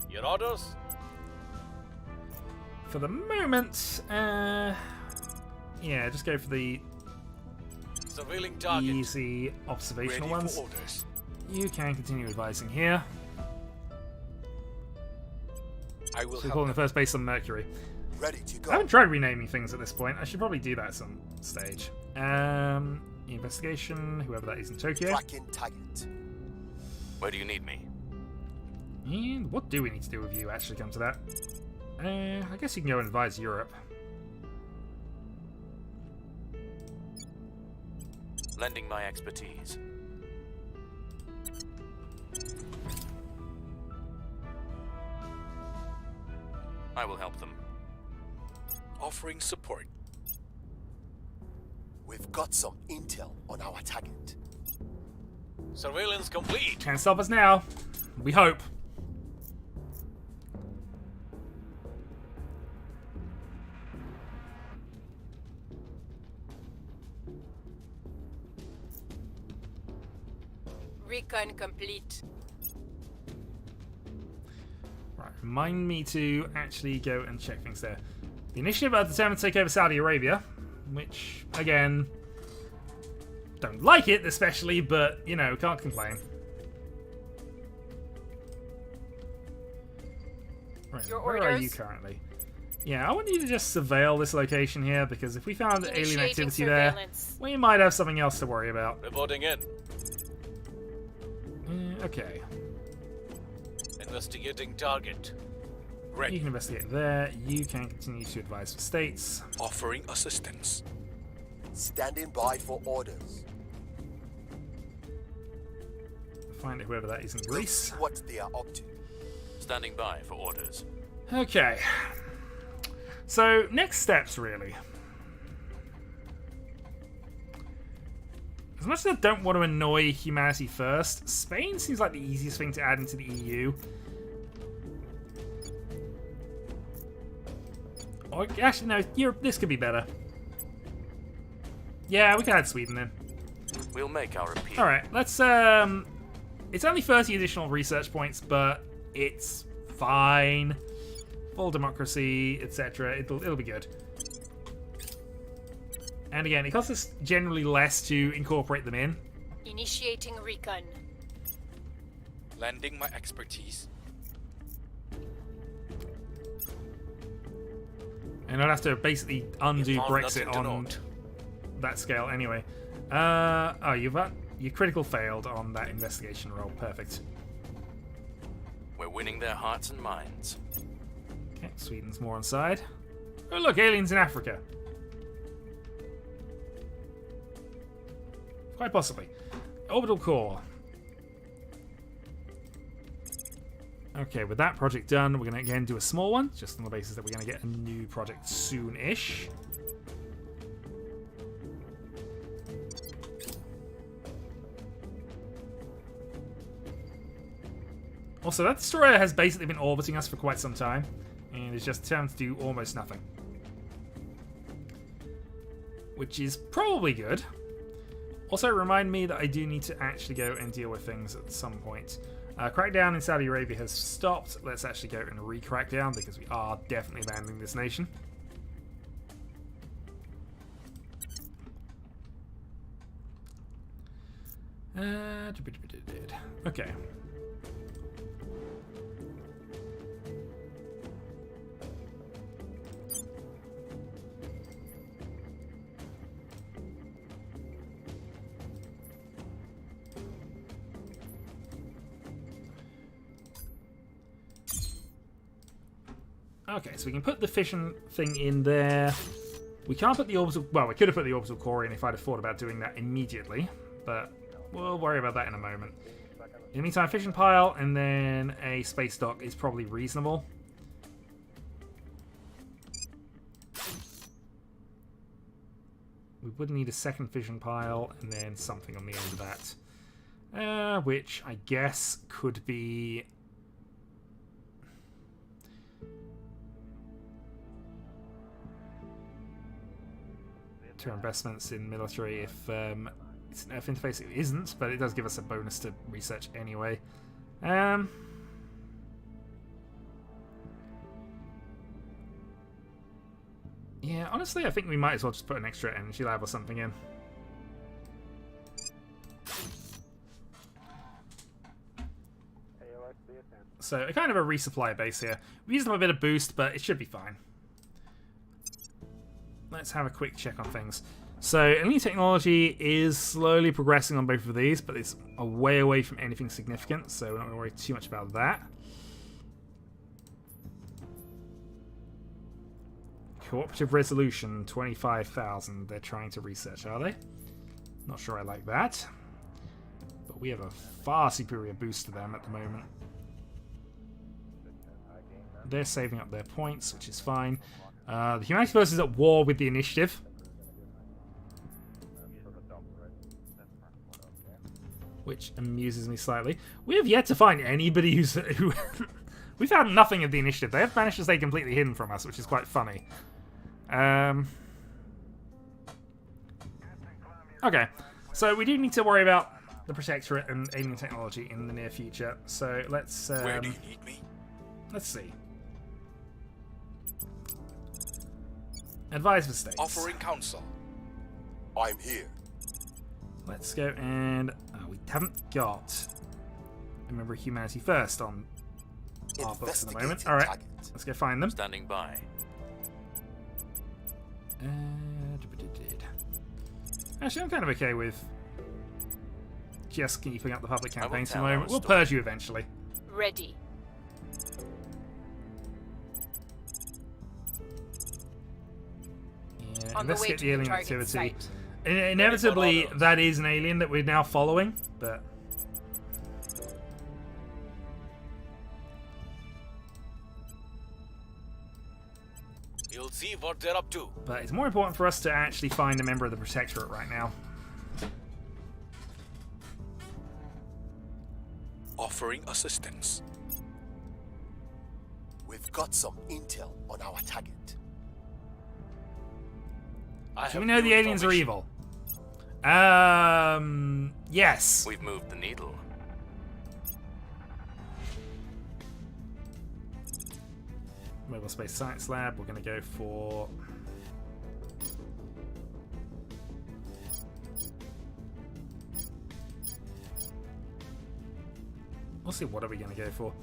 Your orders? For the moment, yeah, just go for the Surveilling target. easy observational Ready ones. for orders. You can continue advising here. I will So we're help. calling the first base on Mercury. Ready to I go. haven't tried renaming things at this point. I should probably do that at some stage. Investigation, whoever that is in Tokyo. Tracking target. Where do you need me? And what do we need to do with you, actually, come to that? I guess you can go and advise Europe. Lending my expertise. I will help them. Offering support. We've got some intel on our target. Surveillance complete. Can't stop us now. We hope. Recon complete. Right, remind me to actually go and check things there. The initiative are determined to take over Saudi Arabia, which, again, don't like it especially, but, you know, can't complain. Right, Your where are orders? you currently? Yeah, I want you to just surveil this location here, because if we found alien Initiating activity there, surveillance. we might have something else to worry about. Reporting in. Okay. Investigating target. You Ready. can investigate there. You can continue to advise for states. Offering assistance. Standing by for orders. Find whoever that is in We'll Greece. see what they are up to. Standing by for orders. Okay. So, next steps, really. As much as I don't want to annoy humanity first, Spain seems like the easiest thing to add into the EU. Or, actually, no, Europe, this could be better. Yeah, we can add Sweden then. We'll make our appeal. Alright, let's, it's only 30 additional research points, but it's fine. Full democracy, etc. It'll be good. And again, it costs us generally less to incorporate them in. Initiating recon. Lending my expertise. And I'd have to basically undo You found Brexit nothing to on note. that scale anyway. You critical failed on that investigation roll. Perfect. We're winning their hearts and minds. Okay, Sweden's more on side. Oh look, aliens in Africa. Quite possibly. Orbital core. Okay, with that project done, we're going to again do a small one, just on the basis that we're going to get a new project soon-ish. Also, that destroyer has basically been orbiting us for quite some time, and is just determined to do almost nothing. Which is probably good. Also, remind me that I do need to actually go and deal with things at some point. Crackdown in Saudi Arabia has stopped. Let's actually go and re-crack down, because we are definitely abandoning this nation. Okay. Okay, so we can put the fission thing in there. We can't put the orbital... Well, we could have put the orbital core in if I'd have thought about doing that immediately, but we'll worry about that in a moment. In the meantime, fission pile and then a space dock is probably reasonable. We would need a second fission pile and then something on the end of that. Which I guess could be... to investments in military if it's an F interface. It isn't, but it does give us a bonus to research anyway. Yeah, honestly, I think we might as well just put an extra energy lab or something in. So, a kind of a resupply base here. We used up a bit of boost, but it should be fine. Let's have a quick check on things. So, elite technology is slowly progressing on both of these, but it's a way away from anything significant, so we're not going to worry too much about that. Cooperative resolution, 25,000. They're trying to research, are they? Not sure I like that. But we have a far superior boost to them at the moment. they're saving up their points, which is fine. The Humanity First is at war with the Initiative. Which amuses me slightly. We have yet to find anybody who... We found nothing of the Initiative. They have managed to stay completely hidden from us, which is quite funny. Okay, so we do need to worry about the Protectorate and alien technology in the near future. So let's... Where do you need me? Let's see. Advise for states. Offering counsel. I'm here. Let's go and... we haven't got a member of Humanity First on our books at the moment. Investigating Alright, target. let's go find them. Standing by. Actually, I'm kind of okay with just keeping up the public I will campaigns for the tell moment. our We'll story. purge you eventually. Ready. Yeah, On the way investigate to the the alien target activity. site. Inevitably, orders. that is an alien that we're now following, but... You'll see what they're up to. But it's more important for us to actually find a member of the Protectorate right now. Offering assistance. We've got some intel on our target. I Do we have know new the aliens are information. evil? Yes. We've moved the needle. Mobile Space Science Lab, we're going to go for... We'll see, what are we going to go for?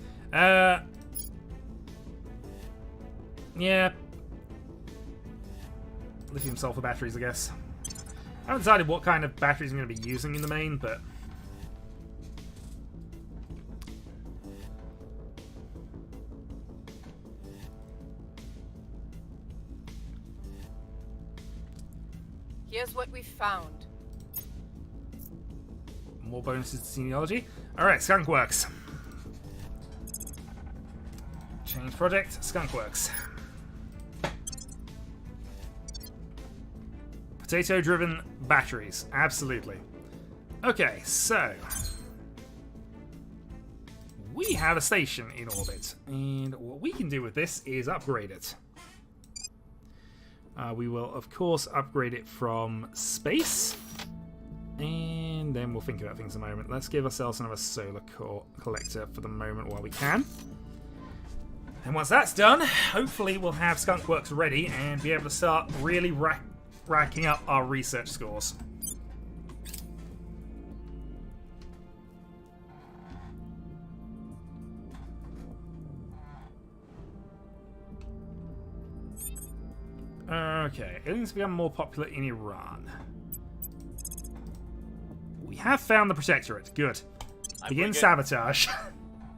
Yeah. Lithium sulfur batteries, I guess. I haven't decided what kind of batteries I'm going to be using in the main, but... Here's what we found. More bonuses to seniority. Alright, Skunkworks. Change project, Skunkworks. Potato-driven batteries, absolutely. Okay, so... we have a station in orbit, and what we can do with this is upgrade it. We will, of course, upgrade it from space, and then we'll think about things in a moment. Let's give ourselves another solar core collector for the moment while we can. And once that's done, hopefully we'll have Skunkworks ready and be able to start really racking up our research scores. Okay, aliens become more popular in Iran. We have found the Protectorate. Good. Begin sabotage.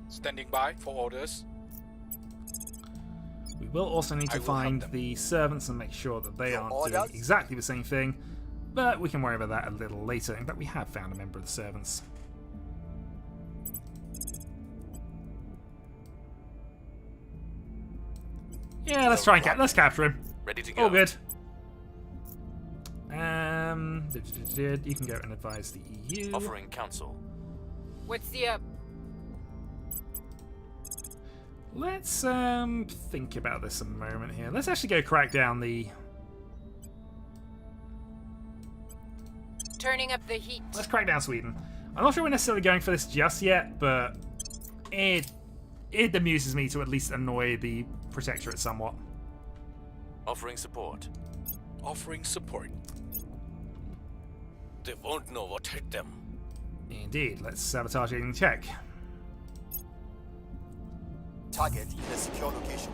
Standing by for orders. We will also need to I will find help them. the servants and make sure that they Your aren't orders? doing exactly the same thing, but we can worry about that a little later. In fact, we have found a member of the servants. Yeah, let's try and let's capture him. Ready to go. All good. You can go and advise the EU. Offering counsel. What's the Let's think about this a moment here. Let's actually go crack down the... turning up the heat? Let's crack down Sweden. I'm not sure we're necessarily going for this just yet, but it amuses me to at least annoy the Protectorate somewhat. Offering support. Offering support. They won't know what hit them. Indeed, let's sabotage alien tech. Target in a secure location.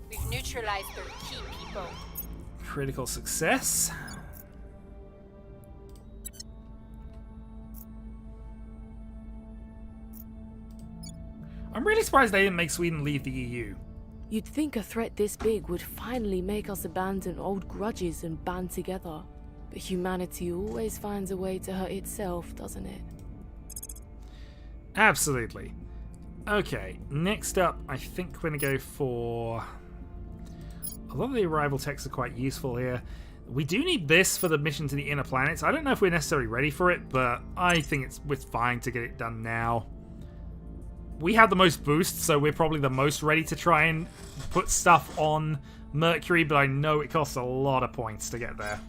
We've neutralized their key people. Critical success. I'm really surprised they didn't make Sweden leave the EU. You'd think a threat this big would finally make us abandon old grudges and band together. But humanity always finds a way to hurt itself, doesn't it? Absolutely. Okay, next up, I think we're going to go for... A lot of the arrival texts are quite useful here. We do need this for the mission to the inner planets. I don't know if we're necessarily ready for it, but I think it's fine to get it done now. We have the most boosts, so we're probably the most ready to try and put stuff on Mercury, but I know it costs a lot of points to get there.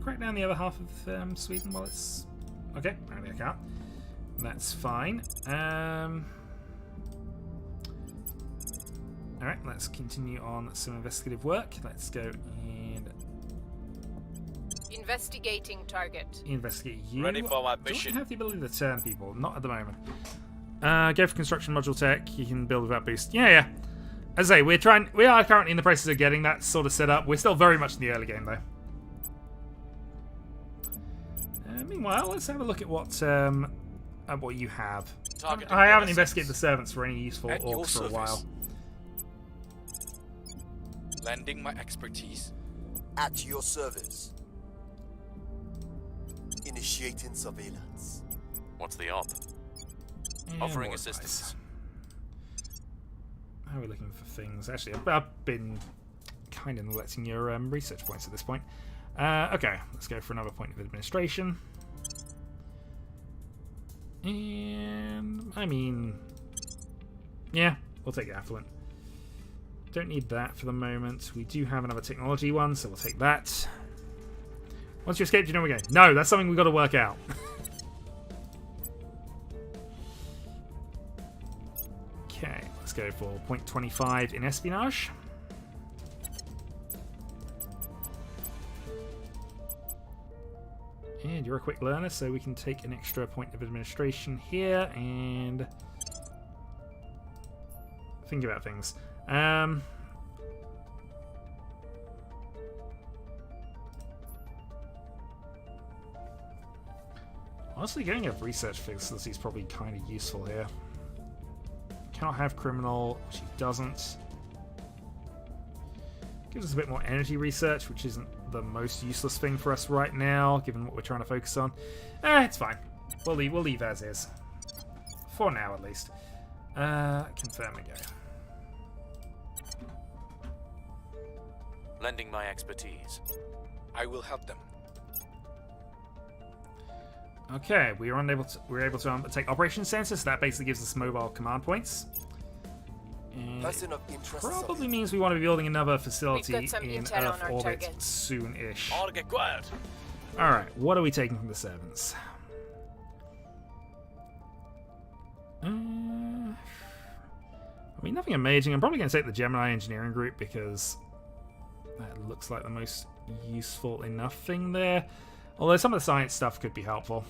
Crack down the other half of Sweden while it's... Okay, apparently I can't. That's fine. Alright, let's continue on some investigative work. Let's go and... Investigating target. Investigate you. Ready for my mission. Don't have the ability to turn people. Not at the moment. Go for construction module tech. You can build without boost. Yeah. As I say, we are currently in the process of getting that sort of set up. We're still very much in the early game, though. Meanwhile, let's have a look at what you have. I haven't investigated the servants for any useful orcs for a while. Lending my expertise. At your service. Initiating surveillance. What's the op? Offering assistance. How are we looking for things? Actually, I've been kind of neglecting your research points at this point. Okay, let's go for another point of administration. And, I mean, yeah, we'll take affluent. Don't need that for the moment. We do have another technology one, so we'll take that. Once you escape, do you know where we're going? No, that's something we've got to work out. Okay, let's go for 0.25 in espionage. And you're a quick learner, so we can take an extra point of administration here and think about things. Honestly, getting a research facility is probably kind of useful here. Cannot have criminal, she doesn't. Gives us a bit more energy research, which isn't the most useless thing for us right now, given what we're trying to focus on. It's fine. We'll leave as is. For now, at least. Confirm and go. Lending my expertise. I will help them. Okay, we're able to undertake operation census. That basically gives us mobile command points. And Person of interest. probably means we want to be building another facility We've got some in intel on Earth our orbit target. soon-ish. All get quiet. Alright, what are we taking from the servants? I mean, nothing amazing. I'm probably going to take the Gemini engineering group because that looks like the most useful enough thing there. Although some of the science stuff could be helpful.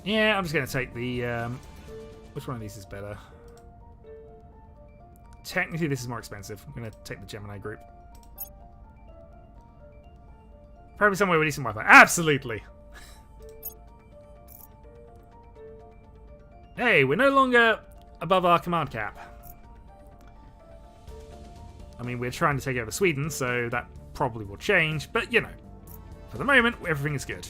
Yeah, I'm just going to take the... which one of these is better? Technically, this is more expensive. I'm going to take the Gemini group. Probably somewhere with decent Wi-Fi. Absolutely! Hey, we're no longer above our command cap. I mean, we're trying to take over Sweden, so that probably will change. But, you know, for the moment, everything is good.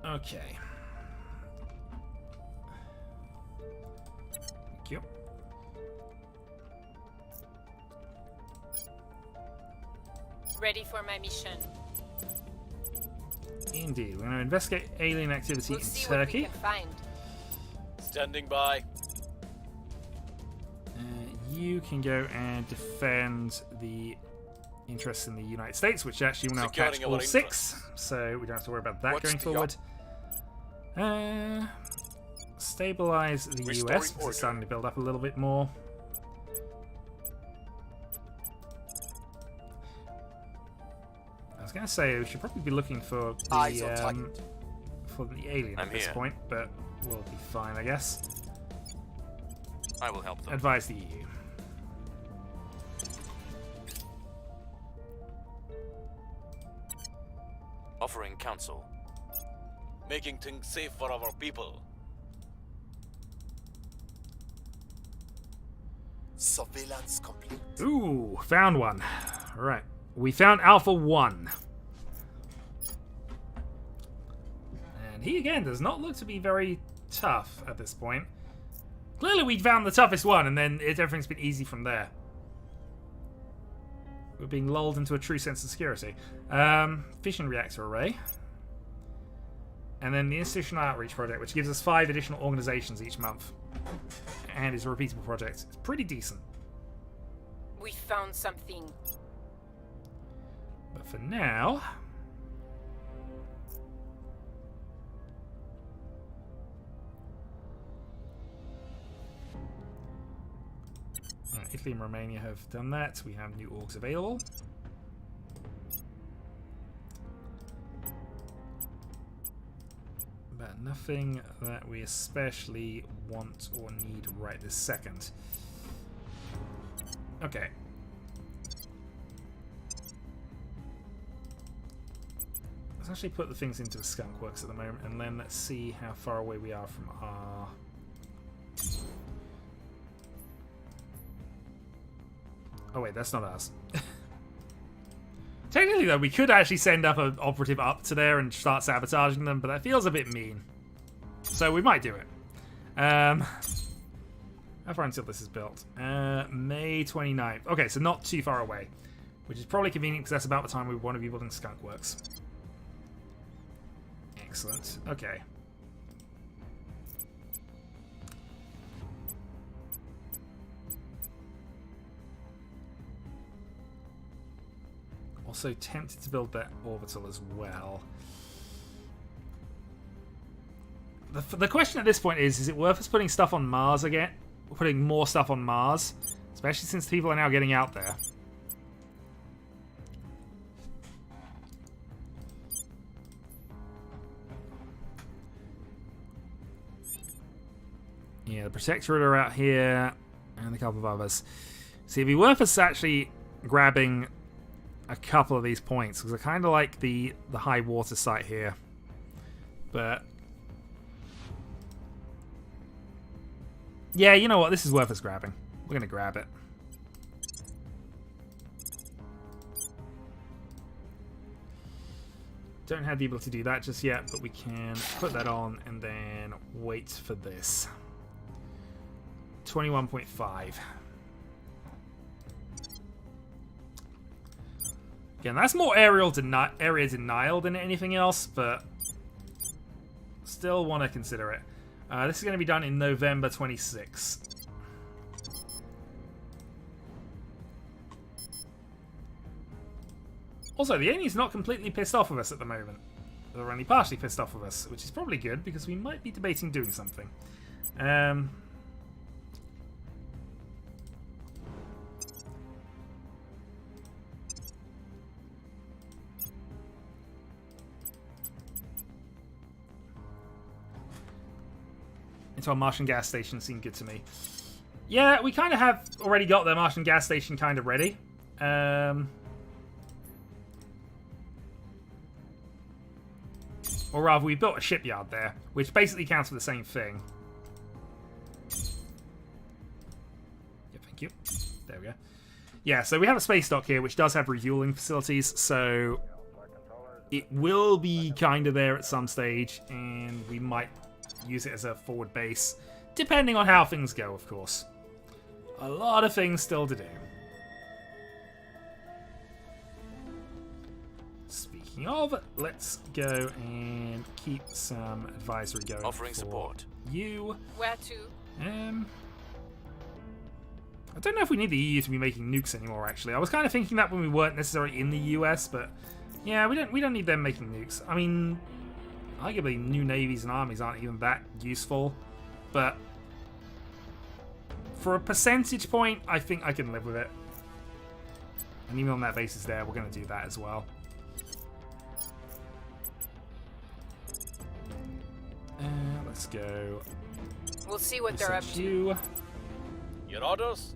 Okay. Thank you. Ready for my mission. Indeed. We're going to investigate alien activity We'll in see what we Turkey. can find. Standing by. You can go and defend the interests in the United States, which actually will now Securing catch our all 6, interests. so we don't have to worry about that What's going the forward. Stabilize the Restoring US, because order. it's starting to build up a little bit more. was going to say we should probably be looking for Eyes on the target. alien I'm at this here. point, but we'll be fine, I guess. I will help them. Advise the EU. Offering counsel. Making things safe for our people. Surveillance complete. Ooh, found one. All right, we found Alpha 1. And he, again, does not look to be very tough at this point. Clearly, we found the toughest one, and then everything's been easy from there. We're being lulled into a true sense of security. Fission reactor array. And then the institutional outreach project, which gives us 5 additional organizations each month. And is a repeatable project. It's pretty decent. We found something. But for now... Italy and Romania have done that. We have new orgs available. But nothing that we especially want or need right this second. Okay. Let's actually put the things into the skunk works at the moment, and then let's see how far away we are from our... Oh wait, that's not us. Technically though, we could actually send up an operative up to there and start sabotaging them, but that feels a bit mean. So we might do it. How far until this is built? May 29th. Okay, so not too far away. Which is probably convenient because that's about the time we want to be building skunk works. Excellent. Okay. Also tempted to build that orbital as well. The question at this point is it worth us putting stuff on Mars again? Putting more stuff on Mars? Especially since people are now getting out there. Yeah, the Protectorate are out here, and a couple of others. See, it'd be worth us actually grabbing a couple of these points, because I kind of like the high water site here. But yeah, you know what? This is worth us grabbing. We're going to grab it. Don't have the ability to do that just yet, but we can put that on and then wait for this. 21.5. Again, that's more area denial than anything else, but still want to consider it. This is going to be done in November 26. Also, the alien's not completely pissed off with us at the moment. They're only partially pissed off with us, which is probably good, because we might be debating doing something. Into our Martian gas station seemed good to me. Yeah, we kind of have already got the Martian gas station kind of ready. Or rather, we built a shipyard there, which basically counts for the same thing. Yeah, thank you. There we go. Yeah, so we have a space dock here, which does have refueling facilities, so it will be kind of there at some stage, and we might use it as a forward base, depending on how things go, of course. A lot of things still to do. Speaking of, let's go and keep some advisory going. Offering support. You. Where to? I don't know if we need the EU to be making nukes anymore, actually. I was kind of thinking that when we weren't necessarily in the US, but yeah, we don't need them making nukes. I mean, arguably new navies and armies aren't even that useful, but for a percentage point, I think I can live with it. And even on that basis there, we're going to do that as well. let's go. We'll see what they're up Research to. you. Your orders?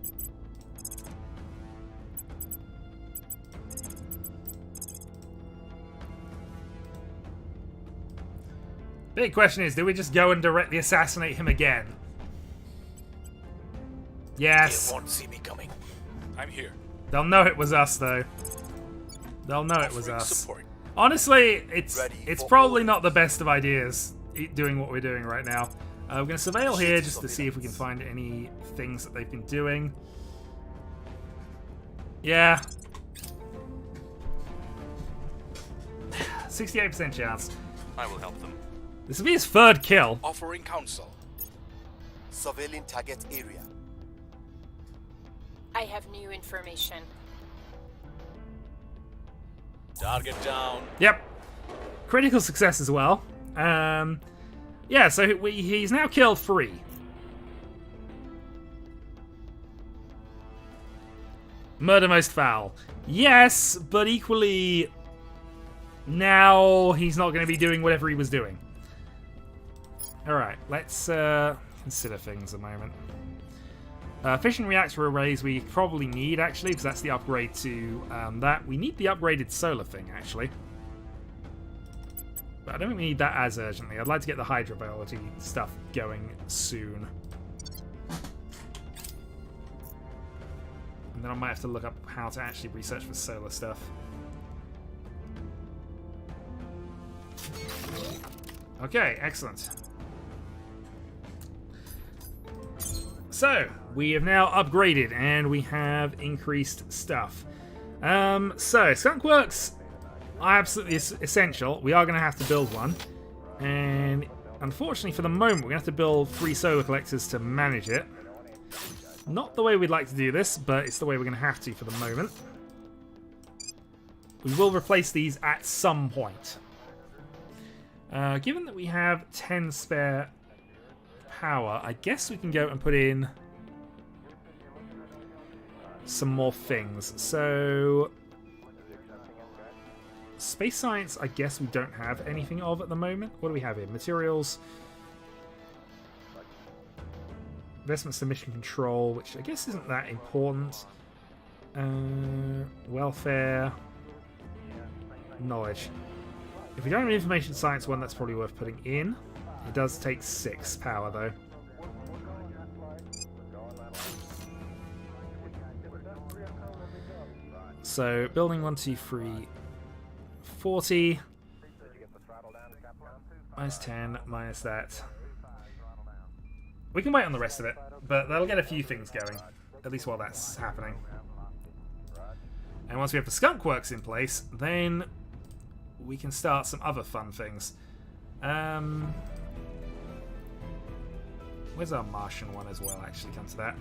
Big question is, do we just go and directly assassinate him again? Yes. They won't see me coming. I'm here. They'll know it was us, though. They'll know it was Offering us. support. Honestly, it's Ready for probably orders. not the best of ideas doing what we're doing right now. We're going to surveil here just to see if we can find any things that they've been doing. Yeah. 68% chance. I will help them. This will be his third kill. Offering counsel. Surveilling target area. I have new information. Target down. Yep. Critical success as well. Yeah, so he's now killed 3. Murder most foul. Yes, but equally, now he's not going to be doing whatever he was doing. Alright, let's consider things a moment. Fission reactor arrays we probably need, actually, because that's the upgrade to that. We need the upgraded solar thing, actually. But I don't think we need that as urgently. I'd like to get the hydrobiology stuff going soon. And then I might have to look up how to actually research for solar stuff. Okay, excellent. So, we have now upgraded and we have increased stuff. So, skunkworks are absolutely essential. We are going to have to build one. And unfortunately, for the moment, we're going to have to build 3 solar collectors to manage it. Not the way we'd like to do this, but it's the way we're going to have to for the moment. We will replace these at some point. Given that we have 10 spare power, I guess we can go and put in some more things. So, space science, I guess we don't have anything of at the moment. What do we have here? Materials, investments to mission control, which I guess isn't that important. Welfare, knowledge. If we don't have an information science one, that's probably worth putting in. It does take 6 power, though. So, building 1, 2, 3, 40. Minus 10, minus that. We can wait on the rest of it, but that'll get a few things going. At least while that's happening. And once we have the skunkworks in place, then we can start some other fun things. Where's our Martian one as well, actually, come to that.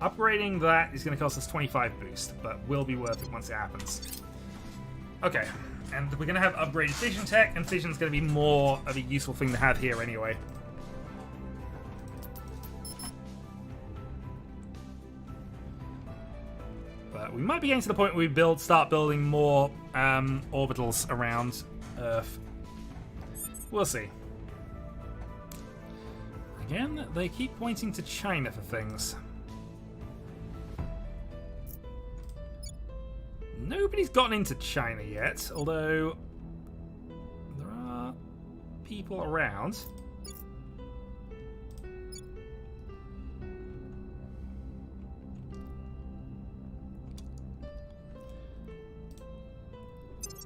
Upgrading that is going to cost us 25 boost, but will be worth it once it happens. Okay, and we're going to have upgraded fission tech, and fission's going to be more of a useful thing to have here anyway. But we might be getting to the point where we start building more orbitals around Earth. We'll see. Again, they keep pointing to China for things. Nobody's gotten into China yet, although there are people around.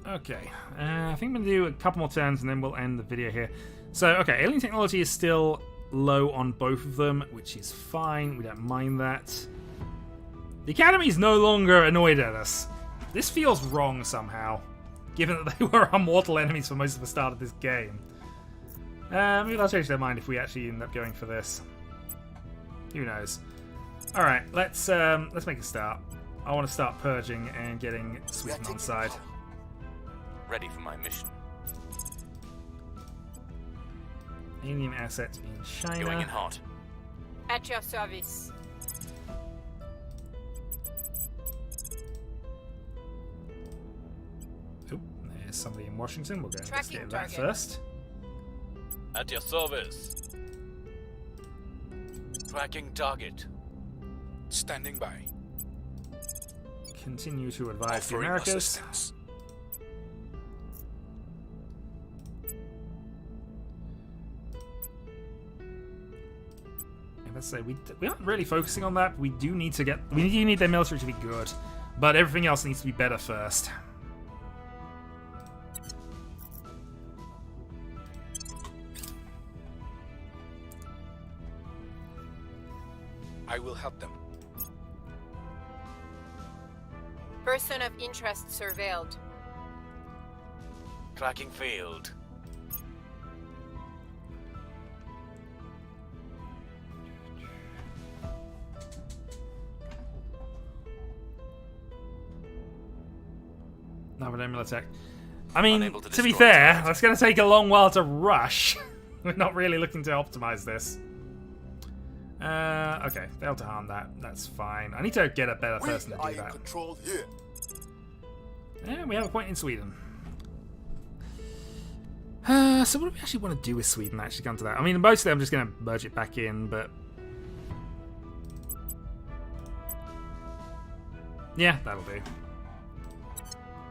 Okay, I think I'm going to do a couple more turns and then we'll end the video here. So, okay, alien technology is still low on both of them, which is fine. We don't mind that. The Academy is no longer annoyed at us. This feels wrong somehow, given that they were our mortal enemies for most of the start of this game. Maybe they'll change their mind if we actually end up going for this. Who knows? All right, let's make a start. I want to start purging and getting Sweden on side. Ready for my mission. Alien asset in China. Going in hot. At your service. There's somebody in Washington. We'll go Tracking investigate that target. first. At your service. Tracking target. Standing by. Continue to advise the Offering Americas. assistance. Let's say we aren't really focusing on that. We do need to get. We do need their military to be good, but everything else needs to be better first. I will help them. Person of interest surveilled. Tracking failed. No, but Militech. I mean, Unable to to be destroy fair, target. that's going to take a long while to rush. We're not really looking to optimize this. Okay, failed to harm that. That's fine. I need to get a better We person to are do in that. control here. Yeah, we have a point in Sweden. So what do we actually want to do with Sweden? Actually, come to that. I mean, mostly I'm just going to merge it back in, but yeah, that'll do.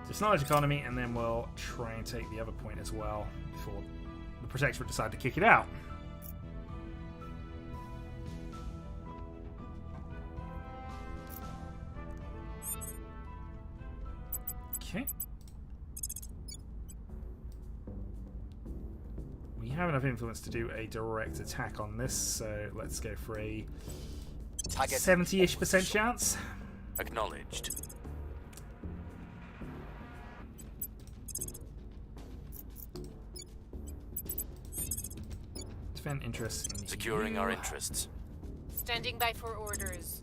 Just knowledge economy, and then we'll try and take the other point as well before the Protectorate decide to kick it out. Okay. We have enough influence to do a direct attack on this, so let's go for a 70-ish% chance. Acknowledged. Defend interests in Securing EU. our interests. Standing by for orders.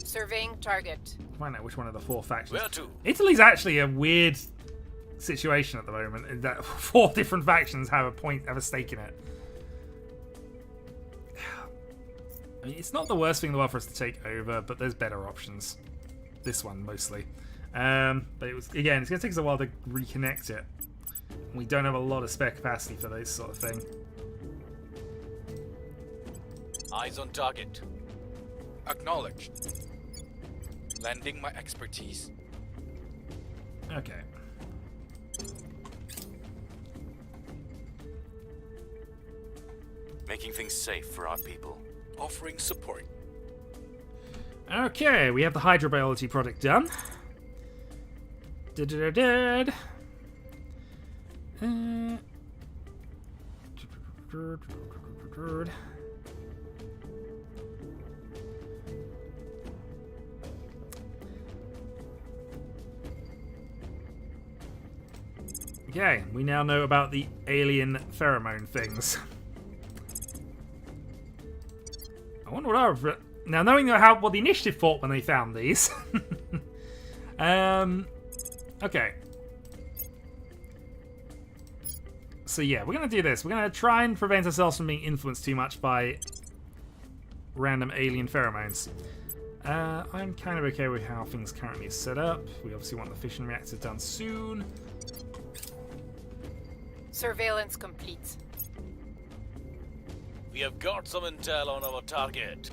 Surveying target. Find out which one of the four factions. Where to? Italy's actually a weird situation at the moment, in that 4 different factions have a stake in it. I mean, it's not the worst thing in the world for us to take over, but there's better options. This one mostly. But it's going to take us a while to reconnect it. We don't have a lot of spare capacity for this sort of thing. Eyes on target. Acknowledged. Lending my expertise. Okay. Making things safe for our people. Offering support. Okay, we have the hydrobiology project done. Da-da-da-da. Okay, we now know about the alien pheromone things. I wonder what our... Now, knowing what the initiative thought when they found these. Okay. So yeah, we're going to do this. We're going to try and prevent ourselves from being influenced too much by random alien pheromones. I'm kind of okay with how things currently are set up. We obviously want the fission reactor done soon. Surveillance complete. We have got some intel on our target.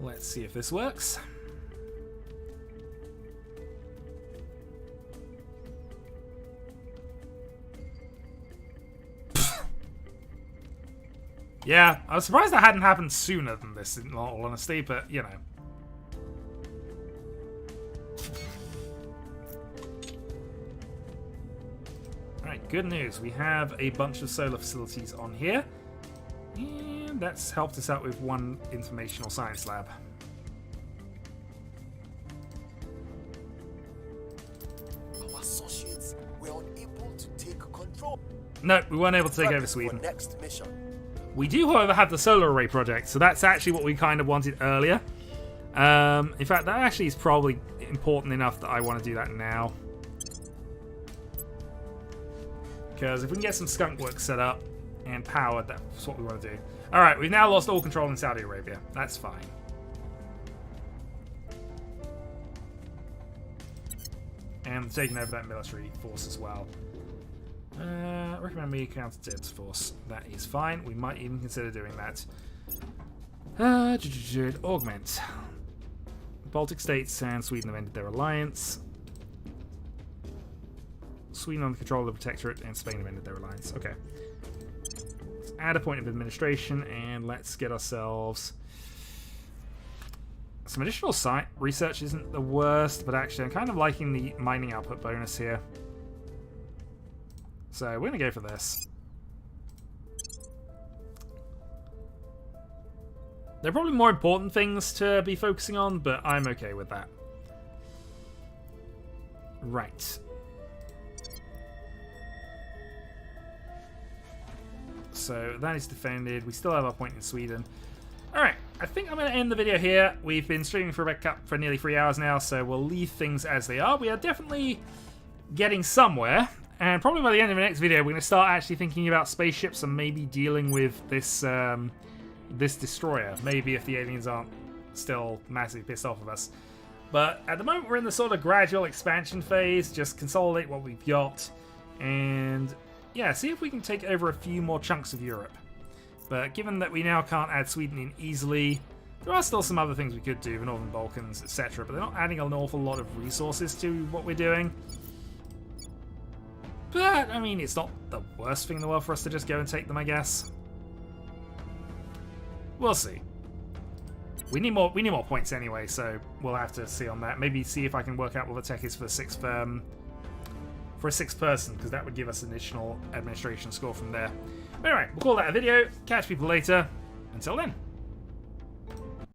Let's see if this works. Yeah, I was surprised that hadn't happened sooner than this, in all honesty, but, you know. Alright, good news. We have a bunch of solar facilities on here. And that's helped us out with one informational science lab. Our associates were unable to take control. No, we weren't able to take over Prepping for Sweden. Next mission. We do, however, have the solar array project, so that's actually what we kind of wanted earlier. In fact, that actually is probably important enough that I want to do that now. Because if we can get some skunk work set up and powered, that's what we want to do. Alright, we've now lost all control in Saudi Arabia. That's fine. and taking over that military force as well. Recommend we counter Dibs force. That is fine. We might even consider doing that. Augment. Baltic states and Sweden have ended their alliance. Sweden under control of the Protectorate, and Spain have ended their alliance. Okay. Let's add a point of administration, and let's get ourselves some additional site. Research isn't the worst, but actually I'm kind of liking the mining output bonus here. So we're going to go for this. There are probably more important things to be focusing on, but I'm okay with that. Right. So that is defended. We still have our point in Sweden. Alright, I think I'm going to end the video here. We've been streaming for Red Cup for nearly 3 hours now, so we'll leave things as they are. We are definitely getting somewhere, and probably by the end of the next video we're going to start actually thinking about spaceships and maybe dealing with this this destroyer. Maybe if the aliens aren't still massively pissed off of us. But at the moment we're in the sort of gradual expansion phase, just consolidate what we've got, and yeah, see if we can take over a few more chunks of Europe. But given that we now can't add Sweden in easily, there are still some other things we could do, the Northern Balkans, etc. But they're not adding an awful lot of resources to what we're doing. But, I mean, it's not the worst thing in the world for us to just go and take them, I guess. We'll see. We need more points anyway, so we'll have to see on that. Maybe see if I can work out what the tech is for the sixth for a sixth person, because that would give us an additional administration score from there. But anyway, we'll call that a video. Catch people later. Until then.